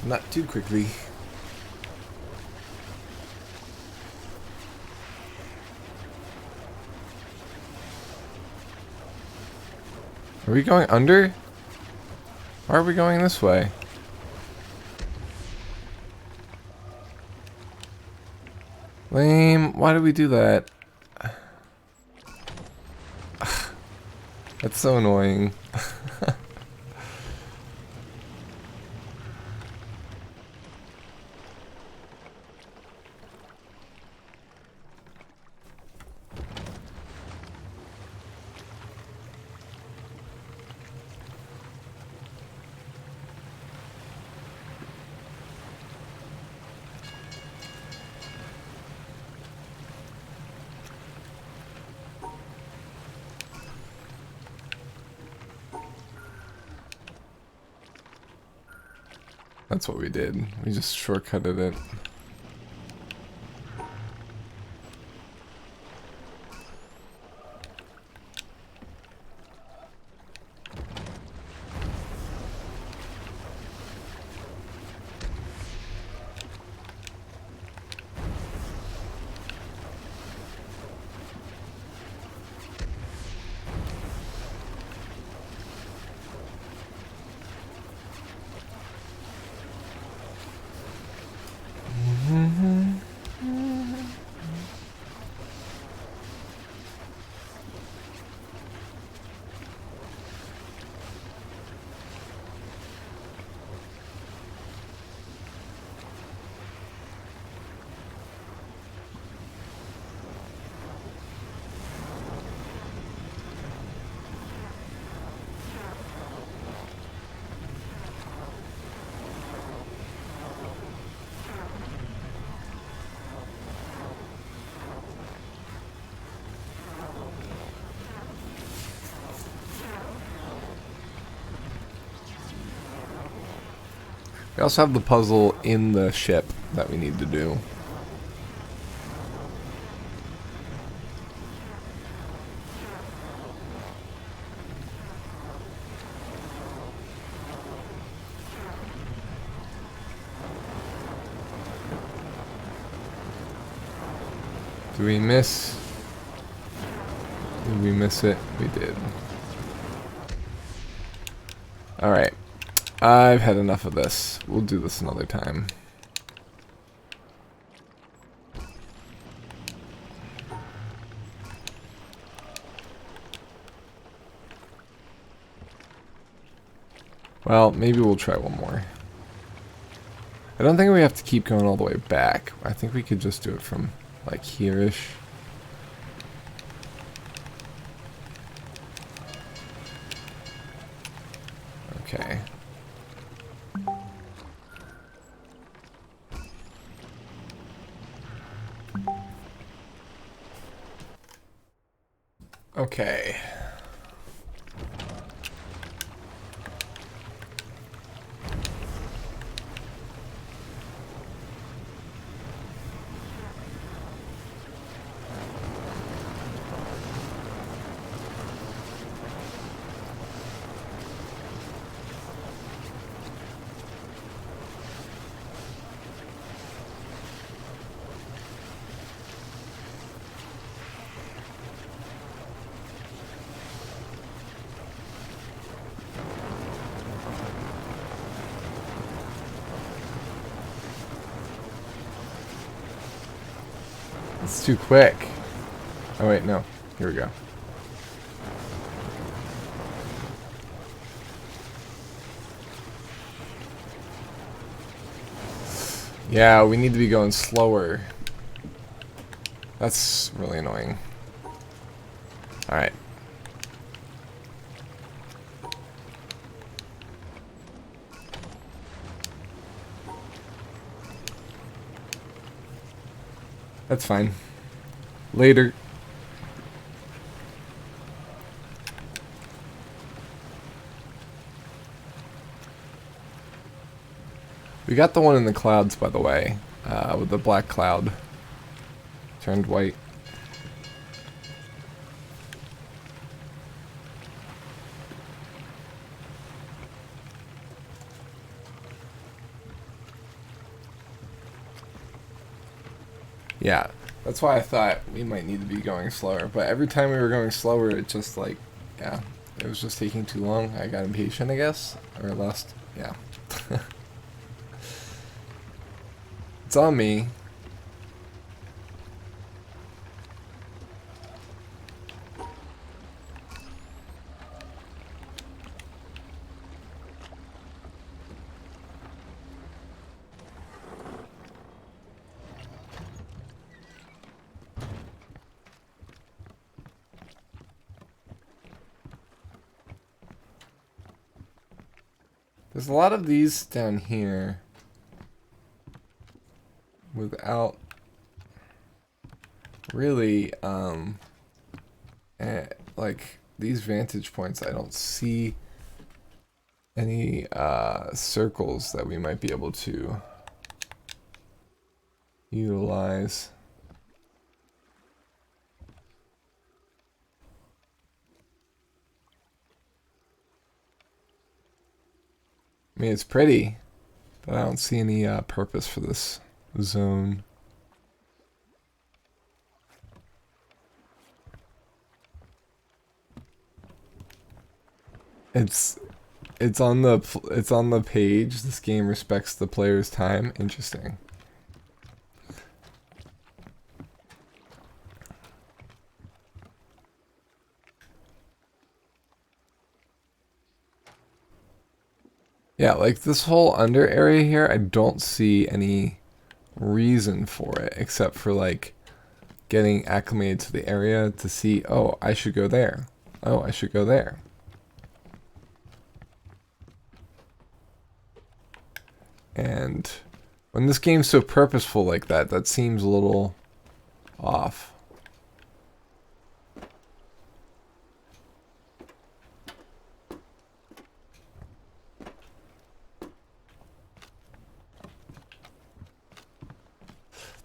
Not too quickly. Are we going under? Why are we going this way? Lame. Why did we do that? That's so annoying. That's what we did. We just shortcutted it. We also have the puzzle in the ship that we need to do. Do we miss? Did we miss it? We did. Alright. I've had enough of this. We'll do this another time. Well, maybe we'll try one more. I don't think we have to keep going all the way back. I think we could just do it from, like, here-ish. Okay. Okay. It's too quick. Oh wait, no. Here we go. Yeah, we need to be going slower. That's really annoying. Alright. That's fine. Later. We got the one in the clouds, by the way, with the black cloud turned white. Yeah, that's why I thought we might need to be going slower. But every time we were going slower, it just like, yeah, it was just taking too long. I got impatient, I guess, or lost. Yeah. It's on me. There's a lot of these down here without really, like these vantage points. I don't see any circles that we might be able to utilize. I mean, it's pretty, but I don't see any purpose for this zone. It's on the page. This game respects the player's time. Interesting. Yeah, like this whole under area here, I don't see any reason for it except for like getting acclimated to the area to see, oh, I should go there. Oh, I should go there. And when this game's so purposeful like that, that seems a little off.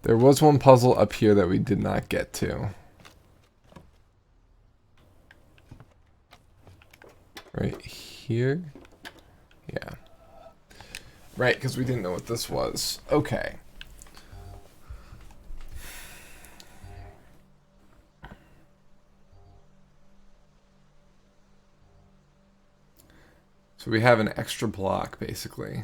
There was one puzzle up here that we did not get to. Right here? Yeah. Right, because we didn't know what this was. Okay. So we have an extra block, basically.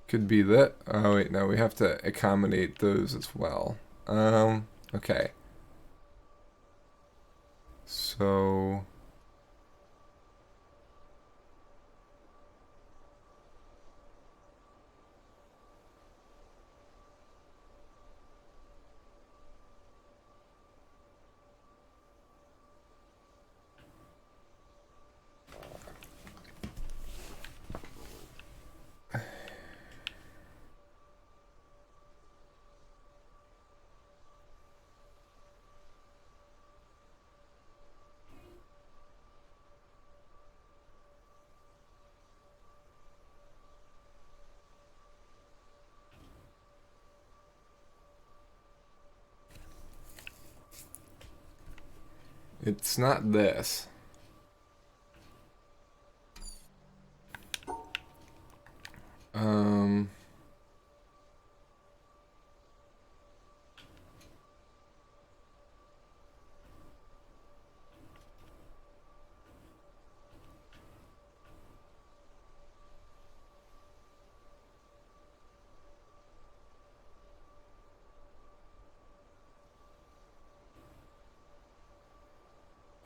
Could be that. Oh wait, no, we have to accommodate those as well. Okay. So it's not this. Um.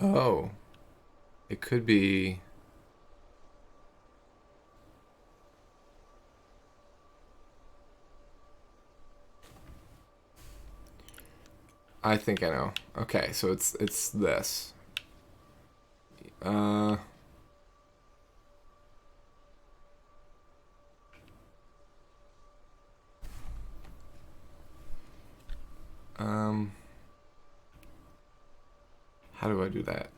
Oh, it could be. I think I know. Okay, so it's this. Uh. Um. How do I do that?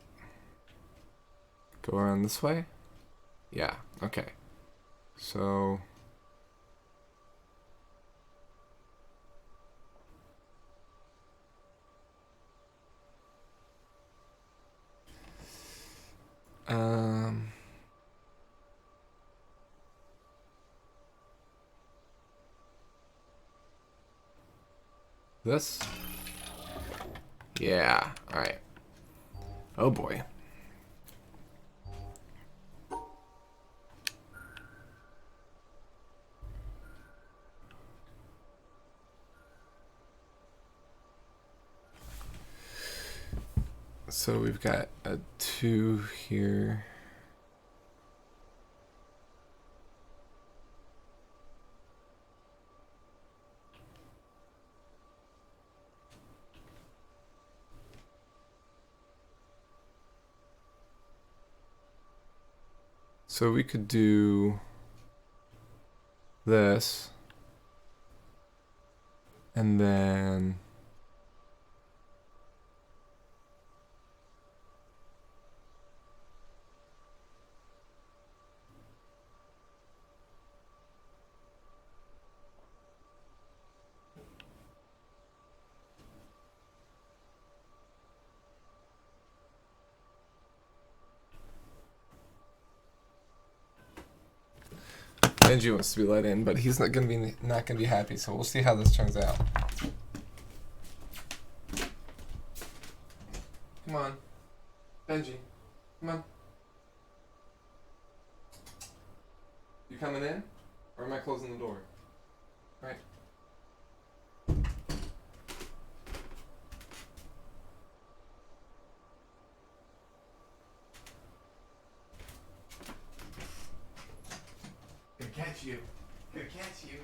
Go around this way? Yeah. Okay. So. Um. This? Yeah. All right. Oh boy. So we've got a 2 here. So we could do this. And then Benji wants to be let in, but he's not gonna be happy. So we'll see how this turns out. Come on, Benji, come on. You coming in, or am I closing the door? Right. Gonna catch you. Gonna catch you.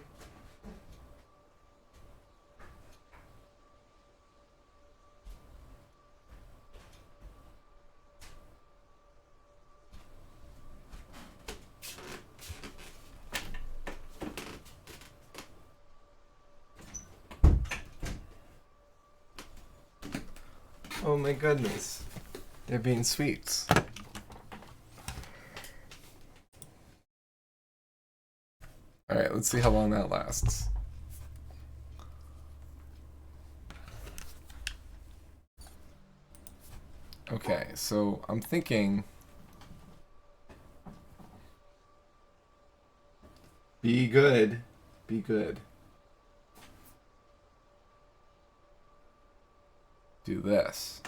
Oh my goodness. They're being sweets. Alright, let's see how long that lasts. Okay, so I'm thinking. Be good. Be good. Do this.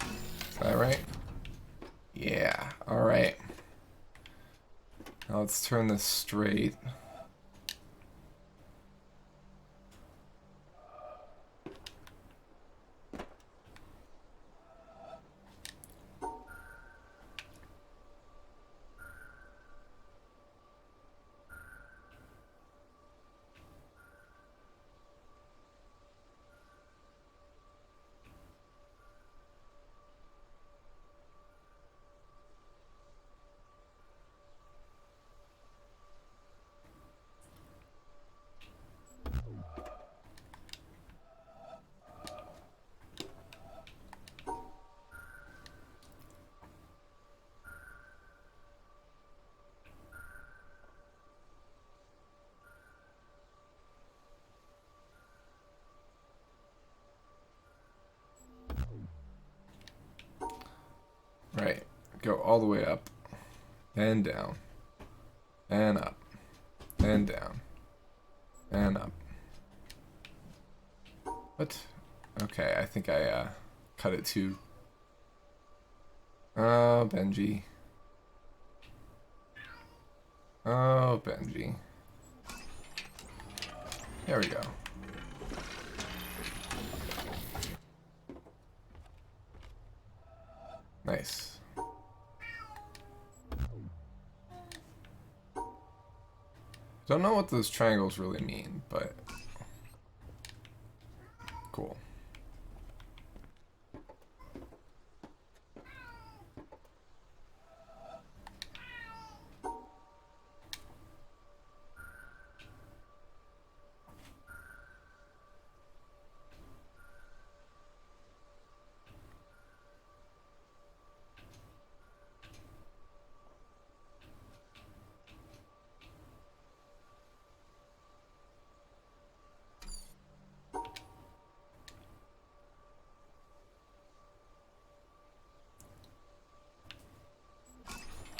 Is that right? Yeah, alright. Now let's turn this straight. go all the way up and down and up and down and up. What? Okay, I think I cut it too. Oh, Benji. Oh, Benji. There we go. Nice. Don't know what those triangles really mean, but cool.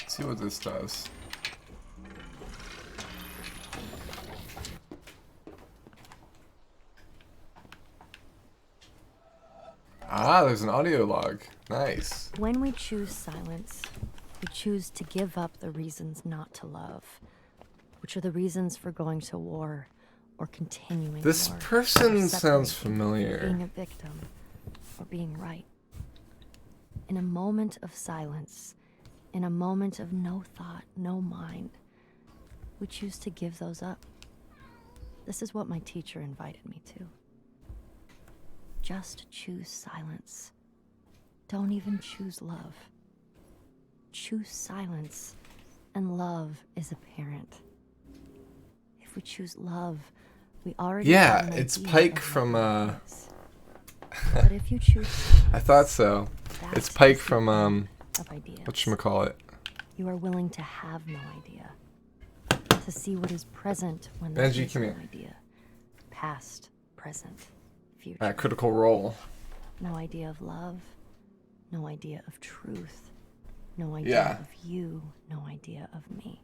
See what this does. Ah, there's an audio log. Nice. When we choose silence, we choose to give up the reasons not to love, which are the reasons for going to war or continuing This war, person or sounds separating, familiar. being a victim or being right. In a moment of silence, in a moment of no thought, no mind, we choose to give those up. This is what my teacher invited me to. Just choose silence. Don't even choose love. Choose silence, and love is apparent. If we choose love, we already Yeah, have an it's idea Pike of from, what love is. But if you choose I thought so. silence, It's that's Pike the from, beginning of ideas. whatchamacallit. You are willing to have no idea. To see what is present when Benji, there is come no here. idea. Past, present, future. Critical Role. No idea of love. No idea of truth. No idea Yeah. of you. No idea of me.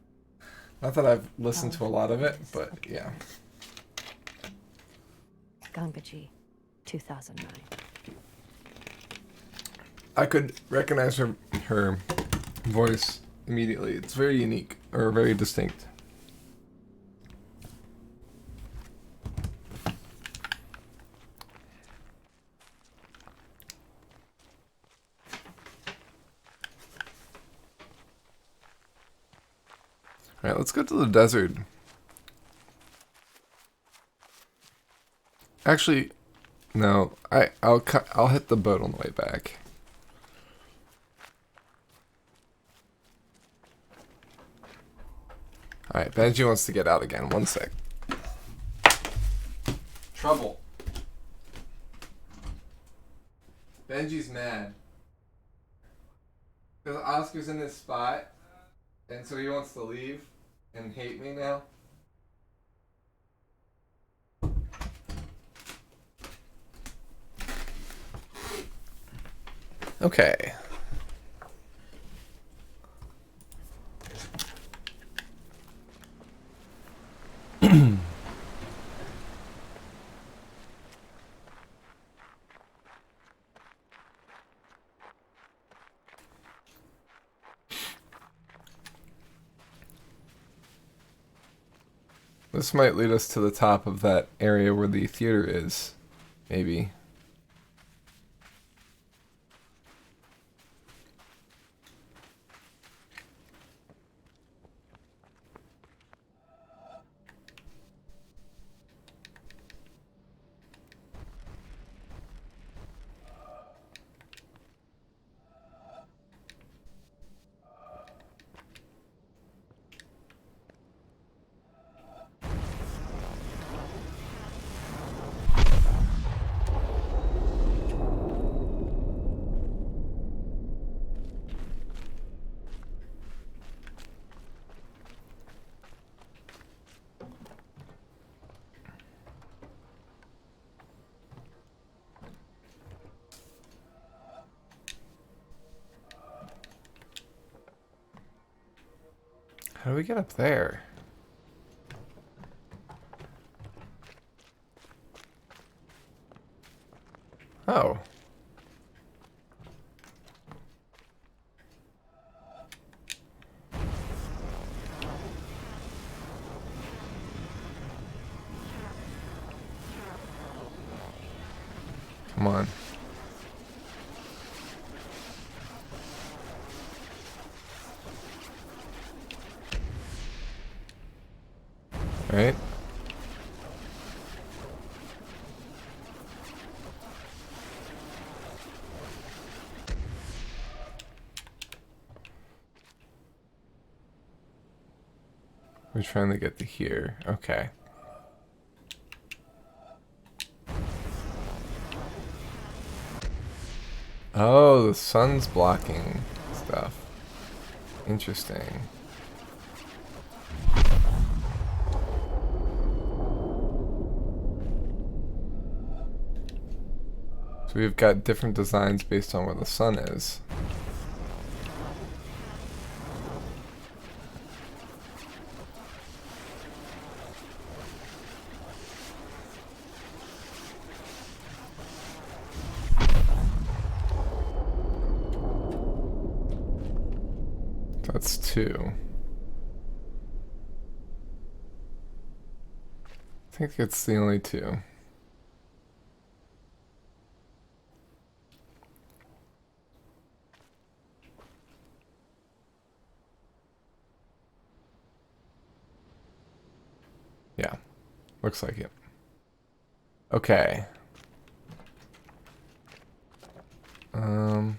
Not that I've listened to a lot of it, Is but apparent. yeah. Gangaji, 2009. I could recognize her voice immediately. It's very unique, or very distinct. Alright, let's go to the desert. Actually, no. I'll hit the boat on the way back. Alright, Benji wants to get out again. One sec. Trouble. Benji's mad. Because Oscar's in this spot, and so he wants to leave and hate me now. Okay. This might lead us to the top of that area where the theater is. Maybe. How do we get up there? Oh. Come on. Right? We're trying to get to here. Okay. Oh, the sun's blocking stuff. Interesting. So we've got different designs based on where the sun is. That's 2. I think it's the only 2. Yeah, looks like it. Okay. Um.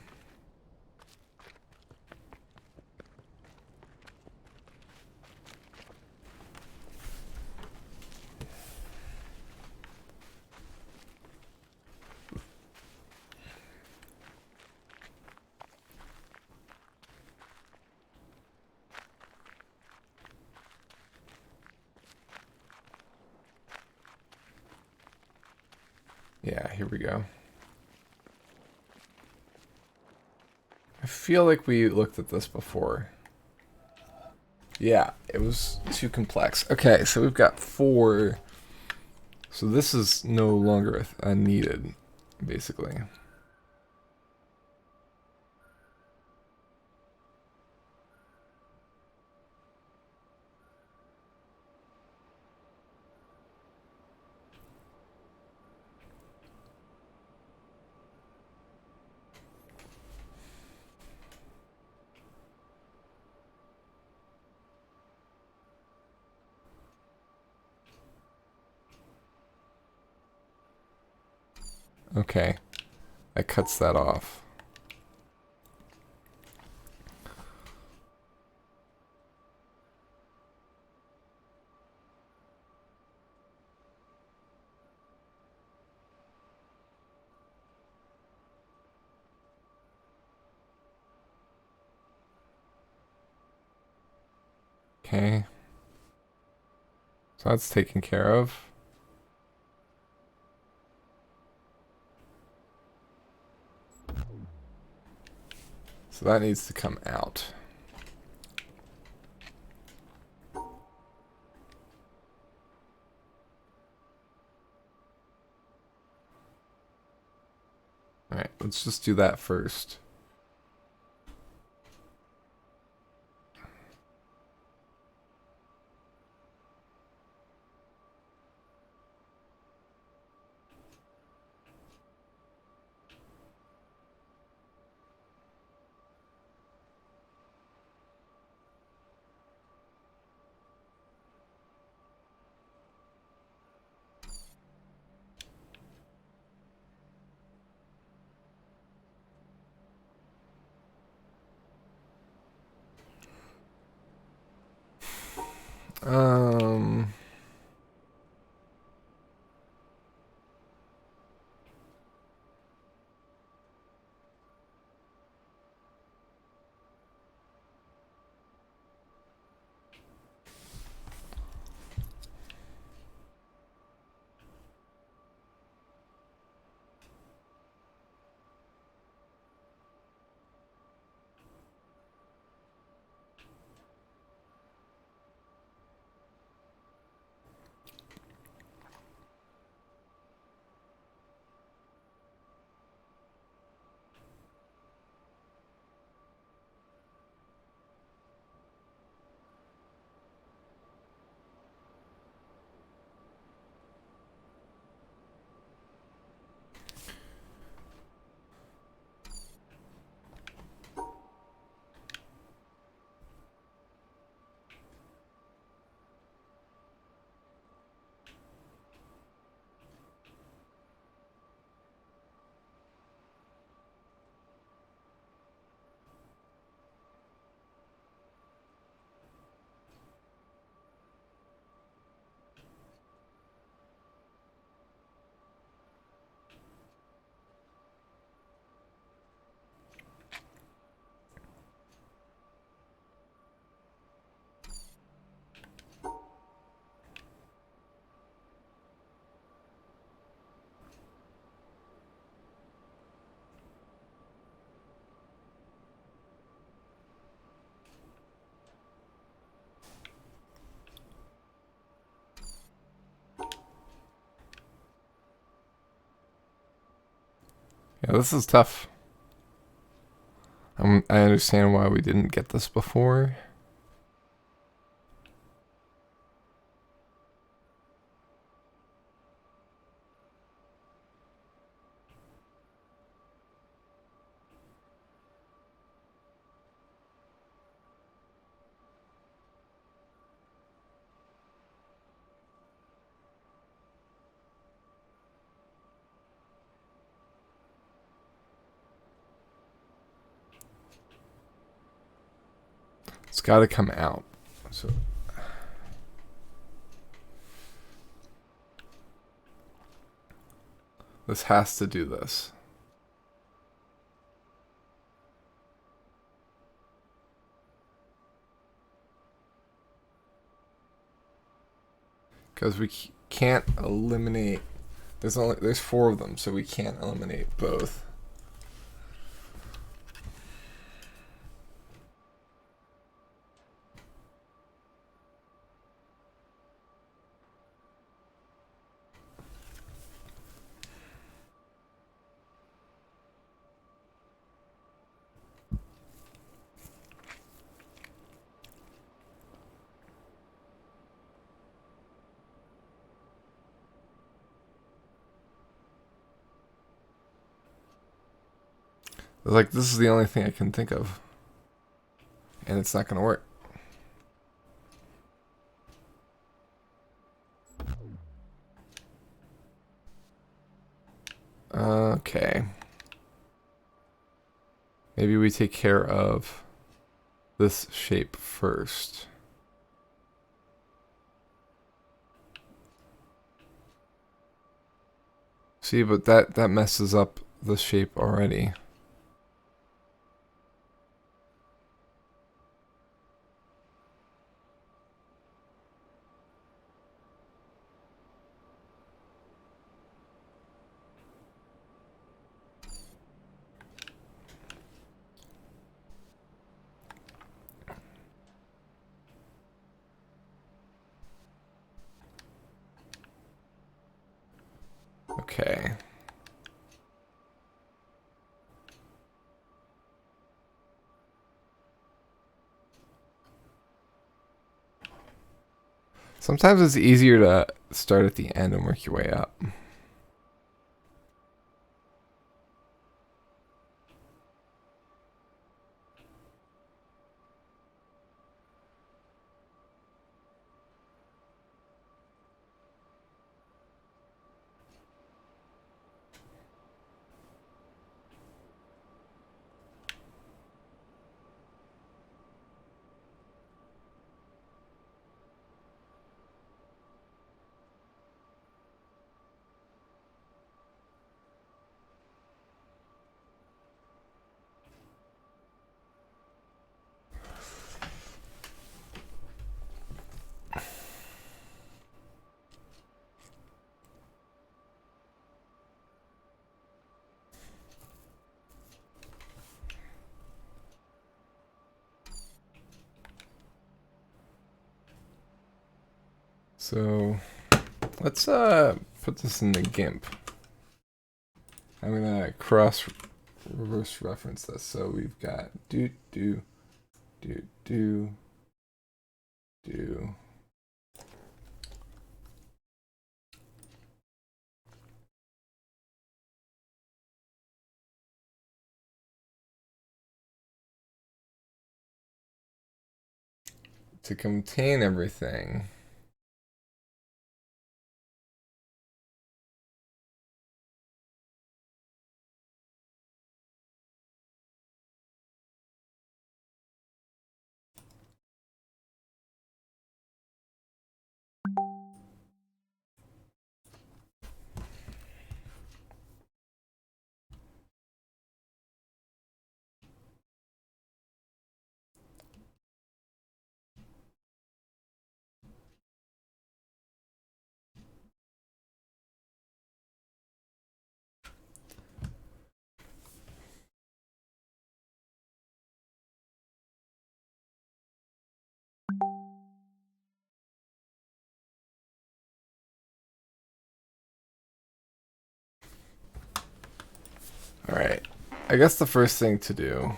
Yeah, here we go. I feel like we looked at this before. Yeah, it was too complex. Okay, so we've got 4. So this is no longer needed, basically. Okay, that cuts that off. Okay. So that's taken care of. So that needs to come out. Alright, let's just do that first. Yeah, this is tough. I understand why we didn't get this before. It's got to come out. So this has to do this. Because we can't eliminate. There's 4 of them, so we can't eliminate both. Like, this is the only thing I can think of. And it's not going to work. Okay. Maybe we take care of this shape first. See, but that messes up the shape already. Okay. Sometimes it's easier to start at the end and work your way up. So let's put this in the GIMP. I'm gonna reverse reference this. So we've got do. To contain everything. Alright. I guess the first thing to do...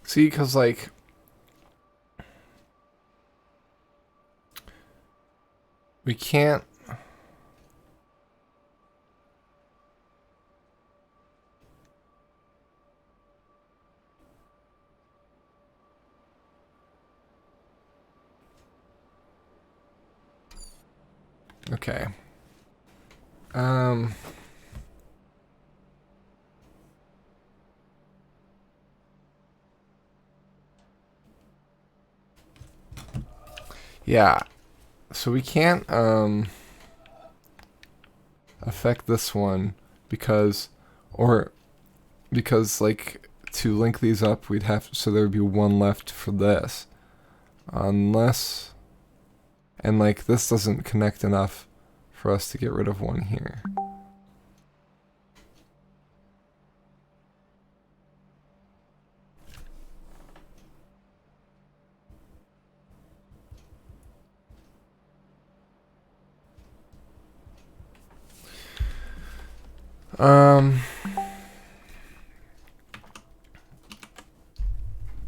See, because, like... we can't... Okay. Yeah. So we can't, affect this one because, like, to link these up, we'd have, so there would be one left for this. Unless, and like, this doesn't connect enough for us to get rid of one here.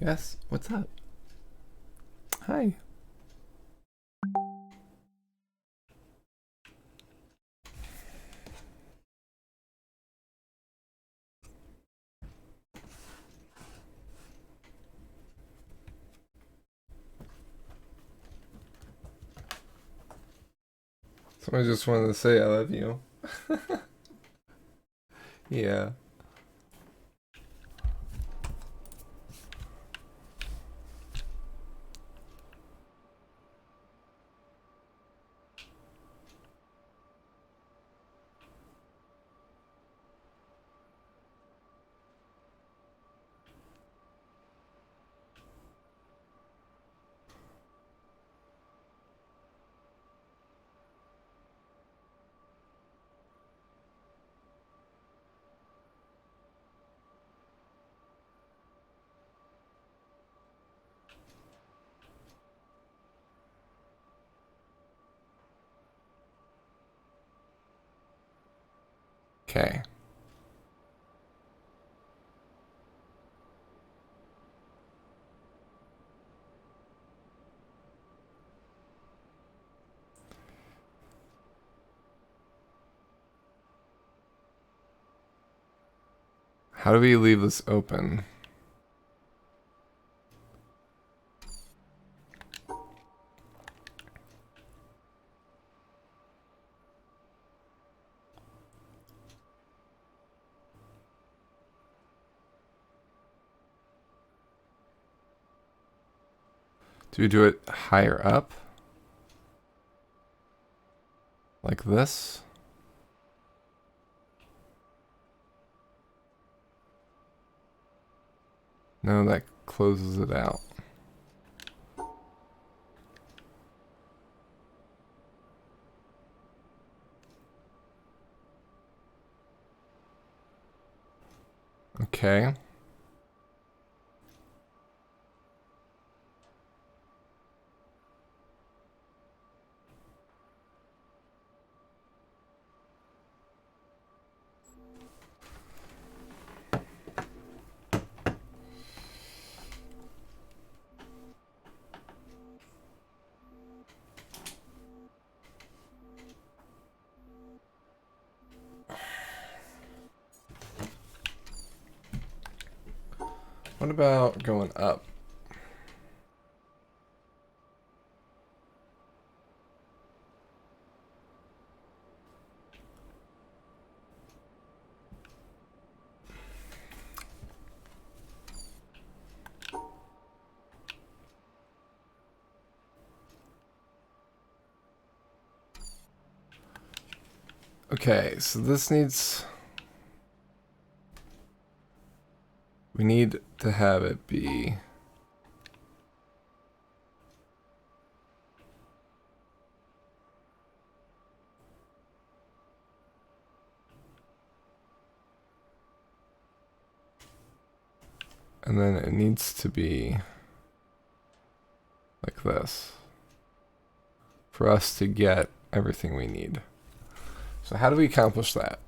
Yes, what's up? Hi. So I just wanted to say I love you. Yeah. Okay. How do we leave this open? Do we do it higher up? Like this? No, that closes it out. Okay. What about going up? Okay, so this needs... We need to have it be... And then it needs to be like this for us to get everything we need. So how do we accomplish that?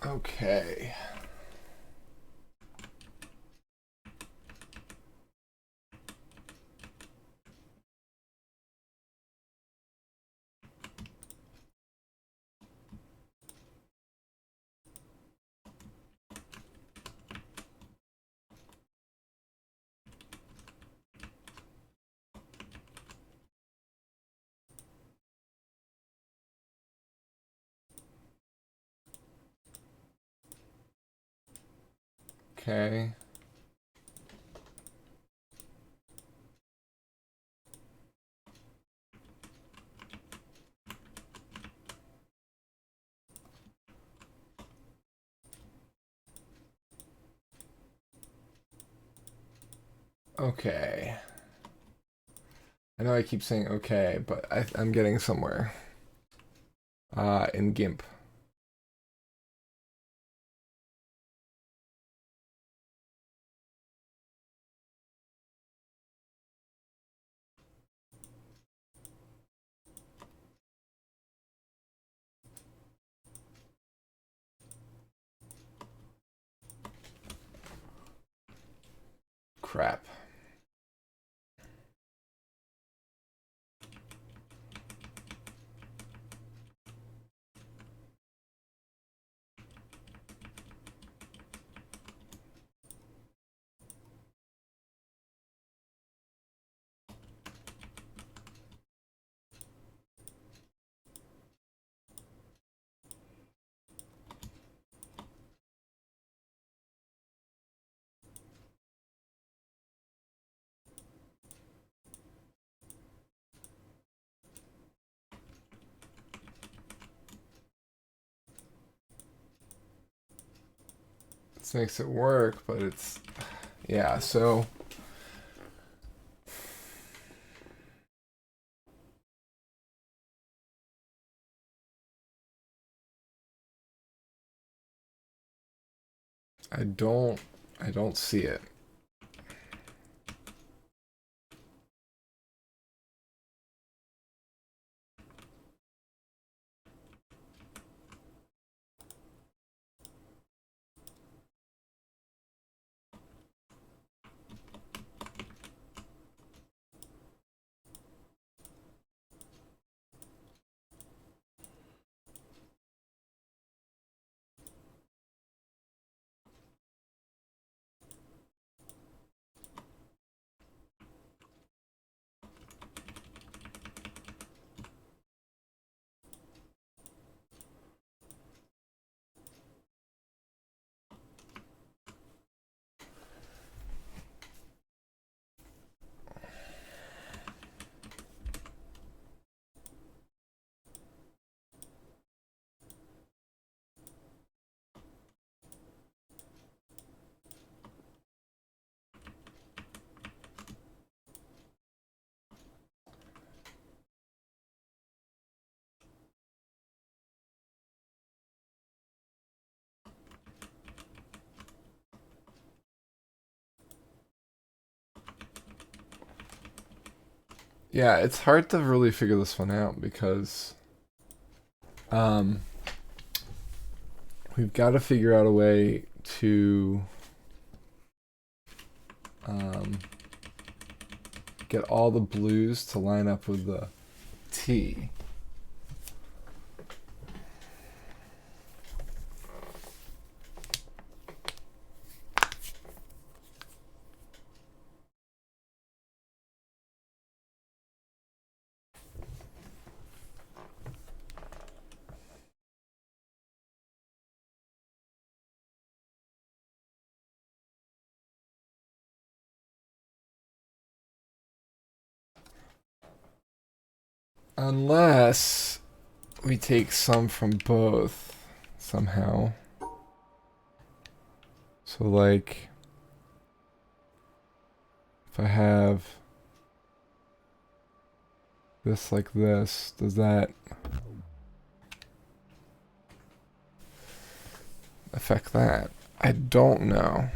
Okay. Okay. Okay. I know I keep saying okay, but I'm getting somewhere. In GIMP. Crap. This makes it work, but it's... Yeah, so... I don't see it. Yeah, it's hard to really figure this one out because we've got to figure out a way to get all the blues to line up with the T. Unless we take some from both somehow. So like, if I have this like this, does that affect that? I don't know.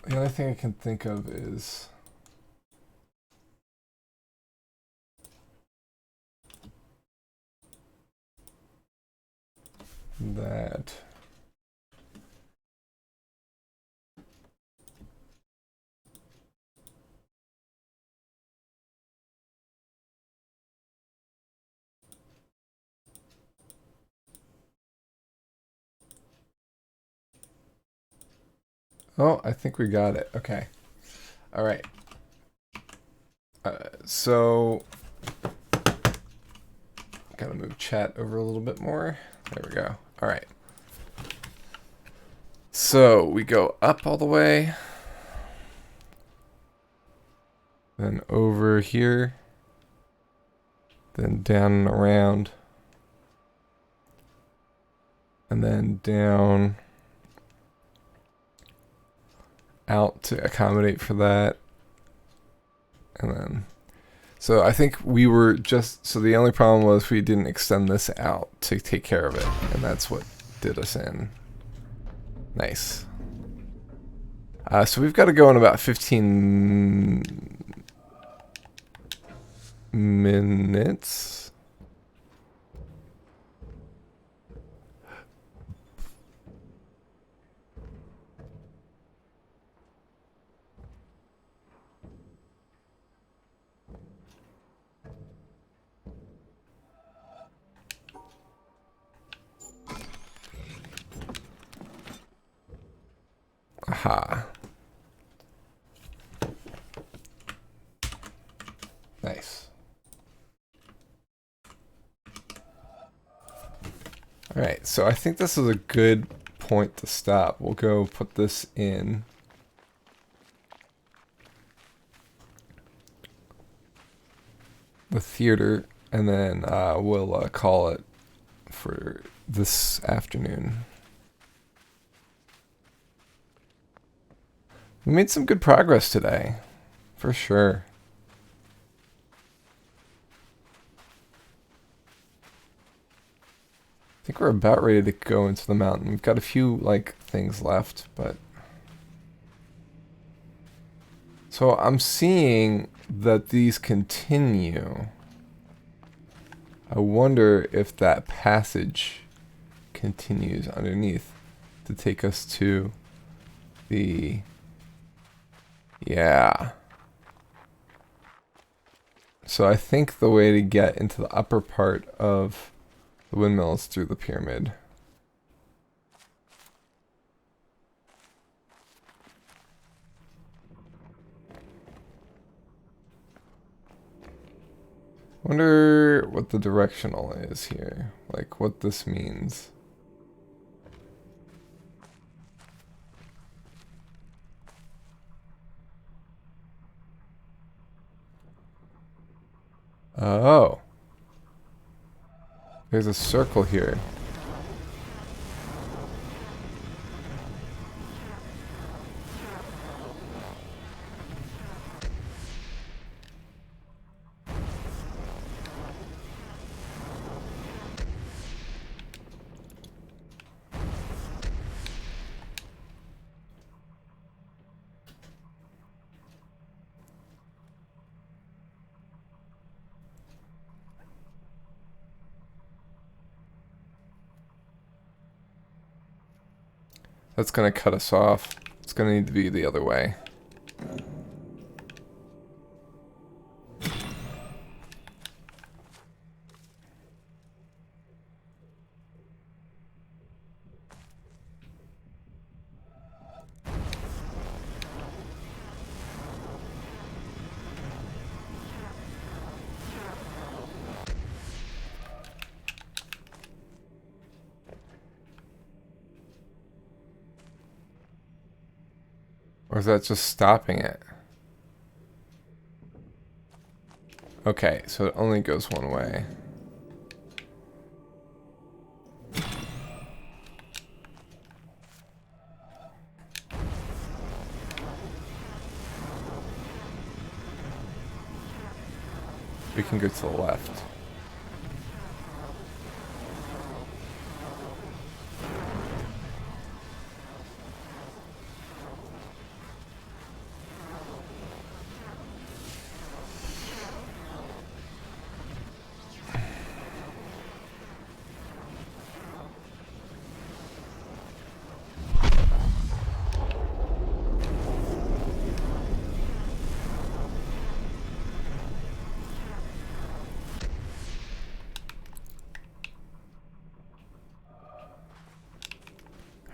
The only thing I can think of is that. Oh, I think we got it. Okay. All right. So, gotta move chat over a little bit more. There we go. All right. So we go up all the way, then over here, then down and around, and then down out to accommodate for that. And then, so I think we were just, so the only problem was we didn't extend this out to take care of it. And that's what did us in. Nice. So we've got to go in about 15 minutes. Aha. Nice. Alright, so I think this is a good point to stop. We'll go put this in. The theater, and then we'll call it for this afternoon. We made some good progress today, for sure. I think we're about ready to go into the mountain. We've got a few like things left, but so I'm seeing that these continue. I wonder if that passage continues underneath to take us to the, yeah. So I think the way to get into the upper part of the windmill is through the pyramid. Wonder what the directional is here, like what this means. Oh. There's a circle here. That's gonna cut us off. It's gonna need to be the other way. Or is that just stopping it? Okay, so it only goes one way. We can go to the left.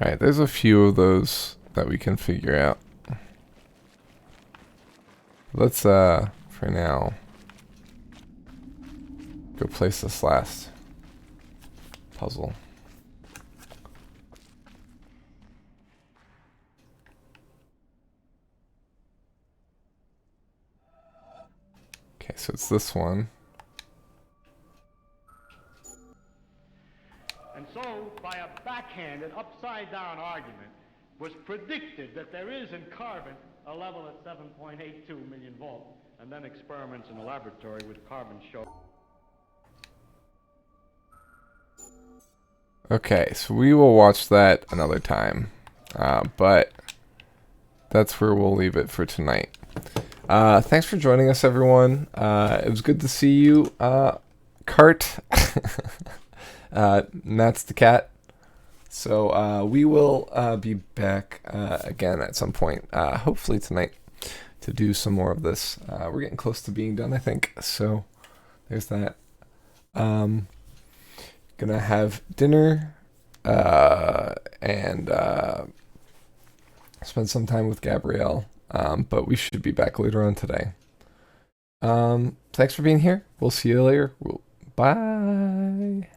Alright, there's a few of those that we can figure out. Let's, for now, go place this last puzzle. Okay, so it's this one. And so, by a backhanded, upside-down argument, was predicted that there is in carbon a level at 7.82 million volts, and then experiments in the laboratory with carbon show. Okay, so we will watch that another time, but that's where we'll leave it for tonight. Thanks for joining us, everyone. It was good to see you, Cart. Matt's the cat. So we will be back again at some point, hopefully tonight, to do some more of this. We're getting close to being done, I think. So there's that. Gonna have dinner and spend some time with Gabrielle. But we should be back later on today. Thanks for being here. We'll see you later. Bye.